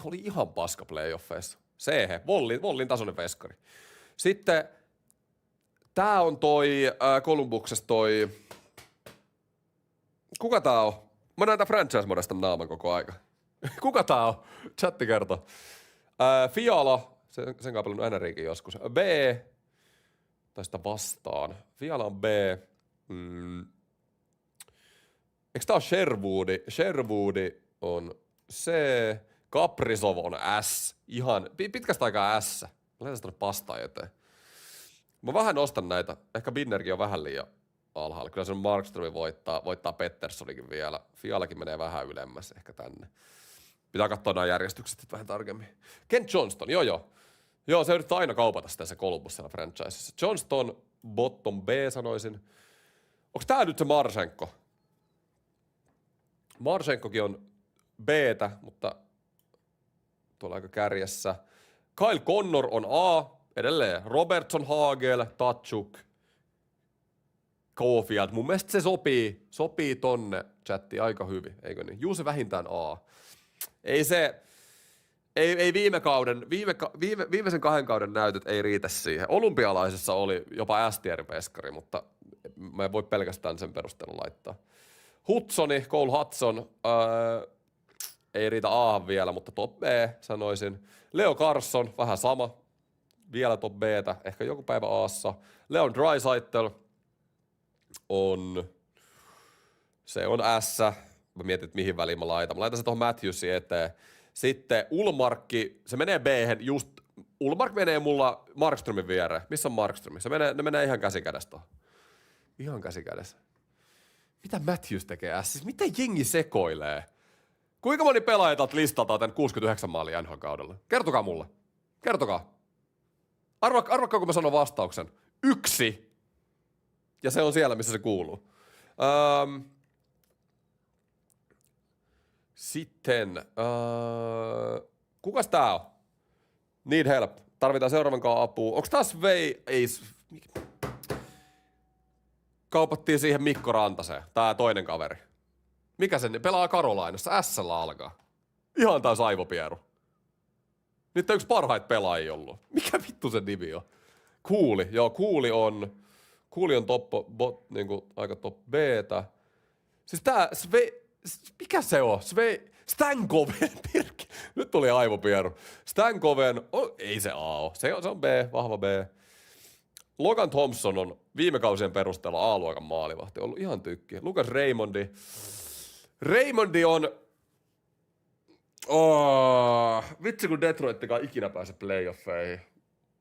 Oli ihan paska playoffeissa. C-he. Vollin tasoinen veskari. Sitten tää on toi Columbuksesta toi... Kuka tää on? Mä näen tää franchise-modesta naaman koko aika. Kuka tää on? Chatti kertoo. Fiala. Sen kanssa pelannut NRikin joskus. B. Tai sitä vastaan. Fiala on B. Eikö tää on Sherwoodi? Sherwoodi on C. Kaprizov on S. Ihan pitkästä aikaa S. Mä laitan sitä pastaa eteen. Mä vähän nostan näitä. Ehkä Binnerkin on vähän liian alhaalla. Kyllä se Markström voittaa Petterssonikin vielä. Fialakin menee vähän ylemmäs ehkä tänne. Pitää katsoa nämä järjestykset vähän tarkemmin. Kent Johnston, Joo, se yrittää aina kaupata sitä se Columbus siellä franchisessa. Johnston, bottom B sanoisin. Onks tää nyt se Marchenko? Marchenkokin on B:tä, mutta tuolla aika kärjessä. Kyle Connor on A, edelleen. Robertson, Hagel, Tatchuk, Caulfield. Mun mielestä se sopii tonne chatti aika hyvin, eikö niin? Juuse vähintään A. Ei viimeisen 2 kauden näytöt ei riitä siihen. Olympialaisessa oli jopa S-tier-veskari, mutta mä en voi pelkästään sen perusteella laittaa. Cole Hudson, ei riitä A vielä, mutta top B sanoisin. Leo Carson, vähän sama, vielä top B:tä, ehkä joku päivä A:ssa. Leon Draisaitl on S. Mä mietin, että mihin väliin mä laitan. Mä laitan se tuohon Matthewsin eteen. Sitten Ullmarkki, se menee B-hen just. Ullmark menee mulla Markströmin viereen. Missä on Markström? Ne menee ihan käsikädessä tuohon. Ihan käsikädessä. Mitä Matthews tekee S? Siis mitä jengi sekoilee? Kuinka moni pelaaja täältä listalta tän 69 maalia NHL-kaudella? Kertokaa mulle. Kertokaa. Arvakkaa, kun mä sanon vastauksen. 1. Ja se on siellä, missä se kuuluu. Sitten, kukas tää on? Need help. Tarvitaan seuraavankaan apua. Onks tää Svei? Ei. Kaupattiin siihen Mikko Rantaseen, tää toinen kaveri. Mikä se pelaa Karolainassa? S-llä alkaa. Ihan taas aivopieru. Nyt on yksi parhaita pelaajia ollut. Mikä vittu se nimi on? Kuuli. Joo, Kuuli on niinku aika top B:tä. Siis tää mikä se on? Stankoven. Nyt tuli aivopieru. Stankoven, ei se A oo. Se on B, vahva B. Logan Thompson on viime kausien perusteella A-luokan maalivahti. Ollut ihan tykki. Lucas Raymondi on... vitsi kun Detroittikaan ikinä pääse playoffeihin.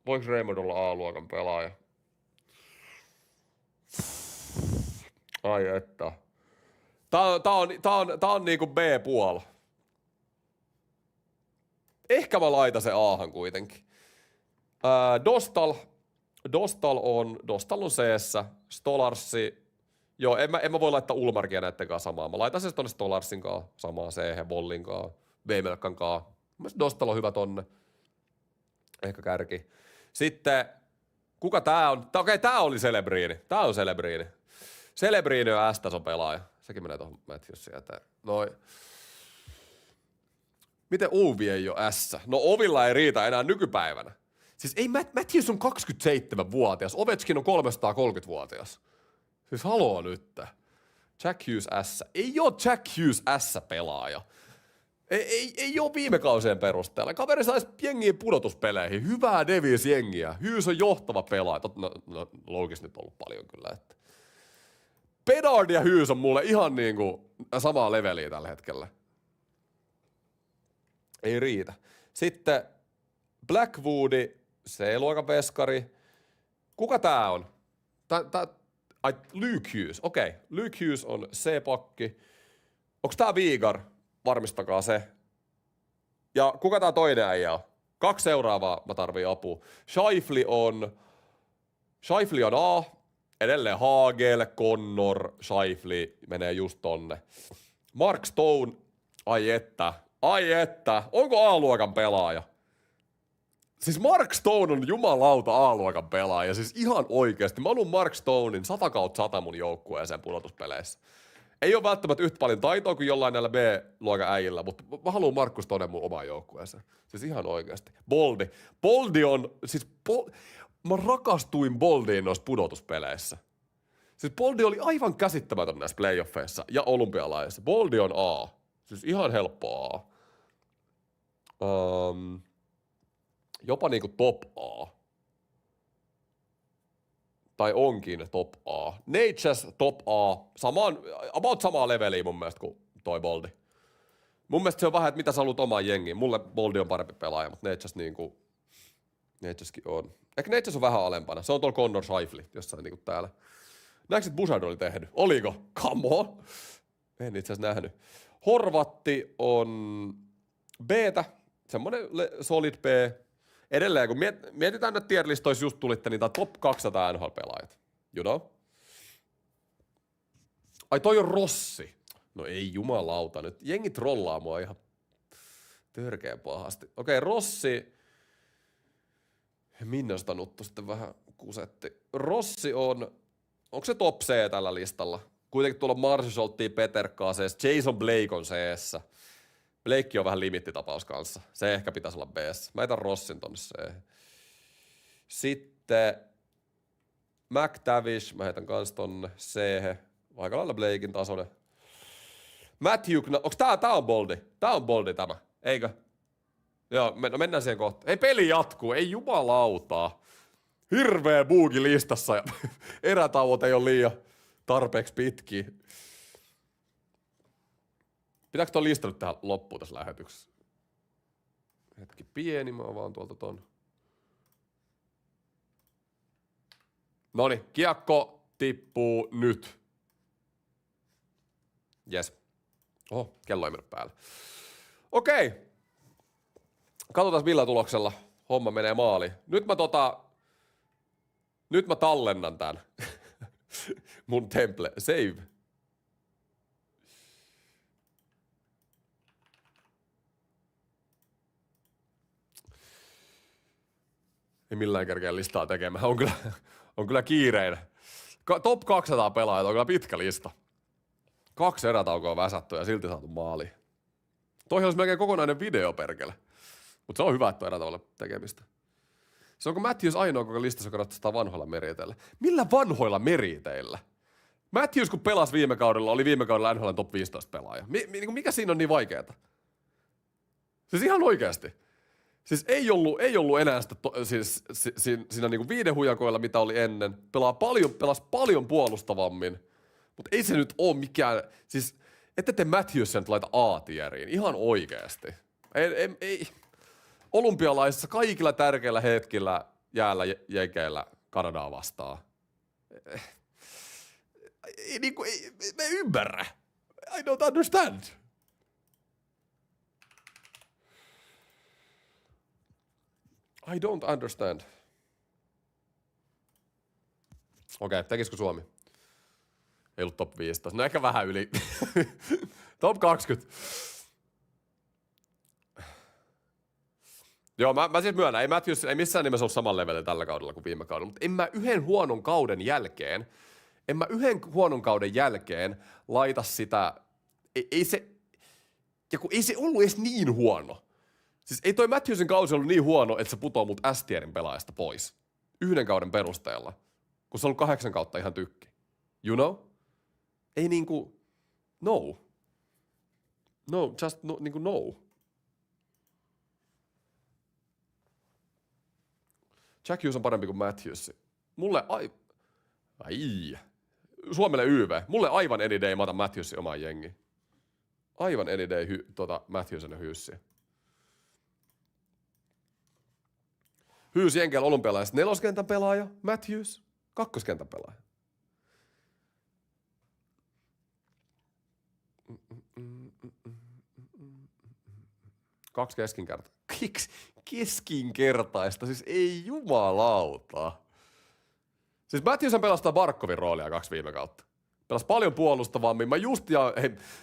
Voiko Raymond olla A-luokan pelaaja? Ai että. Tää on niinku B-puoli. Ehkä mä laitan se A:han kuitenkin. Dostal on C-ssä. Stolarsi. Joo, en mä voi laittaa Ulmarkia näitten kanssa samaan. Mä laitan se tonne Stolarsin kanssa samaan C-hän, Vollin kanssa, Veimelkan kanssa. Mielestäni Dostal on hyvä tonne. Ehkä kärki. Sitten, kuka tää on? Okei, tää oli Celebriini. Tää on Celebriini. Celebriini on S-tason pelaaja. Sekin menee tuohon Matthewsiin eteen. Noin. Miten Ovi ei ole S? No Ovilla ei riitä enää nykypäivänä. Siis ei Matthews on 27-vuotias. Ovechkin on 330-vuotias. Siis haloo nyt. Jack Hughes S. Ei oo Jack Hughes S-pelaaja. Ei oo viime kausien perusteella. Kaveri saisi jengiin pudotuspeleihin. Hyvää Devils-jengiä. Hughes on johtava pelaaja. No Loukis nyt on ollut paljon kyllä. Että. Bedard ja Hughes on mulle ihan niinku samaa leveliä tällä hetkellä. Ei riitä. Sitten Blackwoodi, C-luokan veskari. Kuka tää on? Luke Hughes. Okei. Luke Hughes on C-pakki. Onks tää Viigar? Varmistakaa se. Ja kuka tää toinen äijä on? 2 seuraavaa mä tarviin apua. Scheifele on A. Edelleen Hagel, Connor, Scheifele menee just tonne. Mark Stone. Ai että. Onko A-luokan pelaaja? Siis Mark Stone on jumalauta A-luokan pelaaja. Siis ihan oikeesti. Mä haluun Mark Stonein 100/100 mun joukkueeseen pudotuspeleissä. Ei ole välttämättä yhtä paljon taitoa kuin jollain näillä B-luokan äijillä, mutta mä haluun Markus Stonen mun omaan joukkueeseen. Siis ihan oikeesti. Boldi on, siis mä rakastuin Boldiin noissa pudotuspeleissä. Siis Boldi oli aivan käsittämätön näissä playoffeissa ja olympialaisissa. Boldi on A. Siis ihan helppo A. Jopa niinku top A. Tai onkin top A. Natchez top A. About samaa leveliä mun mielestä kuin toi Boldi. Mun mielestä se on vähän, että mitä sä haluat omaan jengiin. Mulle Boldi on parempi pelaaja, mutta Natchezkin on. Ehkä Natchez on vähän alempana. Se on tuolla Connor Scheifele jossain niinku täällä. Näetkö, että Bouchard oli tehnyt? Oliko? Come on. En itse asiassa nähnyt. Horvatti on B:tä. Semmonen solid B. Edelleen, kun mietitään, että tier-listoissa just tulitte niitä top 200 NHL-pelaajat. You know? Ai toi on Rossi. No ei jumalauta nyt. Jengi trollaa mua ihan törkeän pahasti. Okei, Rossi. Minnosta nuttu sitten vähän kusetti. Rossi on, onko se top C tällä listalla? Kuitenkin tuolla Marshalltia, Peterkaa C, Jason Blake on C-ssä. Blake on vähän limittitapaus kanssa. Se ehkä pitäisi olla B-ssä. Mä jätän Rossin tonne C. Sitten McTavish, mä heitän kans tonne C. Aika lailla Blakein tasoinen. Matthew, onko tää on Boldi? Tää on Boldi tämä, eikö? Joo, mennään siihen kohtaan. Ei, peli jatkuu, ei jumalautaa. Hirveä buugi listassa ja erätauot ei ole liian tarpeeksi pitkiä. Pitääkö tuon lista nyt tähän loppuun tässä lähetyksessä? Hetki pieni, mä avaan tuolta ton. Noniin, kiekko tippuu nyt. Jes. Oho, kello ei mennyt päälle. Okei. Katsotaan millä tuloksella homma menee maaliin. Nyt mä tallennan tän. Mun temple. Save. Ei millään kerkeä listaa tekemään. On kyllä kiireinen. Top 200 pelaajat on kyllä pitkä lista. 2 erätaukoa väsätty ja silti saatu maaliin. Toihin olisi melkein kokonainen video, perkele. Mutta se on hyvä, että on erätauolla tekemistä. Se onko Matthews ainoa koko listassa, joka ratsaistaa vanhoilla meriteillä? Millä vanhoilla meriteillä? Matthews, kun pelasi viime kaudella, oli viime kaudella NHL:n top 15 pelaaja. Mikä siinä on niin vaikeeta? Siis ihan oikeasti. Siis ei ollut enää sitä siinä niinku 5 hujakoilla, mitä oli ennen. Pelasi paljon puolustavammin. Mutta ei se nyt ole mikään, siis ette te Matthewsia nyt laita A-tieriin, ihan oikeasti. Ei. Olympialaisissa kaikilla tärkeillä hetkillä jäällä jekeillä Kanadaa vastaan. Mä ymmärrä. I don't understand. I don't understand. Okei, tekisikö Suomi? Ei ollut top 15. No ehkä vähän yli. Top 20. Joo, mä siis myönnän, ei Matthews ei missään nimessä ollut saman levelillä tällä kaudella kuin viime kaudella, mutta en mä yhden huonon kauden jälkeen laita sitä, ei se ollut edes niin huono. Siis ei toi Matthewsin kausi ollut niin huono, että se putoo mut S-tierin pelaajasta pois. Yhden kauden perusteella. Kun se on ollut 8 kautta ihan tykki. You know? Ei niinku, no. No, just no, niinku no. Jack Hughes on parempi kuin Matthews. Mulle Suomelle YV. Mulle aivan any day mä otan Matthewsin omaan jengiin. Aivan any day Matthewsen ja Hughesia. Hughes jenkellä olympialaiset 4. pelaaja, Matthews 2. pelaaja. Kaksi keskinkertaista, siis ei jumalauta. Siis Matthews pelastaa Barkovin roolia 2 viime kautta. Pelasi paljon puolustavammin.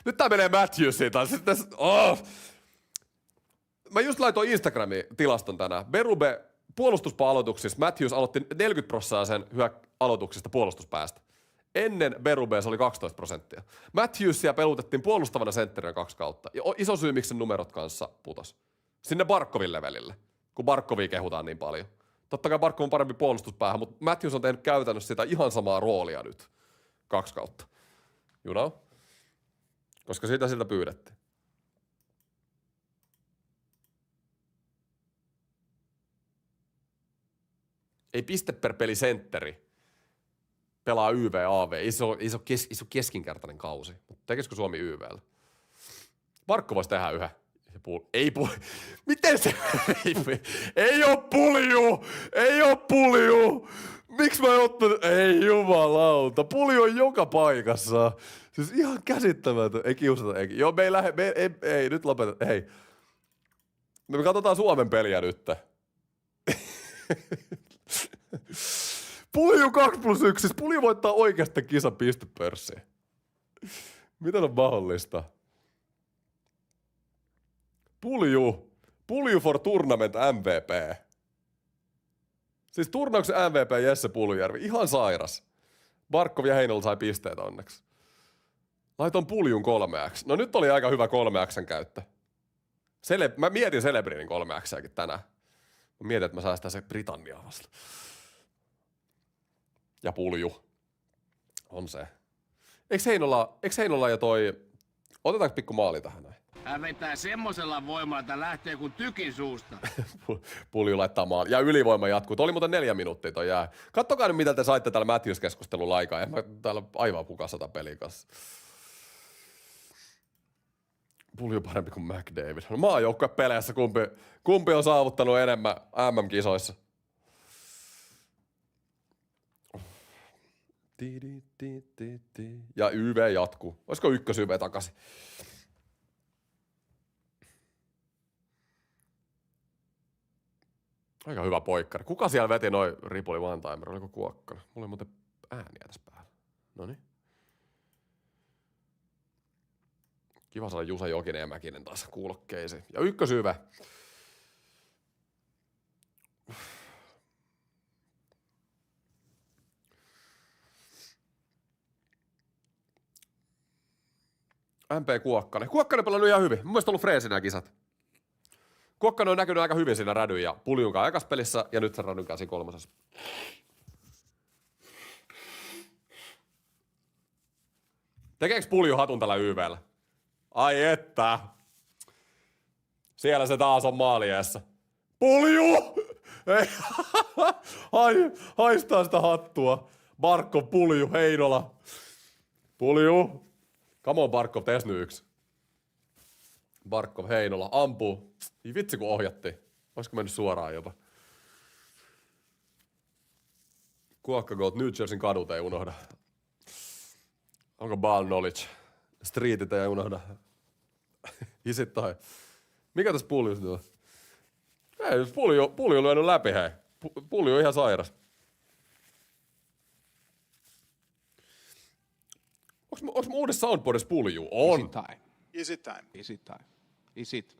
Nyt tää menee Matthewsiin taas. Mä just laitoin Instagramiin tilaston tänään. Berube puolustuspaa-aloituksissa Matthews aloitti 40% sen aloituksista puolustuspäästä. Ennen Berubea se oli 12%. Matthewsia pelutettiin puolustavana sentterinä 2 kautta. Ja iso syy, miksi sen numerot kanssa putos. Sinne Barkovin levelille, kun Barkovia kehutaan niin paljon. Totta kai Barkov on parempi puolustuspäähän, mutta Matthews on tehnyt käytännössä sitä ihan samaa roolia nyt. 2 kautta. You know? Koska sitä siltä pyydettiin. Ei piste per peli sentteri. Pelaa YV, AV. Iso keskinkertainen kausi. Mutta tekisikö Suomi YVllä? Barkov voisi tehdä yhden. Miten se? Ei oo pulju! Ei oo pulju! Miksi mä en ottanut? Ei jumalauta. Pulju on joka paikassa. Siis ihan käsittämätön. Ei kiusata. Joo, me ei lähde. Ei, nyt lopeta. Hei. Me katsotaan Suomen peliä nyt. Pulju 2+1. Siis Pulju voittaa oikeasti kisan pistepörssiin. Miten on mahdollista? Pulju for tournament MVP. Siis turnauksen MVP Jesse Puljujärvi. Ihan sairas. Barkov ja Heinola sai pisteet onneksi. Laitoin Puljun 3x. No nyt oli aika hyvä 3x:n käyttö. Mä mietin Celebrinin 3x:ääkin tänään. Mä mietin, että mä säästän se Britanniaa vasta. Ja Pulju. On se. Eiks Heinola ja toi... Otetaanko pikku maali tähän näin? Hän vetää semmosella voimalla, että lähtee kuin tykin suusta. Pulju laittaa maali. Ja ylivoima jatkuu. Tuo oli muuten 4 minuuttia toi jää. Kattokaa nyt, mitä te saitte täällä Matthews-keskustelulla aikaa. En mä täällä aivan hukassa tätä peliä kanssa. Pulju parempi kuin McDavid. No maajoukkuepeleissä kumpi on saavuttanut enemmän MM-kisoissa? Ja YV jatkuu. Olisiko ykkös-YV takaisin? Aika hyvä poikkari. Kuka siellä veti noi Ripoli one-timer? Oliko Kuokkana? Mulla oli muuten ääniä tässä päällä. Noniin. Kiva saada Jusa Jokinen ja Mäkinen taas kuulokkeisiin. Ja ykkös-YV. MP Kuokkanen. Kuokkanen pelannut ihan hyvin. Mun mielestä on ollut freesi nämä kisat. Kuokkanen on näkynyt aika hyvin siinä rädyn ja Puljun kanssa ekas pelissä ja nyt sen rädyn kanssa 3. Tekeekö Pulju hatun tällä YVllä? Ai että. Siellä se taas on maalieessä. Pulju! Ei. Haistaa sitä hattua. Markko, Pulju, Heinola. Pulju. Come on, Barkov, tees nyt yksi. Barkov, Heinola, ampuu. Ei vitsi, kun ohjattiin. Olisiko mennyt suoraan jopa? Kuokkagoat, New Jerseyn kadut ei unohda. Onko ball knowledge? Streetit ei unohda. Isit tai. Mikä tässä puljuus nyt on? Ei, pulju on lyönyt läpi, hei. Pulju on ihan sairas. Onks mun uudessa soundboardissa pulju? On. Is it time? Is it time? Is it?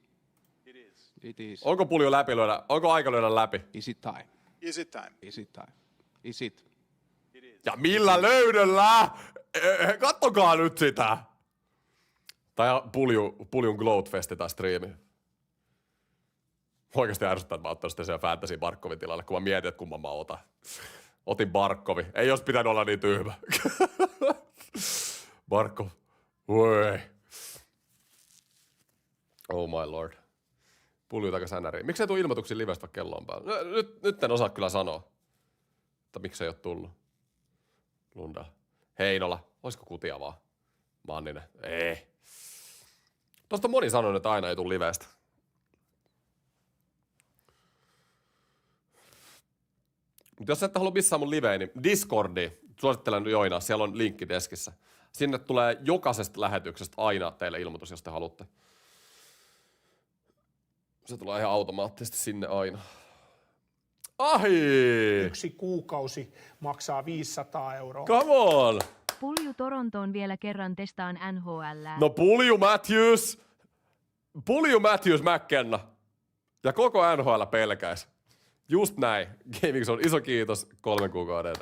It is. It is. Onko pulju läpi lyödä? Onko aika lyödä läpi? Is it time? Is it time? Is it time? Is it? It is. Ja millä löydöllä? Kattokaa nyt sitä. Tai puljun Gloatfesti tai striimi. Oikeasti ärsyttää, että mä ottaisin sitten siellä Fantasy Barkovin tilalle, kun mä mietin, että kumman mä otan. Otin Barkovi. Ei jos pitänyt olla niin tyhmä. Barkov. Voi. Oh my lord. Pulju takas NRI. Miksei tuu ilmoituksia livestä, vaikka kello on päällä? Nyt en osaa kyllä sanoa. Mutta miksei oo tullut. Lunda. Heinola. Olisiko kutia vaan? Manninen. Ei. Tosta moni sanonut, että aina ei tuu livestä. Mutta jos ette halua missään mun liveen, niin Discordi, suosittelen joinaa, siellä on linkki deskissä. Sinne tulee jokaisesta lähetyksestä aina teille ilmoitus, jos te haluatte. Se tulee ihan automaattisesti sinne aina. Ahi! 1 kuukausi maksaa 500 €. Come on! Pulju Torontoon vielä kerran testaan NHL. No Pulju Matthews McKenna. Ja koko NHL pelkäis. Just näin. Gaming on iso kiitos 3 kuukauden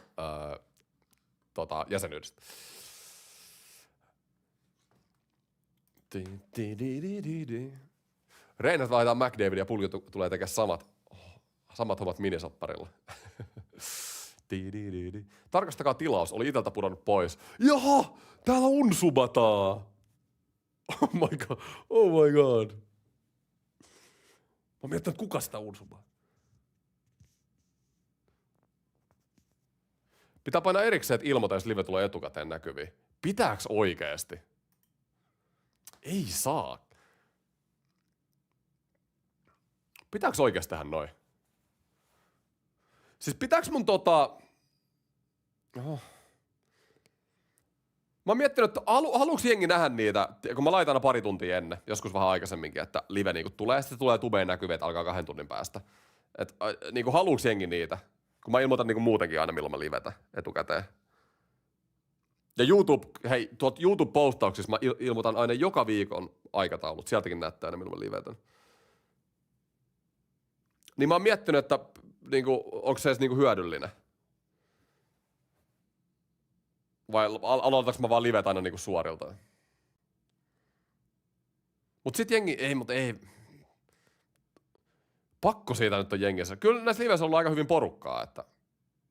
jäsenyydestä. Reinat vaihtaa McDavid ja Pulju tulee tekemään samat hommat minisopparilla. Tarkastakaa tilaus, oli iteltä pudonnut pois. Jaha, täällä unsubataa. Oh my god. Mä mietin, että kuka sitä unsubaa. Pitää painaa erikseen, että ilmoita, jos live tulee etukäteen näkyviin. Pitääks oikeesti? Ei saa. Pitääks oikeesti tehdä noin? Siis pitääks mun Oho. Mä oon miettinyt, että haluuks jengi nähdä niitä, kun mä laitan aina pari tuntia ennen, joskus vähän aikaisemminkin, että live niinku tulee, ja sitten tulee tubeen näkyviä, että alkaa 2 tunnin päästä. Et niinku haluuks jengi niitä? Kun mä ilmoitan niinku muutenkin aina, milloin mä livetä etukäteen. Ja YouTube-postauksissa mä ilmoitan aina joka viikon aikataulut. Sieltäkin näyttää aina, milloin mä livetän. Niin mä oon miettinyt, että niinku, onko se edes niinku hyödyllinen? Vai aloitetaanko mä vaan livet aina niinku suorilta? Mut sit jengi, ei. Pakko siitä nyt on jengissä. Kyllä näissä liveissä on ollut aika hyvin porukkaa, että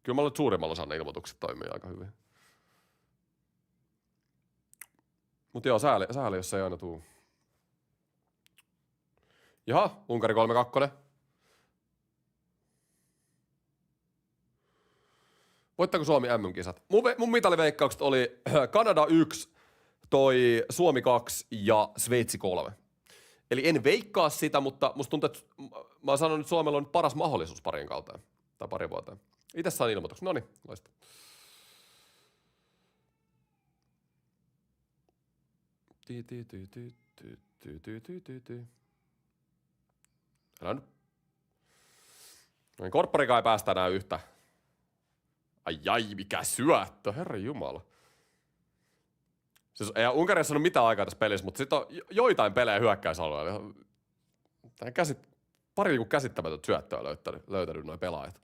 kyllä mä luulen, että suurimmalla osalla ne ilmoitukset toimii aika hyvin. Mut joo, sääli jos ei aina tuu. Jaha, Unkari 3-2. Voittaako Suomi MM-kisat? Mun mitaliveikkaukset oli Kanada 1, toi Suomi 2 ja Sveitsi 3. Eli en veikkaa sitä, mutta musta tuntuu, että mä oon sanonut, että Suomella on paras mahdollisuus parin kauteen. Tai pari vuoteen. Itse saan ilmoituksen. Noniin, loista. Älä nyt. Noin korpparikaan ei päästä enää yhtä. Ai, mikä syöttö, herran jumala. Siis ei Unkarissa ole mitään aikaa tässä pelissä, mutta sitten on joitain pelejä hyökkäysalueella. Pari niinku käsittämätöntä syöttöä löytänyt noi pelaajat.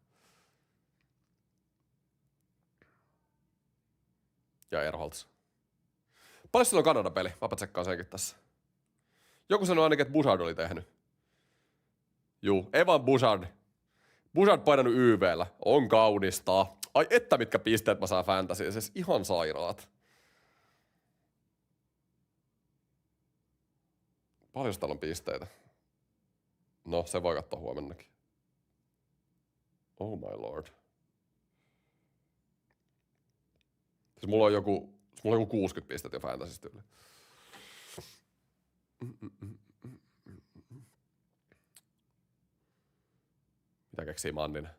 Ja Erholtz. Paljon sillä on Kanada-peli? Mäpä tsekkaan senkin tässä. Joku sanoi ainakin, että Bouchard oli tehnyt. Juu, Evan Bouchard. Bouchard painanut YV:llä. On kaunista. Ai että mitkä pisteet mä saan fantasyä. Siis ihan sairaat. Paljon täällä on pisteitä? No, se voi katsoa huomennakin. Oh my lord. Siis mulla on joku Mulla on joku 60 pistettä jo Fantasystä yli. Mitä keksii Manninen?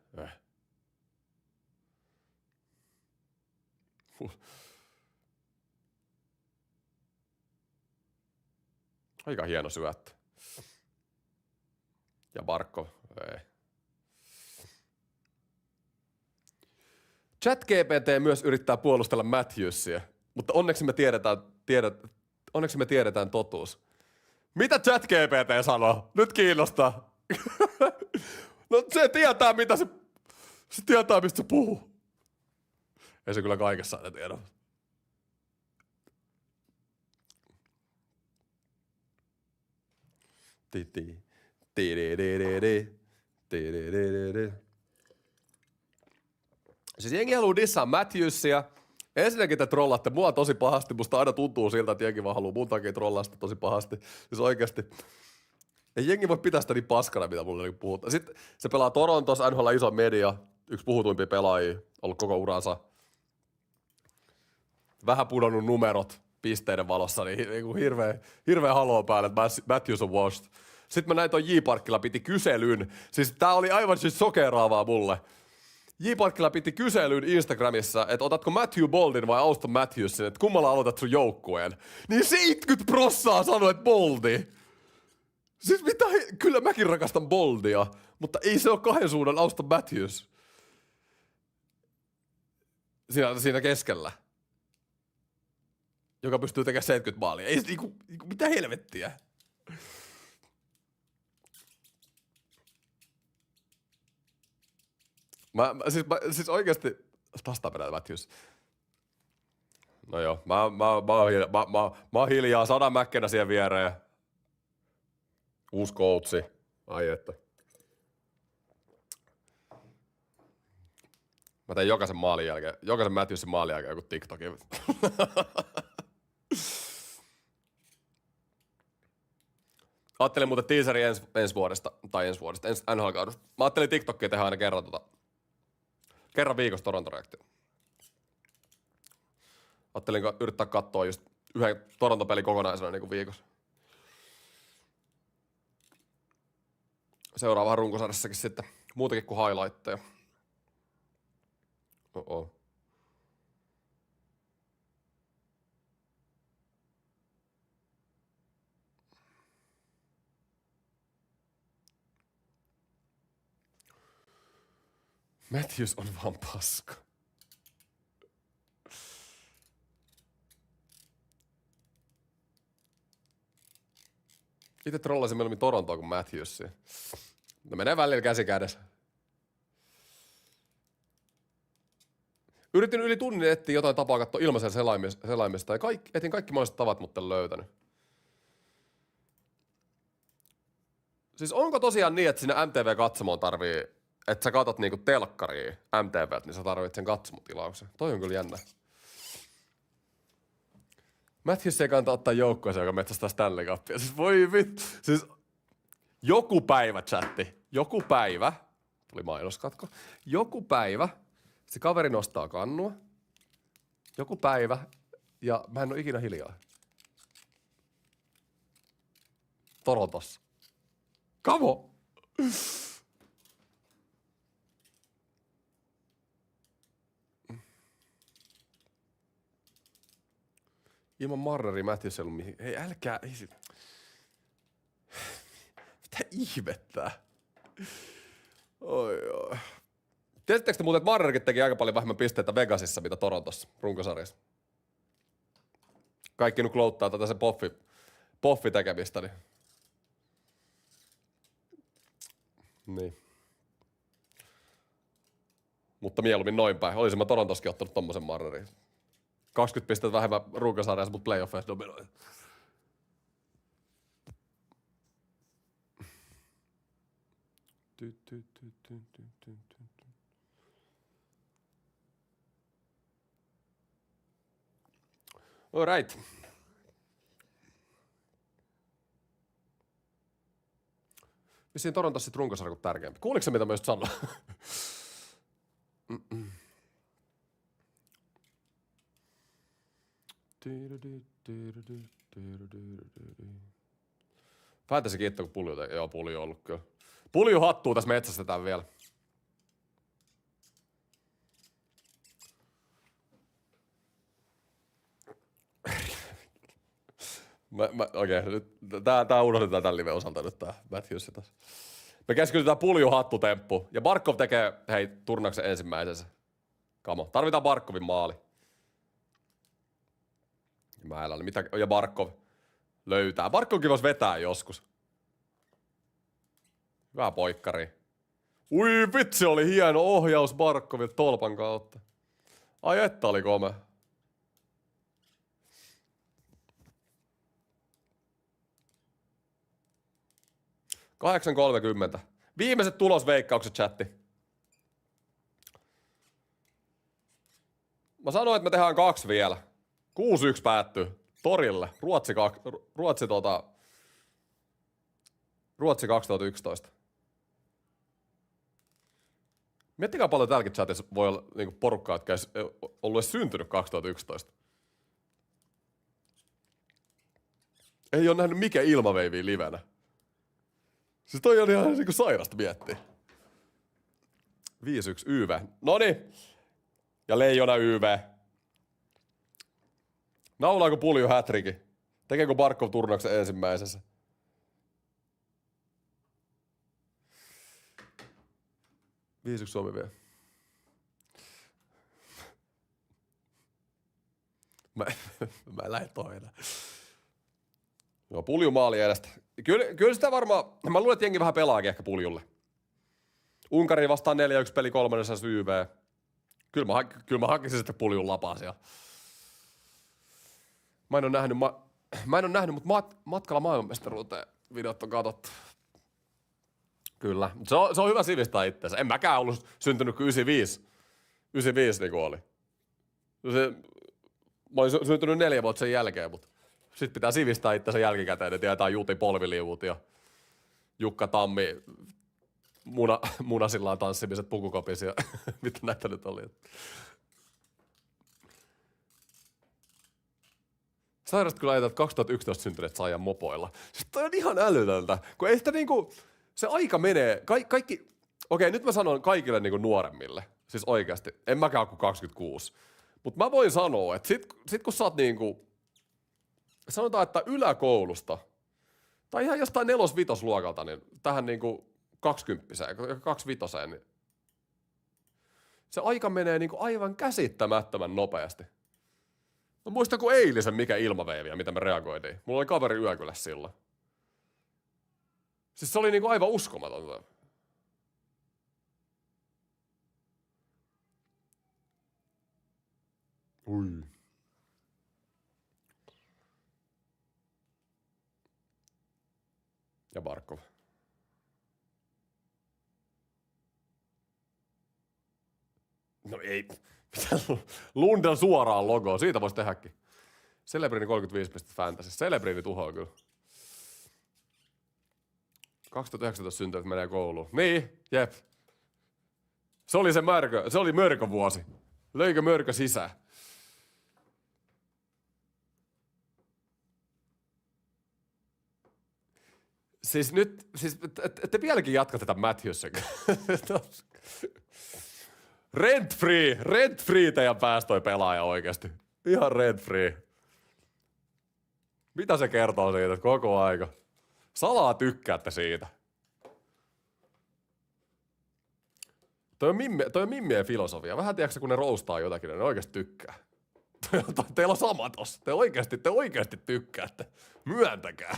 Aika hieno syöttö. Ja Barkov, ei. ChatGPT myös yrittää puolustella Matthewsia, mutta onneksi me tiedetään totuus. Mitä ChatGPT sanoo? Nyt kiinnostaa. No se tietää mitä se tietää mistä se puhuu. Ei se kyllä kaikessa aina tiedä. Siis jengi haluu dissaa Matthewsia. Ensinnäkin te trollaatte mua tosi pahasti. Musta aina tuntuu siltä, että jengi vaan haluu mun takia trollaa sitä tosi pahasti. Siis oikeesti. Ei jengi voi pitää sitä niin paskana, mitä mulle niin puhutaan. Sitten se pelaa Torontossa, NHL iso media. Yksi puhutuimpia pelaajia. Ollut koko uransa. Vähän pudonnut numerot pisteiden valossa. Niin hirveä haloo päälle, että Matthews on washed. Sitten mä näin ton J-Parkilla piti kyselyn. Siis tää oli aivan siis sokeraavaa mulle. J-Parkilla piti kyselyn Instagramissa, että otatko Matthew Boldin vai Auston Matthewsin, että kummalla aloitat sun joukkueen. Niin 70% sanoi, että Boldi. Siis mitä, kyllä mäkin rakastan Boldia, mutta ei se ole kahden suunnan Auston Matthews. Siinä keskellä. Joka pystyy tekemään 70 maalia. Ei niinku mitä helvettiä. Siis oikeesti tästä menee Matthews. No joo, mä oon hiljaa, 100 mäkkenä siihen viereen. Uusi coachi. Ai että. Mä tein jokaisen Matthewsin maalin jälkeen joku TikTokin. Ajattelin muuten teaseri ensi vuodesta, NHL-kaudesta. Mä ajattelin TikTokia tehdä aina kerran viikossa Toronto-reaktio. Ajattelin yrittää katsoa just yhden Toronto-pelin kokonaisena niin kuin viikossa. Seuraavahan runkosarjassakin sitten muutakin kuin highlightteja. Matthews on vaan paska. Itse trollasin mieluummin Torontoa kuin Matthewsia. Ne menee välillä käsi kädessä. Yritin yli tunnin etsiä jotain tapaa katsoa ilmaisen selaimesta ja etin kaikki mahdolliset tavat, mutta en löytänyt. Siis onko tosiaan niin, että sinne MTV-katsomoon tarvii, että sä katot niinku telkkaria MTV:ltä, niin sä tarvitset sen katsomotilauksen. Toi on kyllä jännä. Matthews ei kannata ottaa joukkueeseen, joka metsästää Stanley Cupia. Siis voi vittu. Siis joku päivä, chatti. Joku päivä. Tuli mainoskatko. Joku päivä. Se kaveri nostaa kannua. Joku päivä. Ja mä en oo ikinä hiljaa. Torontossa. Kamo! Ilman Marneri Matthews ei ollut mihin. Hei älkää. Ei sit. Mitä ihmettää? Oi. Tiedättekö te muuten, että Marnerikin teki aika paljon vähemmän pisteitä Vegasissa, mitä Torontossa runkosarjassa? Kaikki nyt klouttaa tätä sen poffi tekemistä, niin. Mutta mieluummin noin päin. Olisin mä Torontossakin ottanut tommosen Marnerin. 20 pistettä vähemmän runkosarjassa, mutta playoffeissa dominoi. All right. Vissiin Torontossa sit runkosarja kuin tärkeämpi. Kuuliko se, mitä mä just sanoin? Fantasy kiitto, kun pulju teki. Joo, pulju on ollut kyllä. Pulju hattuu tässä metsästetään vielä. Okei, nyt tää unohdetaan tämän live osalta nyt tää Matthews taas. Me keskitytään pulju hattutemppu. Ja Barkov tekee, hei, turnauksen ensimmäisensä. Kamo. Tarvitaan Barkovin maali. Mä elän. Mitä? Ja Barkov löytää. Barkovkin voisi vetää joskus. Hyvä poikkari. Ui vitsi, oli hieno ohjaus Barkoville tolpan kautta. Ai että oli komea. $8.30. Viimeiset tulosveikkaukset, chatti. Mä sanoin, että me tehdään 2 vielä. 6-1 päättyy. Torille. Ruotsi 2011. Miettikää paljon tälläkin chatissa voi olla niinku porukkaa, jotka ei ollut edes syntynyt 2011. Ei ole nähnyt mikä ilmaveiviä livenä. Siis toi on ihan niinku sairasta miettiä. 5-1 YV. Noniin. Ja Leijona YV. Naulaako pulju hätriki? Tekeekö Barkov turnauksen ensimmäisessä? Suomi vielä. Mä en lähde toinen. No pulju maali edestä. Kyllä sitä varmaan, mä luulen, että jengi vähän pelaakin ehkä puljulle. Unkari vastaan 4-1 peli 3. YV. Kyllä mä hakisin sitten puljun lapaa siellä. Mä en ole nähnyt, mutta matkalla maailmanmestaruuteen videot on katsottu. Kyllä. Se on hyvä sivistää itseänsä. En mäkään ollut syntynyt kuin 95. 95 niin kuin oli. Mä olin syntynyt 4 vuotta sen jälkeen, mutta sit pitää sivistää itseänsä jälkikäteen. Ne tietää Juti polviliivut ja Jukka Tammi munasillaan tanssimiset pukukopissa ja mitä näitä nyt oli. Sairasta kyllä ajatellaan, että 2011 syntyneet saa ajan mopoilla. Siis toi on ihan älytöntä, kun ei sitä niinku, se aika menee, kaikki, okei nyt mä sanon kaikille niinku nuoremmille, siis oikeasti, en mäkään ole kuin 26, mutta mä voin sanoa, että sit kun sä oot niinku, sanotaan, että yläkoulusta, tai ihan jostain 4-5 luokalta, niin tähän niinku 20-25, niin se aika menee niinku aivan käsittämättömän nopeasti. Mä muistan kuin eilisen mikä ilmaveiviä, mitä me reagoitiin. Mulla oli kaveri Yökylässä silloin. Siis se oli niinku aivan uskomatonta. Ui. Ja Barkov. No ei. Lundell suoraan logoon. Siitä voisi tehdäkin. Celebrini 35 pistettä fantasy. Celebrini tuhoaa kyllä. 2019 syntynyt menee kouluun. Niin, jep. Se oli se mörkö. Se oli mörkövuosi. Löikö mörkö sisään? Siis nyt, siis te vieläkin jatkatte tätä Matthewsen. Rent free teidän päästä toi pelaaja oikeesti. Ihan rent free. Mitä se kertoo siitä koko aika? Salaa tykkäätte siitä. Toi on mimmien filosofia. Vähän tiedätkö, kun ne roustaa jotakin, ne oikeesti tykkää. Teillä on sama tossa. Te oikeesti tykkäätte. Myöntäkää.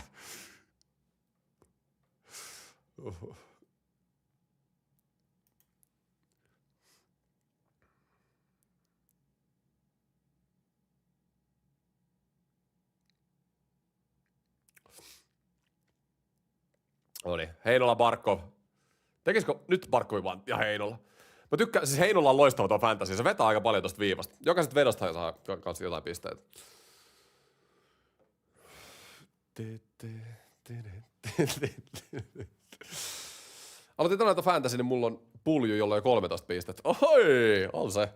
Noniin, Heinola Barkov. Tekisikö nyt Barkovin vaan ja Heinola? Mä tykkään, siis Heinola on loistava tuo fantasy. Se vetää aika paljon tosta viivasta. Jokaiset vedosta saa kanssa jotain pisteitä. Aloitin tänään fantasy, niin mulla on pulju, jolla on jo 13 pistettä. Ohoi, on se.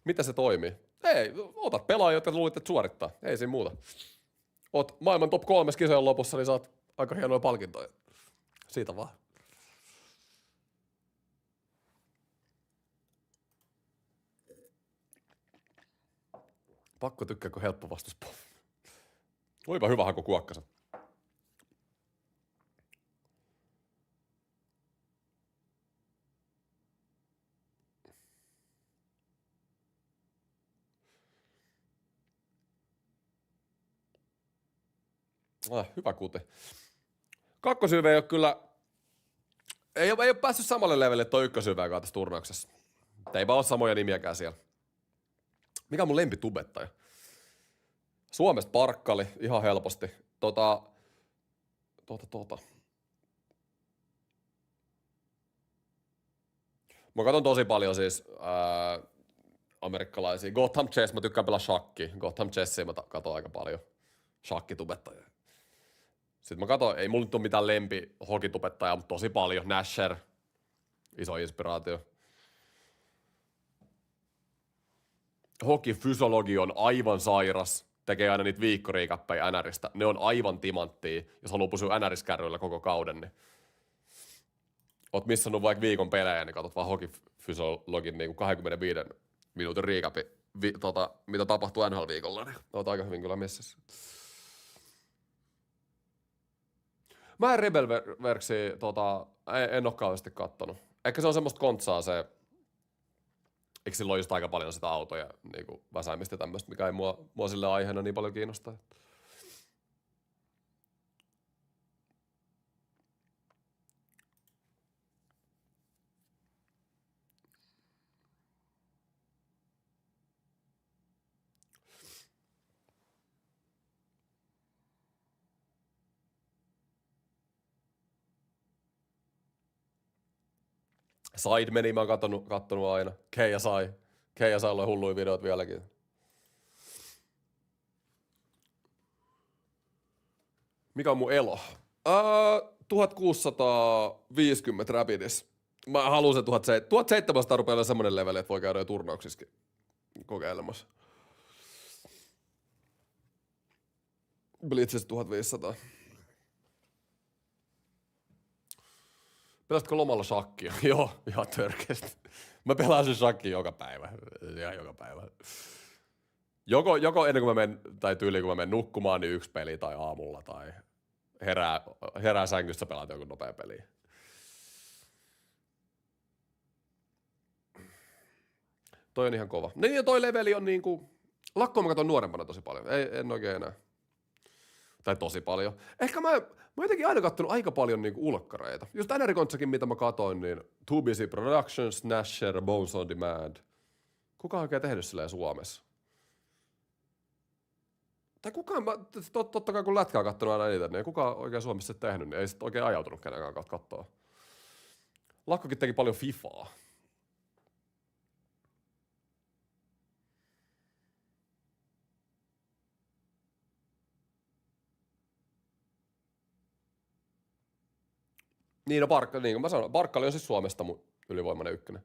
Miten se toimii? Ei, otat pelaajia, jotka luulit, että suorittaa. Ei siinä muuta. Oot maailman top 3 kisojen lopussa, niin saat aika hienoja palkintoja. Siitä vaan. Pakko tykkää, kun helppo vastus. Olipa hyvä haku kuokkasa. Hyvä kute. Kakkosyyve ei ole kyllä... Ei ole päässyt samalle levelille toi ykkösyyveäkaan tässä turnauksessa. Eipä ole samoja nimiäkään siellä. Mikä on mun lempitubettaja? Suomesta Parkkali, ihan helposti. Mä katson tosi paljon siis amerikkalaisia. Gotham Chess, mä tykkään pelaa shakki. Gotham Chessia mä katon aika paljon. Shakkitubettajia. Sitten mä katson, ei mulla nyt ole mitään lempi hokitubettajaa, mutta tosi paljon. Nasher, iso inspiraatio. Hokifysiologi on aivan sairas. Tekee aina niitä viikkoriikäppäjä NRistä. Ne on aivan timanttia, jos haluaa pysyä NRiskärryillä koko kauden. Niin. Oot missannut vaikka viikon pelejä, niin katsot vaan hokifysiologin niin 25 minuutin riikäpi, mitä tapahtuu NHL-viikolla. Niin oot aika hyvin kyllä messissä. Mä en Rebelverksiä en ole kauheasti kattonut. Ehkä se on semmoista kontsaa se, eikö silloin just aika paljon sitä autoja niin väsäämistä ja tämmöistä, mikä ei mua sille aiheena niin paljon kiinnostaa. Sidemania mä oon kattonut aina. KSI on hulluja videot vieläkin. Mikä on mun elo? 1650 Rapidis. Mä haluan sen 1700 rupeaa olla semmonen leveli, että voi käydä jo turnauksissakin kokeilemassa. Blitzis 1500. Pelasitko lomalla shakkia? Joo, ihan törkeästi. Mä pelasin shakkia joka päivä. Ihan joka päivä. Joko ennen kuin mä menen, tai tyyliin kun mä menen nukkumaan, niin yksi peli tai aamulla, tai herää sängystä pelaat joku nopea peli. Toi on ihan kova. Niin ja toi leveli on niinku, lakkoa mä katson nuorempana tosi paljon. En oikein enää. Tai tosi paljon. Ehkä mä jotenkin aina kattonut aika paljon niinku ulkkareita. Just NR-kontsakin, mitä mä katoin, niin Too Busy Productions, Nasher, Bones on Demand. Kuka on oikein tehnyt silleen Suomessa? Tai kukaan, totta kai kun lätkää kattonut aina eniten, niin kuka on oikein Suomessa tehnyt, niin ei sit oikein ajautunut kenenkään katsoa. Lakkokin teki paljon Fifaa. Niin, no niin kuin mä sanoin, Barkkali on siis Suomesta mun ylivoimainen ykkönen.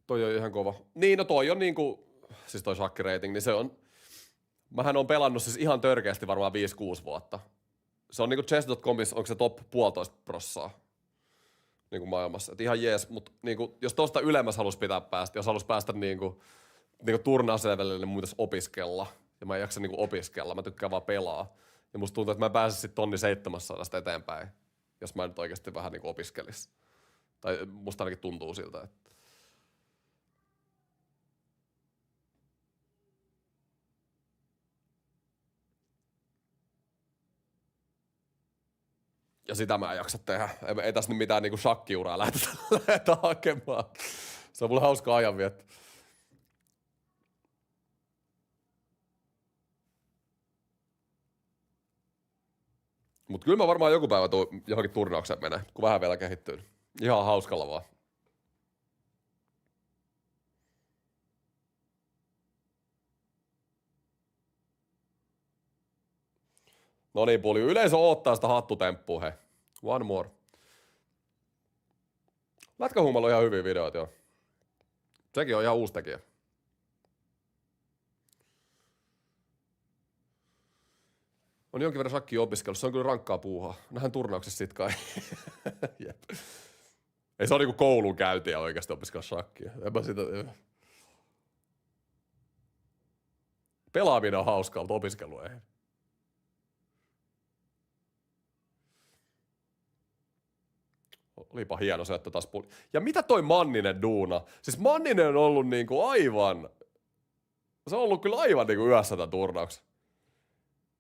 Toi on ihan kova. Niin, no toi on niinku, siis toi shakki-rating, niin se on, mähän on pelannut siis ihan törkeästi varmaan 5-6 vuotta. Se on niinku chess.comissa, onko se top 1,5% niinku maailmassa. Et ihan jees, mutta niinku, jos tosta ylemmäs halus pitää päästä, jos halus päästä niinku turnauslevelille, niin mun pitäisi opiskella. Ja mä en jaksa niinku opiskella, mä tykkään vaan pelaa. Ja musta tuntuu, että mä en pääse sit 1700 eteenpäin, jos mä nyt oikeasti vähän niinku opiskelis. Tai musta ainakin tuntuu siltä, että ja sitä mä en jaksa tehdä. Ei tässä nyt mitään niinku shakkiuraa lähdetä hakemaan. Se on mulle hauska ajanvietto. Mut kyllä mä varmaan joku päivä tuun johonkin turnaukseen menee, kun vähän vielä kehittyy. Ihan hauskalla vaan. No niin, Pulju. Yleisö odottaa sitä hattutemppua, hei. One more. Lätkähuumalla on ihan hyviä videoita, joo. Sekin on ihan uusi tekijä. On jonkin verran shakkia opiskellut. Se on kyllä rankkaa puuhaa. Nähdään turnauksessa sit kai. Jep. Ei se ole niinku koulun käyntiä oikeasti opiskella shakkia. Enpä sitä... Pelaaminen on hauskaa, mutta opiskelu ei. Olipa hieno se, että taas Ja mitä toi Manninen duuna? Siis Manninen on ollut niinku aivan... Se on ollut kyllä aivan niinku yössä tämän turnauksen.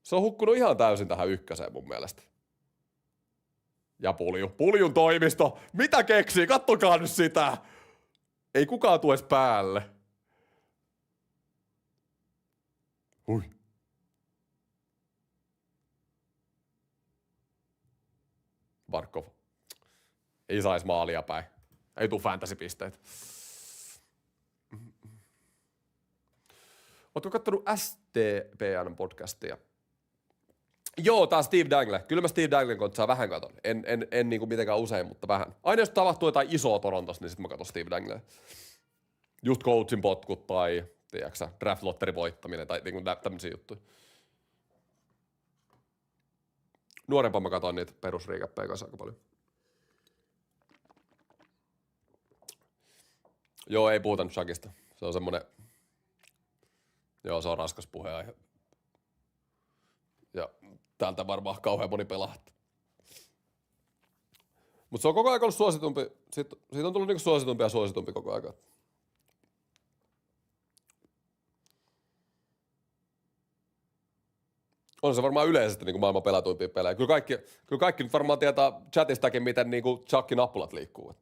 Se on hukkunut ihan täysin tähän ykköseen mun mielestä. Ja Pulju. Puljun toimisto. Mitä keksii? Kattokaa nyt sitä. Ei kukaan tule edes päälle. Hui. Barkov. Ei saisi maalia päin. Ei tuu fantasy-pisteitä. Ootko kattonut STPN podcastia? Joo, tää Steve Dangle. Kyllä mä Steve Danglen kontsaa vähän katon. En niinku mitenkään usein, mutta vähän. Aina jos tapahtuu jotain isoa Torontossa, niin sit mä katon Steve Danglea. Just coachin potkut tai, tiedäksä, draft-lotterin voittaminen tai niinku tämmösiä juttuja. Nuorempaan mä katon niitä perusriikäppejä kanssa aika paljon. Joo, ei puhuta nyt shakista. Se on semmonen... Joo, se on raskas puheenaihe. Ja täältä varmaan kauhean moni pelaa. Mutta se on koko ajan ollut suositumpi. Siitä on tullut niinku suositumpi ja suositumpi koko ajan. On se varmaan yleisesti niinku maailman pelatuimpia pelejä. Kyllä kaikki nyt varmaan tietää chatistakin, miten niinku Chuckin nappulat liikkuu.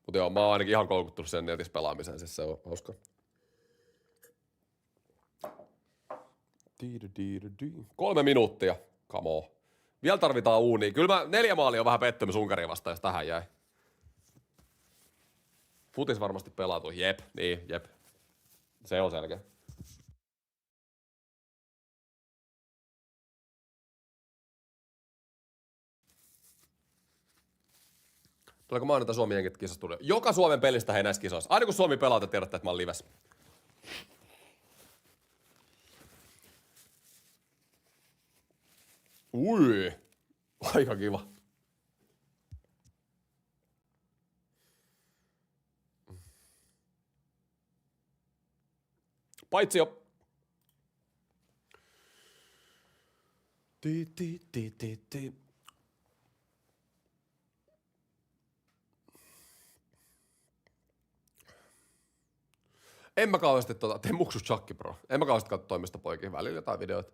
Mutta joo, mä oon ainakin ihan koukuttunut sen netissä pelaamiseen, siis se on hauska. 3 minuuttia, come on. Vielä tarvitaan uunia. Kyllä 4 maalia on vähän pettymys Unkaria vastaan, jos tähän jäi. Futis varmasti pelatu. Jep, niin, jep. Se on selkeä. Tuleeko maanantai Suomi jenkit kisastudio? Joka Suomen pelistä hei näissä kisoissa. Aina kun Suomi pelaa, te tiedätte, että mä oon lives. Ui, aika kiva. Paitsi jo. En mä kauheasti tee muksus Chucky, bro. En mä kauheasti katso toimistopoikia välillä jotain videoita.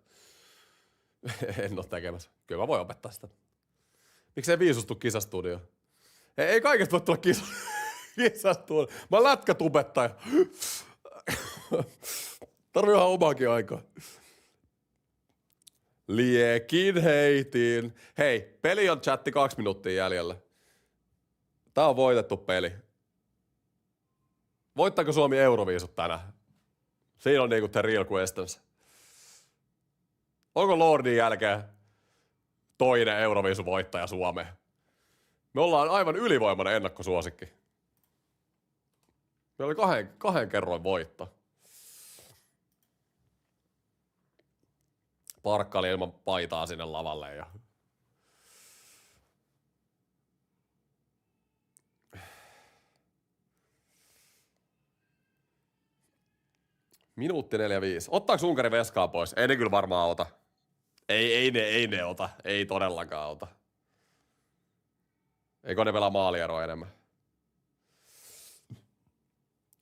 En oo tekemässä. Kyllä mä voin opettaa sitä. Miksei viisustu kisastudio? Ei kaikesta voi tulla kisastudio. Mä oon lätkätubettaja. Tarvii ihan omaakin aikaa. Liekin heitin. Hei, peli on chatti 2 minuuttia jäljellä. Tää on voitettu peli. Voittaako Suomi Euroviisut tänään? Siinä on niinku the real questions. Onko Lordin jälkeen toinen Euroviisun voittaja Suomeen? Me ollaan aivan ylivoimainen ennakkosuosikki. Meillä oli kahden kerroin voitto. Parkkaili ilman paitaa sinne lavalle ja... Minuutti 45. Ottaako Unkari veskaa pois? Ei ne kyllä varmaan ota. Ei ne ota. Ei todellakaan ota. Eikö ne pelaa maalieroa enemmän?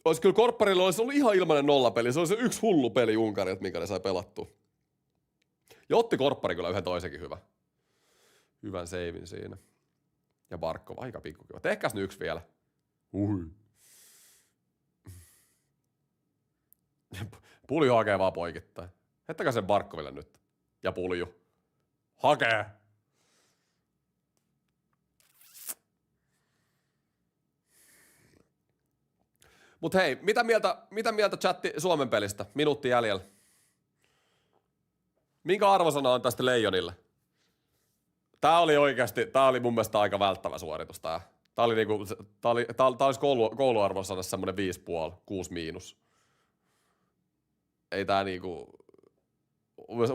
Olisi kyllä Korpparilla olisi ollut ihan ilmainen nollapeli. Se oli se yksi hullu peli Unkarilta, minkä ne sai pelattua. Ja otti Korppari kyllä yhden toisenkin hyvän seivin siinä. Ja Barkov, aika pikkukiva. Tehkäs nyt yksi vielä. Pulju hakee vaan poikittain. Heittäkää sen Barkoville nyt. Ja Pulju. Hakee! Mut hei, mitä mieltä chatti Suomen pelistä? Minuutti jäljellä. Minkä arvosana on tästä Leijonille? Tää oli mun mielestä aika välttävä suoritus tää. Tää olisi kouluarvosana semmonen 5,5, 6 miinus. Ei tää niinku,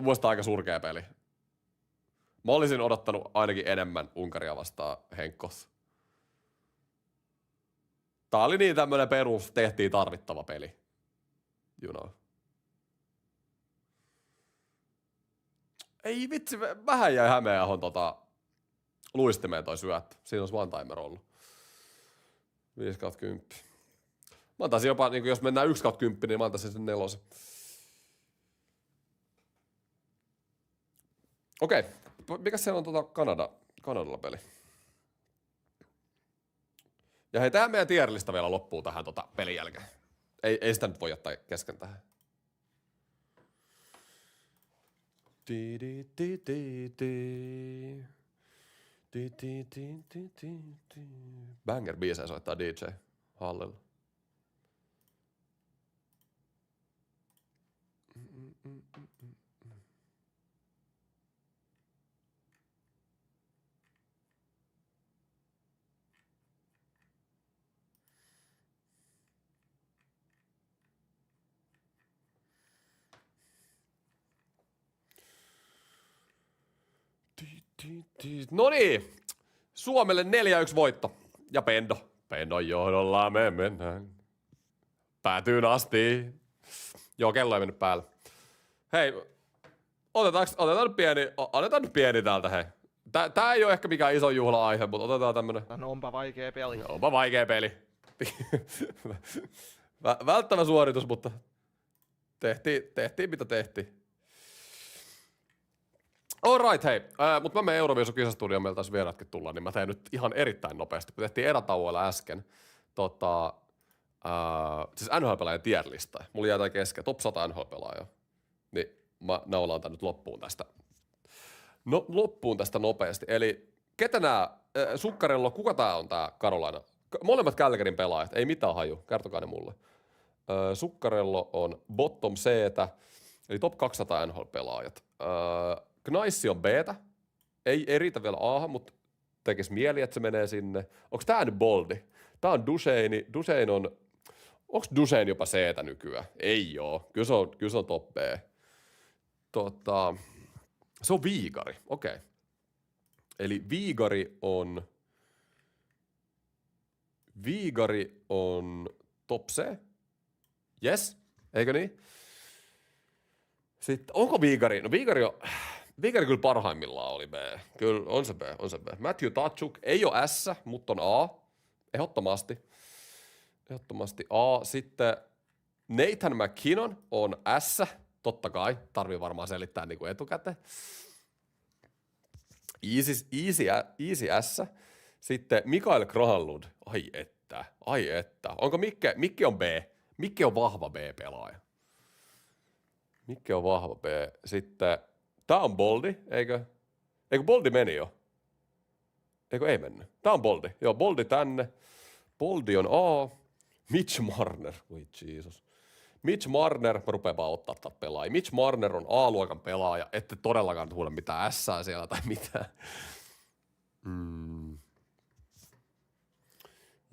muista aika surkea peli. Mä olisin odottanut ainakin enemmän Unkaria vastaan Henkkos. Tää oli niin tämmönen perus, tehtiin tarvittava peli. You know. Ei vitsi, vähän jäi Hämeenahon luistimeen toi syöttö. Siinä olisi one timer ollut. 5/10. Mä antaisin jopa, niin jos mennään 1/10, niin mä antaisin sen 4. Okei. Mikäs siellä on Kanadalla peli? Ja hei, tähän meidän tierlista vielä loppuu tähän pelin jälkeen. Ei sitä nyt voi jättää kesken tähän. Banger biisejä soittaa DJ Hallella. No niin, Suomelle 4-1 voitto. Ja Pendon johdolla me mennään. Päätyyn asti. Joo, kello ei mennyt päälle. Hei, otetaan nyt pieni täältä, hei. Tää ei ole ehkä mikään iso juhla-aihe, mutta otetaan tämmönen. No onpa vaikea peli. Onpa vaikea peli. Välttävä suoritus, mutta tehtiin mitä tehtiin. Alright, hei. Mutta mä menen Euroviisun kisastudioon, meillä taisi vieraatkin tulla, niin mä teen nyt ihan erittäin nopeasti. Me tehtiin erätauoilla äsken siis NHL-pelaajien tier-lista. Mulla jää tää kesken, top 100 NHL-pelaajaa. Niin mä naulaan tän nyt loppuun tästä nopeasti. Eli ketä nää, Sukkarello, kuka tää on tää Carolina? Molemmat Calgaryn pelaajat, ei mitään haju, kertokaa ne mulle. Sukkarello on bottom C:tä, eli top 200 NHL-pelaajat. Knaissi on B:tä, ei riitä vielä A:han, mutta tekis mieli, että se menee sinne. Onks tää nyt Boldi? Tää on Duchesne, onks Duchesne jopa C:tä nykyään? Ei oo, kyllä se on top B. Se on Viigari, okei. Eli Viigari on top C. Yes, eikö niin? Sitten, onko Viigari? No Viigari kyllä parhaimmillaan oli B. Kyllä, on se B. Matthew Tkachuk ei ole S, mutta on A. Ehdottomasti A. Sitten Nathan McKinnon on S. Totta kai, tarvii varmaan selittää niin kuin etukäteen. Easy S. Sitten Mikael Granlund. Ai että. Onko Mikke on B? Mikke on vahva B-pelaaja. Mikke on vahva B. Sitten, tää on Boldi, eikö? Eikö Boldi meni jo? Eikö ei mennyt? Tää on Boldi. Joo, Boldi tänne. Boldi on A. Mitch Marner. Oi Jeesus. Mitch Marner, mä rupean vaan ottaa tätä pelaajia. Mitch Marner on A-luokan pelaaja. Ette todellakaan kuule mitään S:ää siellä tai mitään.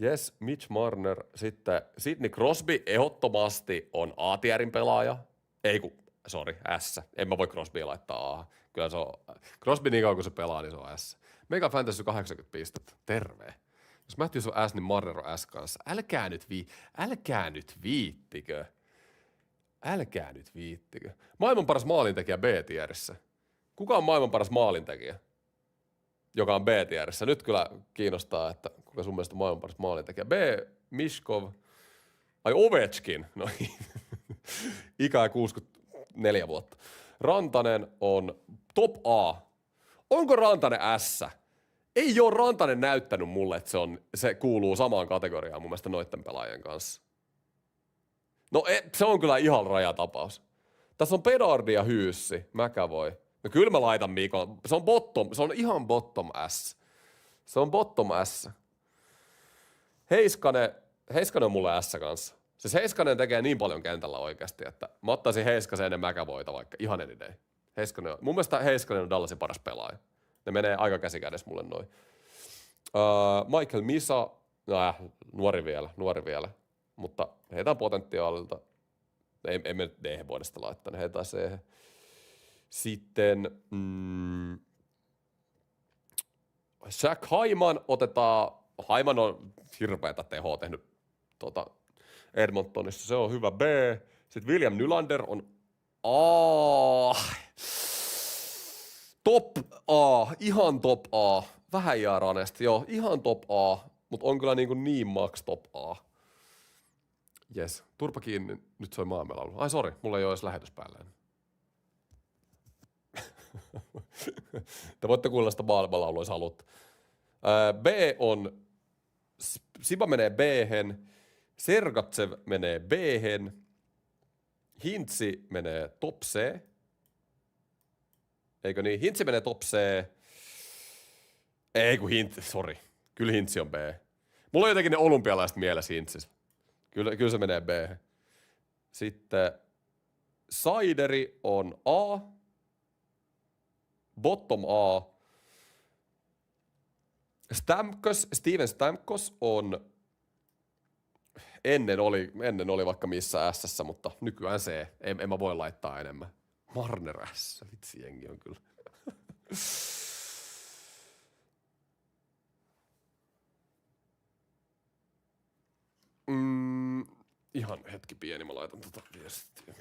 Yes, Mitch Marner. Sitten Sidney Crosby ehdottomasti on A-tierin pelaaja. Ei kun, S. En mä voi Crosbya laittaa A. Kyllä se on, Crosby niin kauan kun se pelaa, niin se on S. Mega Fantasy 80 pistettä. Terve. Jos Matthews on S, niin Marner on S kanssa. Älkää nyt viittikö. Maailman paras maalintekijä B-tierissä. Kuka on maailman paras maalintekijä, joka on B-tierissä? Nyt kyllä kiinnostaa, että kuka sun mielestä on maailman paras maalintekijä. B, Mishkov. Ai Ovechkin. No ikää 64 vuotta. Rantanen on top A. Onko Rantanen S? Ei ole Rantanen näyttänyt mulle, että se kuuluu samaan kategoriaan mun mielestä noitten pelaajien kanssa. No se on kyllä ihan rajatapaus. Tässä on Pedardi ja Hyyssi, McAvoy. No kyllä mä laitan Mikon. Se on ihan bottom S. Heiskanen on mulle S kanssa. Se Heiskanen tekee niin paljon kentällä oikeasti, että mä ottaisin Heiskasen ennen Mäkävoita vaikka ihan any mun mielestä Heiskanen on Dallasin paras pelaaja. Ne menee aika käsikädessä mulle noin. Michael Misa, nuori vielä. Mutta heitä potentiaalilta. Ei me nyt D-vuodesta laittaa, ne heitä se. Sitten Jack Hyman otetaan. Hyman on hirveätä tehoa tehnyt Edmontonissa, se on hyvä B. Sitten William Nylander on A. Top A, ihan top A. Vähän jää ranesti, joo, ihan top A, mutta on kyllä niin max top A. Jes, turpa kiinni, nyt soi maamelaulu. Ai sori, mulla ei ole edes lähetys päällä. Te voitte kuulla sitä maamelaulua, jos haluatte. B on, Siba menee B-hen, Sergatsev menee B-hen, Hintsi menee top C. Eikö niin? Hintsi menee top C. Ei kun sori. Kyllä Hintsi on B. Mulla on jotenkin ne olympialaiset mielessä Hintsistä. Kyllä se menee B. Sitten Saideri on A. Bottom A. Steven Stamkos on ennen oli vaikka missä S:ssä, mutta nykyään C. En mä voi laittaa enemmän. Marner S. Vitsi, jengi on kyllä. Ihan hetki pieni, mä laitan viestiä.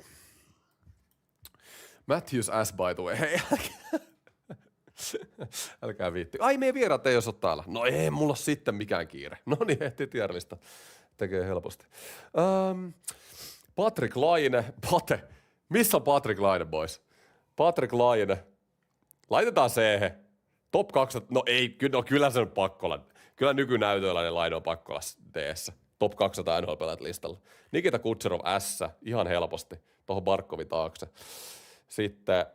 Matthews S by the way. Hei, älkää viitti. Ai, meidän vieraat ei jos ole täällä. No ei mulla sitten mikään kiire. No niin, heti tierlista. Tekee helposti. Patrick Laine. Missä on Patrick Laine, boys? Patrick Laine. Laitetaan C. Top 200. No ei, kyllä se on pakko olla. Kyllä nykynäytöillä Laine on pakko olla D-ssä. Top 200 NHL-pelaajat listalla. Nikita Kucherov S. Ihan helposti. Tuohon Barkovin taakse. Sitten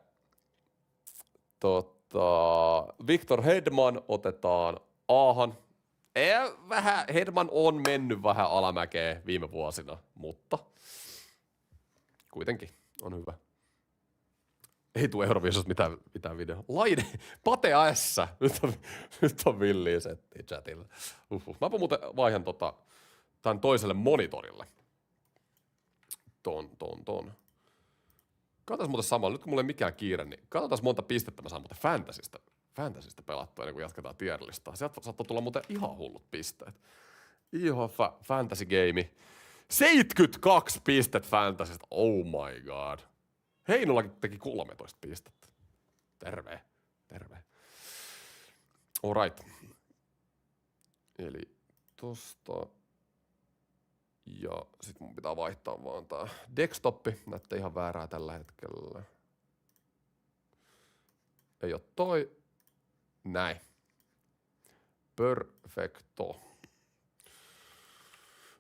Victor Hedman otetaan A-han. Hedman on mennyt vähän alamäkeen viime vuosina, mutta kuitenkin on hyvä. Ei tule Euroviisusta mitään video. Laine, Pate S. Nyt on villiä setti chatilla. Mäpä muuten vaihan tämän toiselle monitorille. Ton. Katsotaan muuten samalla. Nyt kun mulla ei mikään kiire, niin katsotaan monta pistettä mä saan muuten Fantasystä pelattua ennen kuin jatketaan tierlistaa. Sieltä saattaa tulla muuten ihan hullut pisteet. Ihan fantasy game. 72 pistet Fantasysta. Oh my god. Heinolakin teki 13 pistettä. Terve. Alright. Eli tosta. Ja sit mun pitää vaihtaa vaan tää desktoppi. Näyttää ihan väärää tällä hetkellä. Ei oo toi. Näin. Perfecto.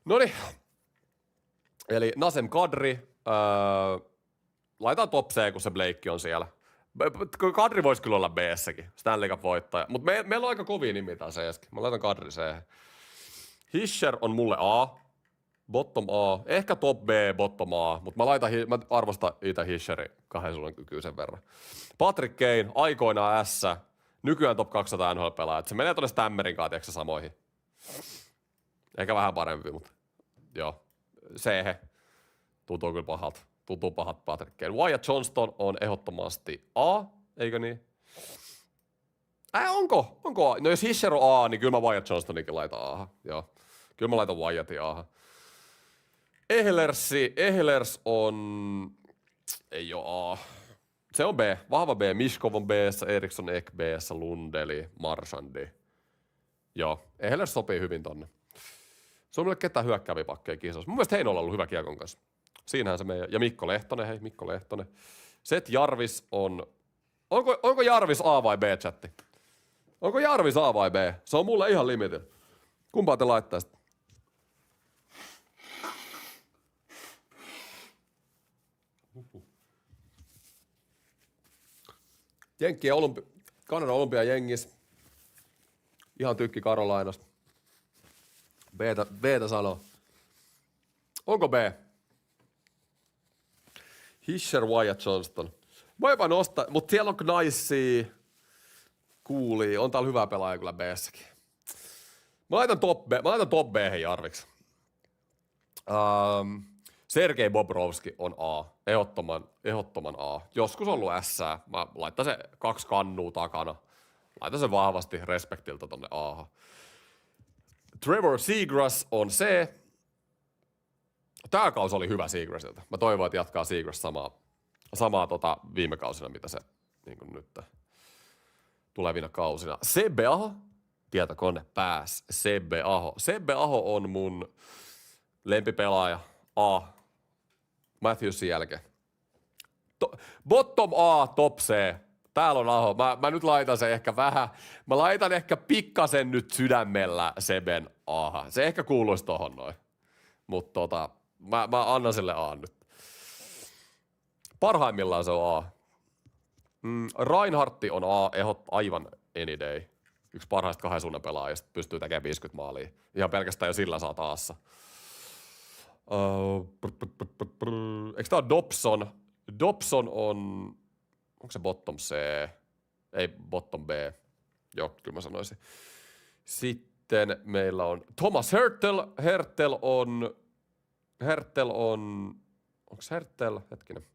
Noniin. Eli Nasem Kadri. Laitaan top C, kun se Blake on siellä. Kadri voisi kyllä olla B-säkin. Stanley Cup voittaja. Mutta meillä on aika kovia nimiä tää C-skin. Mä laitan Kadri C. Hischer on mulle A. Bottom A. Ehkä top B, bottom A. Mutta mä arvostan itse Hischeri 2 sulle kykyisen verran. Patrick Kane, aikoinaan S. Nykyään top 200 NHL-pelaaja. Se menee tuonne Stammerin kanssa, tiedätkö samoihin. Ehkä vähän parempi, mutta joo. C. Tuntuu kyllä pahalta. Tuntuu pahat Patrick Kane. Wyatt Johnston on ehdottomasti A, eikö niin? Onko? No jos Hischer on A, niin kyllä mä Wyatt Johnstonikin laitan A. Joo. Kyllä mä laitan Wyattin A. Ehlers on... Ei oo A. Se on B. Vahva B. Mishkov on B, Eriksson Ek B, Lundeli, Marchandi. Joo. Ehlers sopii hyvin tonne. Se on mulle ketään hyökkääviä pakkeja kisossa. Mun mielestä Heinolla on ollut hyvä kiekon kanssa. Siinähän se meidän. Ja Mikko Lehtonen. Seth Jarvis on... Onko Jarvis A vai B-chatti? Onko Jarvis A vai B? Se on mulle ihan limited. Kumpaa te laittaisitte? Jenkkien Kanadan olympiajengis. Ihan tykki Karolainasta. B:tä sanoo. Onko B? Hischer, Wyatt, Johnston. Mä jopa nostaa, mutta siellä on Knaissia, Cooley. On täällä hyvää pelaajaa kyllä B:ssäkin. Mä laitan top B Jarviksi. Sergei Bobrovski on A. Ehdottoman A. Joskus ollut S. Mä laitan se 2 kannua takana. Laitan se vahvasti respektiltä tonne A. Trevor Seagrass on C. Tää kausi oli hyvä Seagrassilta. Mä toivon, että jatkaa Seagrass samaa viime kausina, mitä se niin kuin nyt tulevina kausina. Sebbe Aho. Tietokone pääs. Sebbe Aho. Sebbe Aho on mun lempipelaaja. A. Matthewsin jälkeen. Bottom A, top C. Täällä on Aho. Mä nyt laitan sen ehkä vähän. Mä laitan ehkä pikkasen nyt sydämellä Seben A. Se ehkä kuuluisi tohon noin. Mutta mä annan sille A nyt. Parhaimmillaan se on A. Reinhardti on A. Aivan any day. Yksi parhaista 2 suunnan pelaajista. Pystyy tekemään 50 maalia. Ihan pelkästään jo sillä saa taassa. Eikö tää ole Dobson? Dobson on... Onko se bottom C? Ei, bottom B. Joo, kyllä mä sanoisin. Sitten meillä on Thomas Hertel. Hertel on... Onko Hertel? Hetkinen.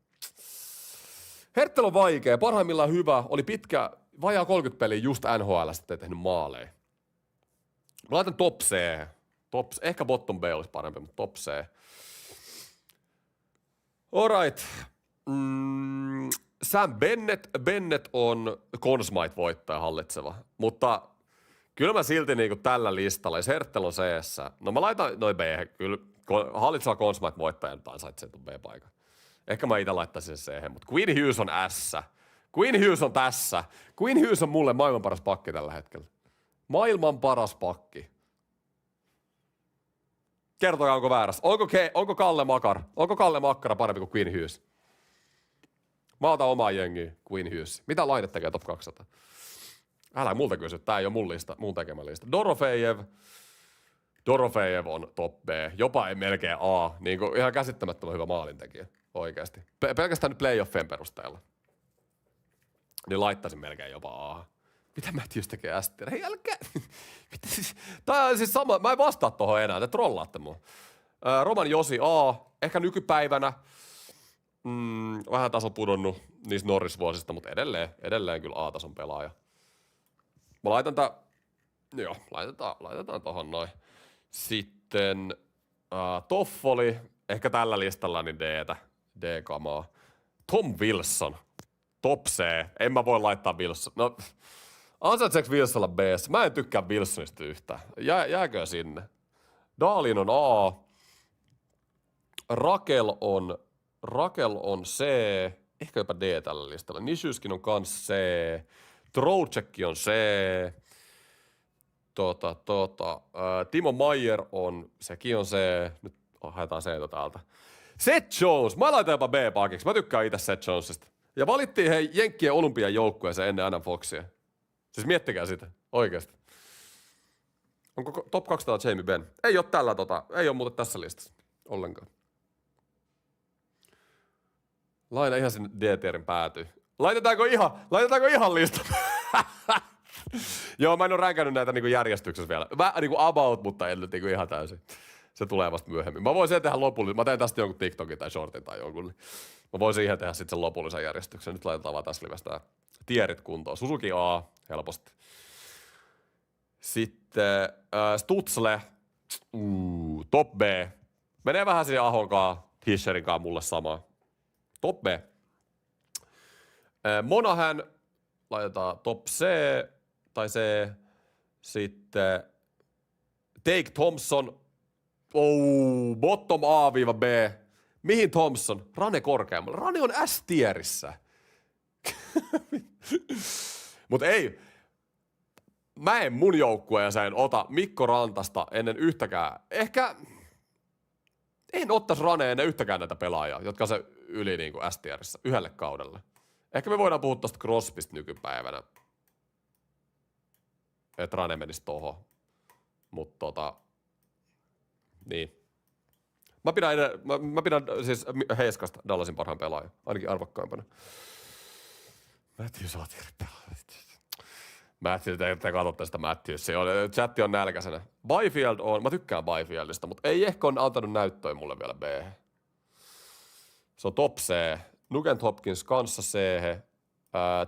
Hertel on vaikea. Parhaimmillaan hyvä. Oli pitkä, vajaa 30 peliä just NHL sitten tehnyt maaleja. Mä laitan top C. Ehkä bottom B olisi parempi, mutta top C. Alright. Sam Bennett. Bennett on Consmite-voittaja hallitseva. Mutta kyllä mä silti niinku tällä listalla, jos Hertel on CS. No mä laitan noin B. Kyllä hallitseva Consmite-voittaja nyt ansaitsee tuon B-paikan. Ehkä mä itse laittaisin sen C, mutta Quinn Hughes on S. Quinn Hughes on tässä. Quinn Hughes on mulle maailman paras pakki tällä hetkellä. Maailman paras pakki. Kertokaa, onko väärässä. Onko Kalle Makkara parempi kuin Quinn Hughes? Mä otan omaa jengiä, Quinn Hughes. Mitä Laine tekee top 200? Älä multa kysy, tää ei ole mun tekemä lista. Dorofejev on top B. Jopa ei melkein A. Niin kuin ihan käsittämättömän hyvä maalintekijä. Oikeasti. Pelkästään nyt playoffien perusteella. Niin laittaisin melkein jopa A. Mitä Matthews tekee STR? Hei, älkää. Tää on siis sama. Mä en vastaa tohon enää. Te trollaatte mua. Roman Josi A. Ehkä nykypäivänä. Vähän taso pudonnut niistä Norris-vuosista, mutta edelleen kyllä A-tason pelaaja. Mä laitan joo, laitetaan tohon noin. Sitten Toffoli. Ehkä tällä listalla niin D-kamaa. Tom Wilson. Top C. En mä voi laittaa Wilson. No, ansaitseeko Wilsonilla B? Mä en tykkää Wilsonista yhtään. Jääkö sinne? Dahlin on A. Rakel on C. Ehkä jopa D tällä listalla. Nishyskin on kans C. Troutsekki on C. Timo Maier on, sekin on C. Nyt haetaan C täältä. Seth Jones. Mä laitan jopa B-pakiksi. Mä tykkään itse Seth Jonesista. Ja valittiin hei Jenkkien olympian joukkueeseen ennen Adam Foxia. Siis miettikää sitä. Oikeesti. Onko top 200 Jamie Benn? Ei oo tällä ei oo muuten tässä listassa. Ollenkaan. Laina ihan sinne D-tierin päätyy. Laitetaanko ihan lista? Joo, mä en oo ränkännyt näitä niinku järjestyksessä vielä. Mä niinku about, mutta en nyt niinku ihan täysin. Se tulee vasta myöhemmin. Mä voin sen tehdä lopullisen. Mä teen tästä jonkun TikTokin tai shortin tai jonkun. Mä voin siihen tehdä sitten sen lopullisen järjestyksen. Nyt laitetaan vaan tässä livessä tää tierit kuntoon. Suzuki A, helposti. Sitten Stutzle, top B. Menee vähän sinne Ahonkaan, Hischerinkaan mulle sama. Top B. Monahan, laitetaan top C, tai C. Sitten Take Thompson, bottom A-B. Mihin Thompson? Rane korkeammalle. Rane on S-tierissä. Mut ei, mä en mun joukkueeseen ota Mikko Rantasta ennen yhtäkään. Ehkä en ottais Raneen ennen yhtäkään näitä pelaajia, jotka on se yli niinku S-tierissä yhdelle kaudelle. Ehkä me voidaan puhua tosta Crosbysta nykypäivänä. Että Rane menisi tohon. Mut niin. Mä pidän siis Heiskasta Dallasin parhaan pelaajan, ainakin arvokkaimpana. Matthews Atir pelaaja. Matthews, te katsotte sitä Matthewsia. Chatti on nälkäisenä. Byfield on, mä tykkään Byfieldista, mutta ei ehkä on antanut näyttöä mulle vielä B. Se on top C. Nugent Hopkins kanssa C.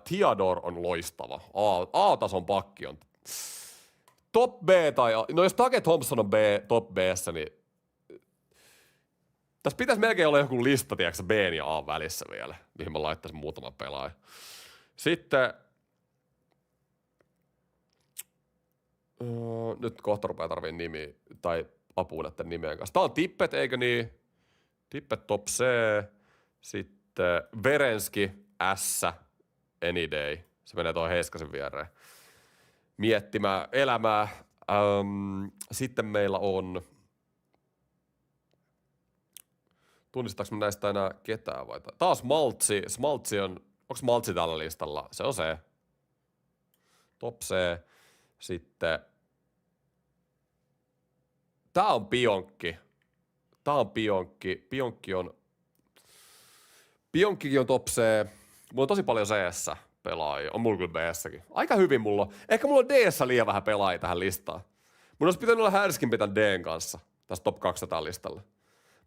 Theodore on loistava. A-tason pakki on. Top B tai A. No jos Tage Thompson on B, top B:ssä, niin tässä pitäisi melkein olla joku lista, tiedätkö, B ja A välissä vielä, mihin mä laittaisin muutaman pelaajan. Sitten nyt kohta rupeaa tarviin nimiä tai apua näiden nimien kanssa. Tää on Tippet, eikö niin? Tippet top C. Sitten Verenski S. Any day. Se menee tuohon Heiskasen viereen. Miettimään elämää. Sitten meillä on... Tunnistaanko me näistä enää ketään vai? Taas Maltsi. Smaltsi on... Onko Maltsi tällä listalla? Se on se. Top C. Sitten... Tää on Pionkki. Pionkkikin on top C. Mulla on tosi paljon CS pelaajia. On mulla kyllä B-säkin. Aika hyvin mulla on. Ehkä mulla on D-ssä liian vähän pelaajia tähän listaan. Mun olisi pitänyt olla härskin pitää D:n kanssa tässä top 200 listalla.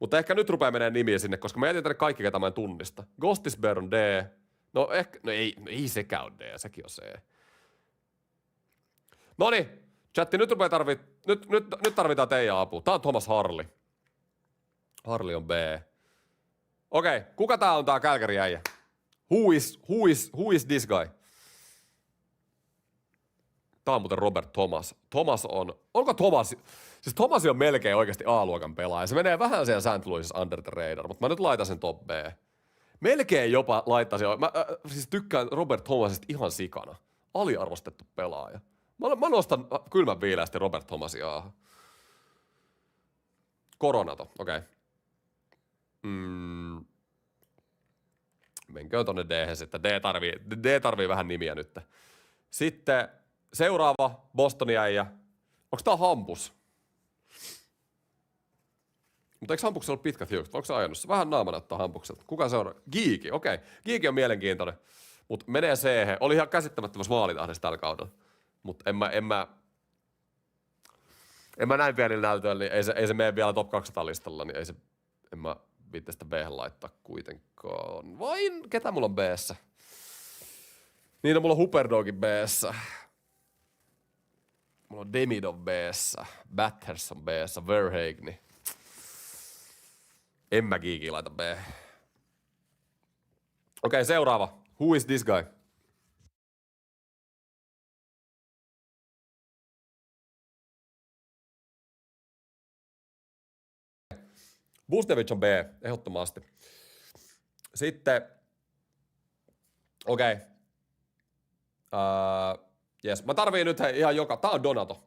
Mutta ehkä nyt rupeaa menee nimiä sinne, koska mä jätin tänne kaikki, ketä mä en tunnista. Ghostisbear on D. No ei sekään on D, sekin on C. Noniin, chatti, nyt tarvitaan teidän apua. Tää on Thomas Harley. Harley on B. Okei, kuka tää on tää Calgary äijä? Who is this guy? Tää on muuten Robert Thomas. Onko Thomas? Siis Thomas on melkein oikeasti A-luokan pelaaja. Se menee vähän siellä St. Louis under the radar, mutta mä nyt laitan sen top B. Melkein jopa laittaisin. Mä siis tykkään Robert Thomasista ihan sikana. Aliarvostettu pelaaja. Mä nostan kylmän viileästi Robert Thomasin A:han. Koronato, okei. Menköön tonne D sitten. D tarvii vähän nimiä nyt. Sitten seuraava Bostonin äijä. Onks tää Hampus? Mutta eikö Hampuksella ole pitkät hiukset? Onko se ajanut? Se vähän naama näyttää Hampukselta. Kuka seuraa? Giiki, okei. Giiki on mielenkiintoinen. Mutta menee C. Oli ihan käsittämättömässä maalitahdessa tällä kaudella. Mutta en mä näin pienillä näytöillä, niin ei se mene vielä top 200 listalla, niin en mä viitte sitä B-hän laittaa kuitenkaan. Vain, ketä mulla on B-ssä? Niin, no mulla on Huperdogin B-ssä. Mulla on Demidov B-ssä. Bathurst B-ssä. Verhaegni. En mä Giiki laita B. Okei, seuraava. Who is this guy? Busnevich on B, ehdottomasti. Sitten, okei. Jes, mä tarviin nyt ihan tää on Donato.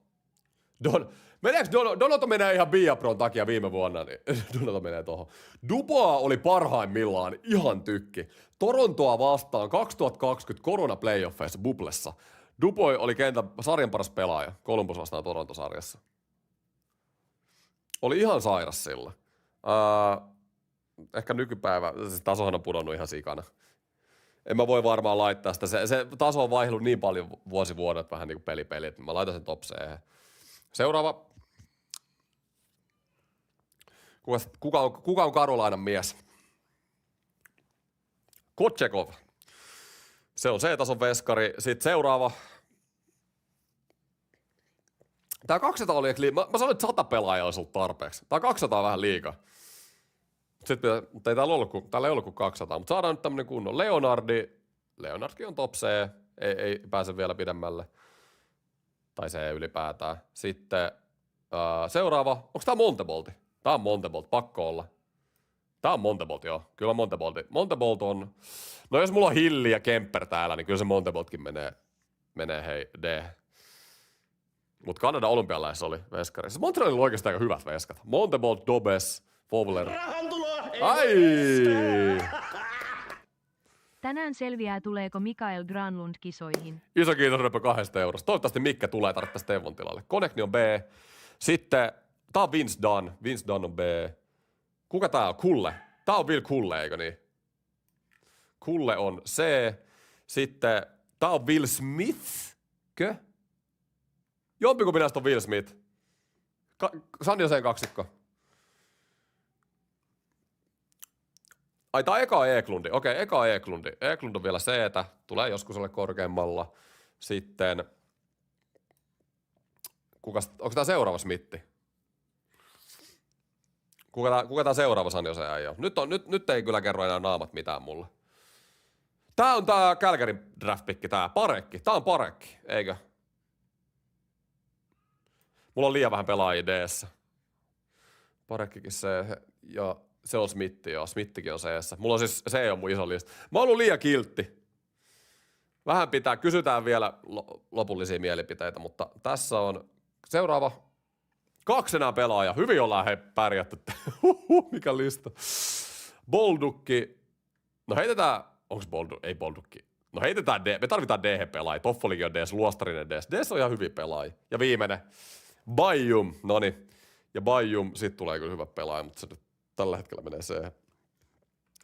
Donato menee ihan Biapron takia viime vuonna, niin Donato menee tohon. Dubois oli parhaimmillaan ihan tykki. Torontoa vastaan 2020 korona-playoffeissa bublessa. Dubois oli kentän sarjan paras pelaaja Columbus vastaan Toronto-sarjassa. Oli ihan sairas sillä. Ehkä nykypäivä, se tasohan on pudonnut ihan sikana. En mä voi varmaan laittaa sitä. Se taso on vaihdellut niin paljon vuosi vuodelta vähän niin kuin peli, että mä laitan sen top C. Seuraava. Kuka on Karolainan mies? Kotchekov. Se on C-tason veskari. Sitten seuraava. Tää 200 oli, mä sanoin, että 100 pelaajaa olisi ollut tarpeeksi. Tää 200 on vähän liikaa. Mutta ei täällä ei ollut kuin 200, mutta saadaan nyt tämmönen kunnon. Leonardkin on top C, ei pääse vielä pidemmälle. Tai se ylipäätään. Sitten seuraava, onko tää Montebolti? Tää on Montebolt, pakko olla. Tää on Montebolt, joo. Kyllä Montebolti. Montebolt on, no jos mulla on Hilli ja Kemper täällä, niin kyllä se Monteboltkin menee hei D. Mutta Kanadan olympialaisissa oli veskarissa. Montrealilla oli oikeastaan aika hyvät veskat. Montebolt, Dobes, Fowler. Ai! Tänään selviää, tuleeko Mikael Granlund kisoihin. Iso kiitos Röpö 2 eurosta. Toivottavasti Mikke tulee, tarvittaisi Tevon tilalle. Konekni on B. Sitten, tää on Vince Dunn. Vince Dunn on B. Kuka tää on? Kulle. Tää on Will Kulle, eikö niin? Kulle on C. Sitten tää on Will Smith. Kö? Jompikumpi näistä on Will Smith. Sanni on sen kaksikko. Ai tää on eka Eklund. Okei, eka Eklund. Eklund on vielä C-tä. Tulee joskus ole korkeammalla. Sitten... Onko tää seuraava Smitti? Kuka tää seuraava Sanni on se äijä on? Nyt ei kyllä kerro enää naamat mitään mulle. Tää on tää Kälkärin draftpikki, tää Parekki. Tää on Parekki, eikö? Mulla on liian vähän pelaajia D:ssä. Parekkikin se, ja se on Smitti, joo. Smittikin on C:ssä. Mulla on siis, se ei ole mun iso lista. Mä oon ollut liian kiltti. Vähän kysytään vielä lopullisia mielipiteitä, mutta tässä on seuraava. 2 enää pelaajaa. Hyvin ollaan pärjätty. Mikä lista. Boldukki. No heitetään, onks Boldukki? Ei Boldukki. No heitetään D. Me tarvitaan D-pelaajia. Toffolikin on DS, Luostarinen DS. DS on ihan hyvin pelaajia. Ja viimeinen. Baijum. Noniin. Ja Baijum, sit tulee kyllä hyvä pelaaja, mutta se nyt tällä hetkellä menee C.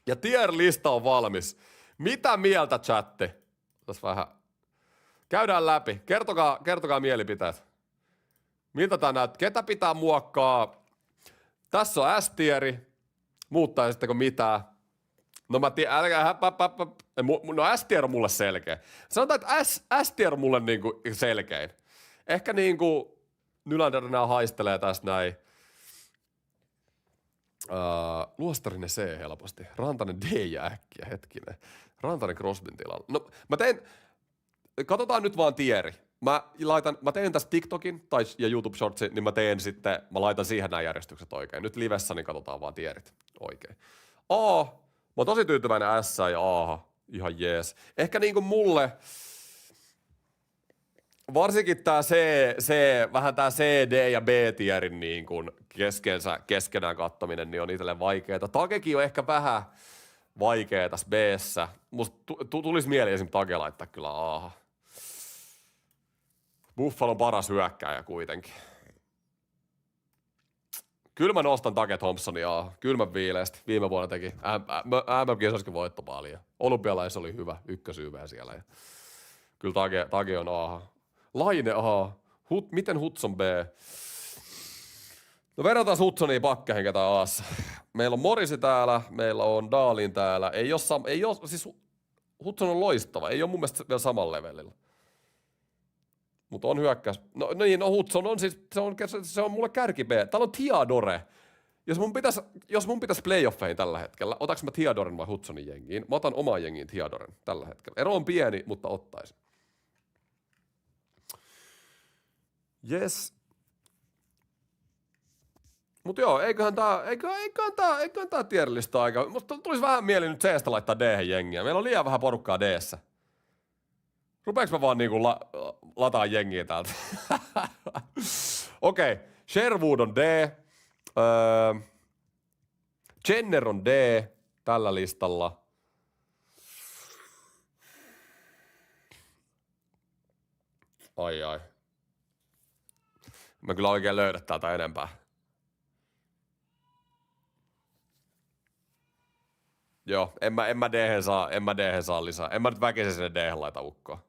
Ja tier-lista on valmis. Mitä mieltä, chatti? Tässä vähän. Käydään läpi. Kertokaa mielipiteet. Miltä tää näyttää? Ketä pitää muokkaa? Tässä on S-tieri. Muuttaisitteko mitään? No mä tiedän, no S-tier on mulle selkeä. Sanotaan, että S-tier on mulle niinku selkein. Ehkä niinku Nylander nää haistelee tässä näin. Luostarinen C helposti. Rantanen D ja äkkiä, hetkinen. Rantanen Crosbyn tilalla. No mä katsotaan nyt vaan tieri. Mä teen tässä TikTokin ja YouTube Shortsin, niin mä laitan siihen nämä järjestykset oikein. Nyt livessä, niin katsotaan vaan tierit oikein. A, mä oon tosi tyytyväinen S ja A, ihan jees. Ehkä niinku mulle, varsinkin tää vähän tää C, D ja B-tierin niin kuin keskenään kattominen, niin on itselleen vaikeeta. Takekin on ehkä vähän vaikea tässä B:ssä. Musta tulisi mieli esim. Take laittaa kyllä A. Buffalo on paras hyökkääjä kuitenkin. Kyllä mä nostan Take Thompsonia. Kylmän viileesti. Viime vuonna teki. MM-kisoskin voitto paljon. Olympialaisissa oli hyvä. Ykkösyyvä siellä. Ja kyllä Take on A. Laine A. Miten Hudson B? No verrataan Hudsonia pakkeihin, ketä A:ssa. Meillä on Morisi täällä. Meillä on Daalin täällä. Ei oo, siis Hudson on loistava. Ei oo mun mielestä vielä samalla levelillä. Mutta on hyökkäys. No Hudson on siis, se on mulle kärki B. Täällä on Theodore. Jos mun pitäisi playoffeihin tällä hetkellä, otaks mä Theodoren vai Hudsonin jengiin? Mä otan omaan jengiin Theodoren tällä hetkellä. Ero on pieni, mutta ottaisin. Yes. Mut joo, eiköhän tää tierlista aika. Musta tulisi vähän mieli nyt C:stä laittaa D-jengiä. Meillä on liian vähän porukkaa D:ssä. Rupeeks mä vaan niinku lataa jengiä täältä? Okei. Sherwood on D. Jenner on D tällä listalla. Ai. Mä kyllä oikein löydä täältä enempää. Joo, en mä D-hen saa lisää. En mä nyt väkisin sinne D-hen laita ukkoa.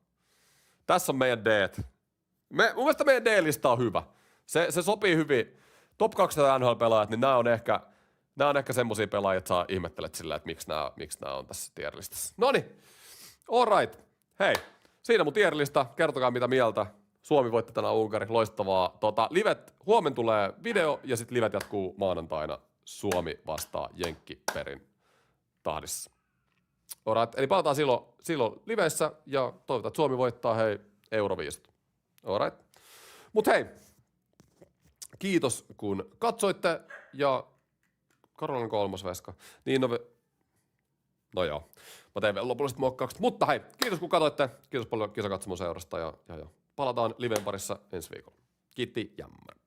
Tässä on meidän D-t. Mun mielestä meidän D-lista on hyvä. Se sopii hyvin. Top 200 NHL-pelaajat, niin nämä on ehkä semmosia pelaajia, että sä ihmettelet sillä, että miksi nää on tässä tierlistassa. Noniin, alright. Hei, siinä mun tierlista. Kertokaa mitä mieltä. Suomi voitti tänään Unkari, loistavaa. Livet, huomenna tulee video ja sitten livet jatkuu maanantaina. Suomi vastaa Jenkkiperin tahdissa. Alright, eli palataan silloin liveissä ja toivotaan, että Suomi voittaa Euroviisut. Alright. Mut hei, kiitos kun katsoitte ja Karolainen kolmosveska. Niin no joo, mä tein vielä lopulliset muokkaukset. Mutta hei, kiitos kun katsoitte. Kiitos paljon kisakatsomon seurasta ja palataan liven parissa ensi viikolla. Kiitti, jämmär.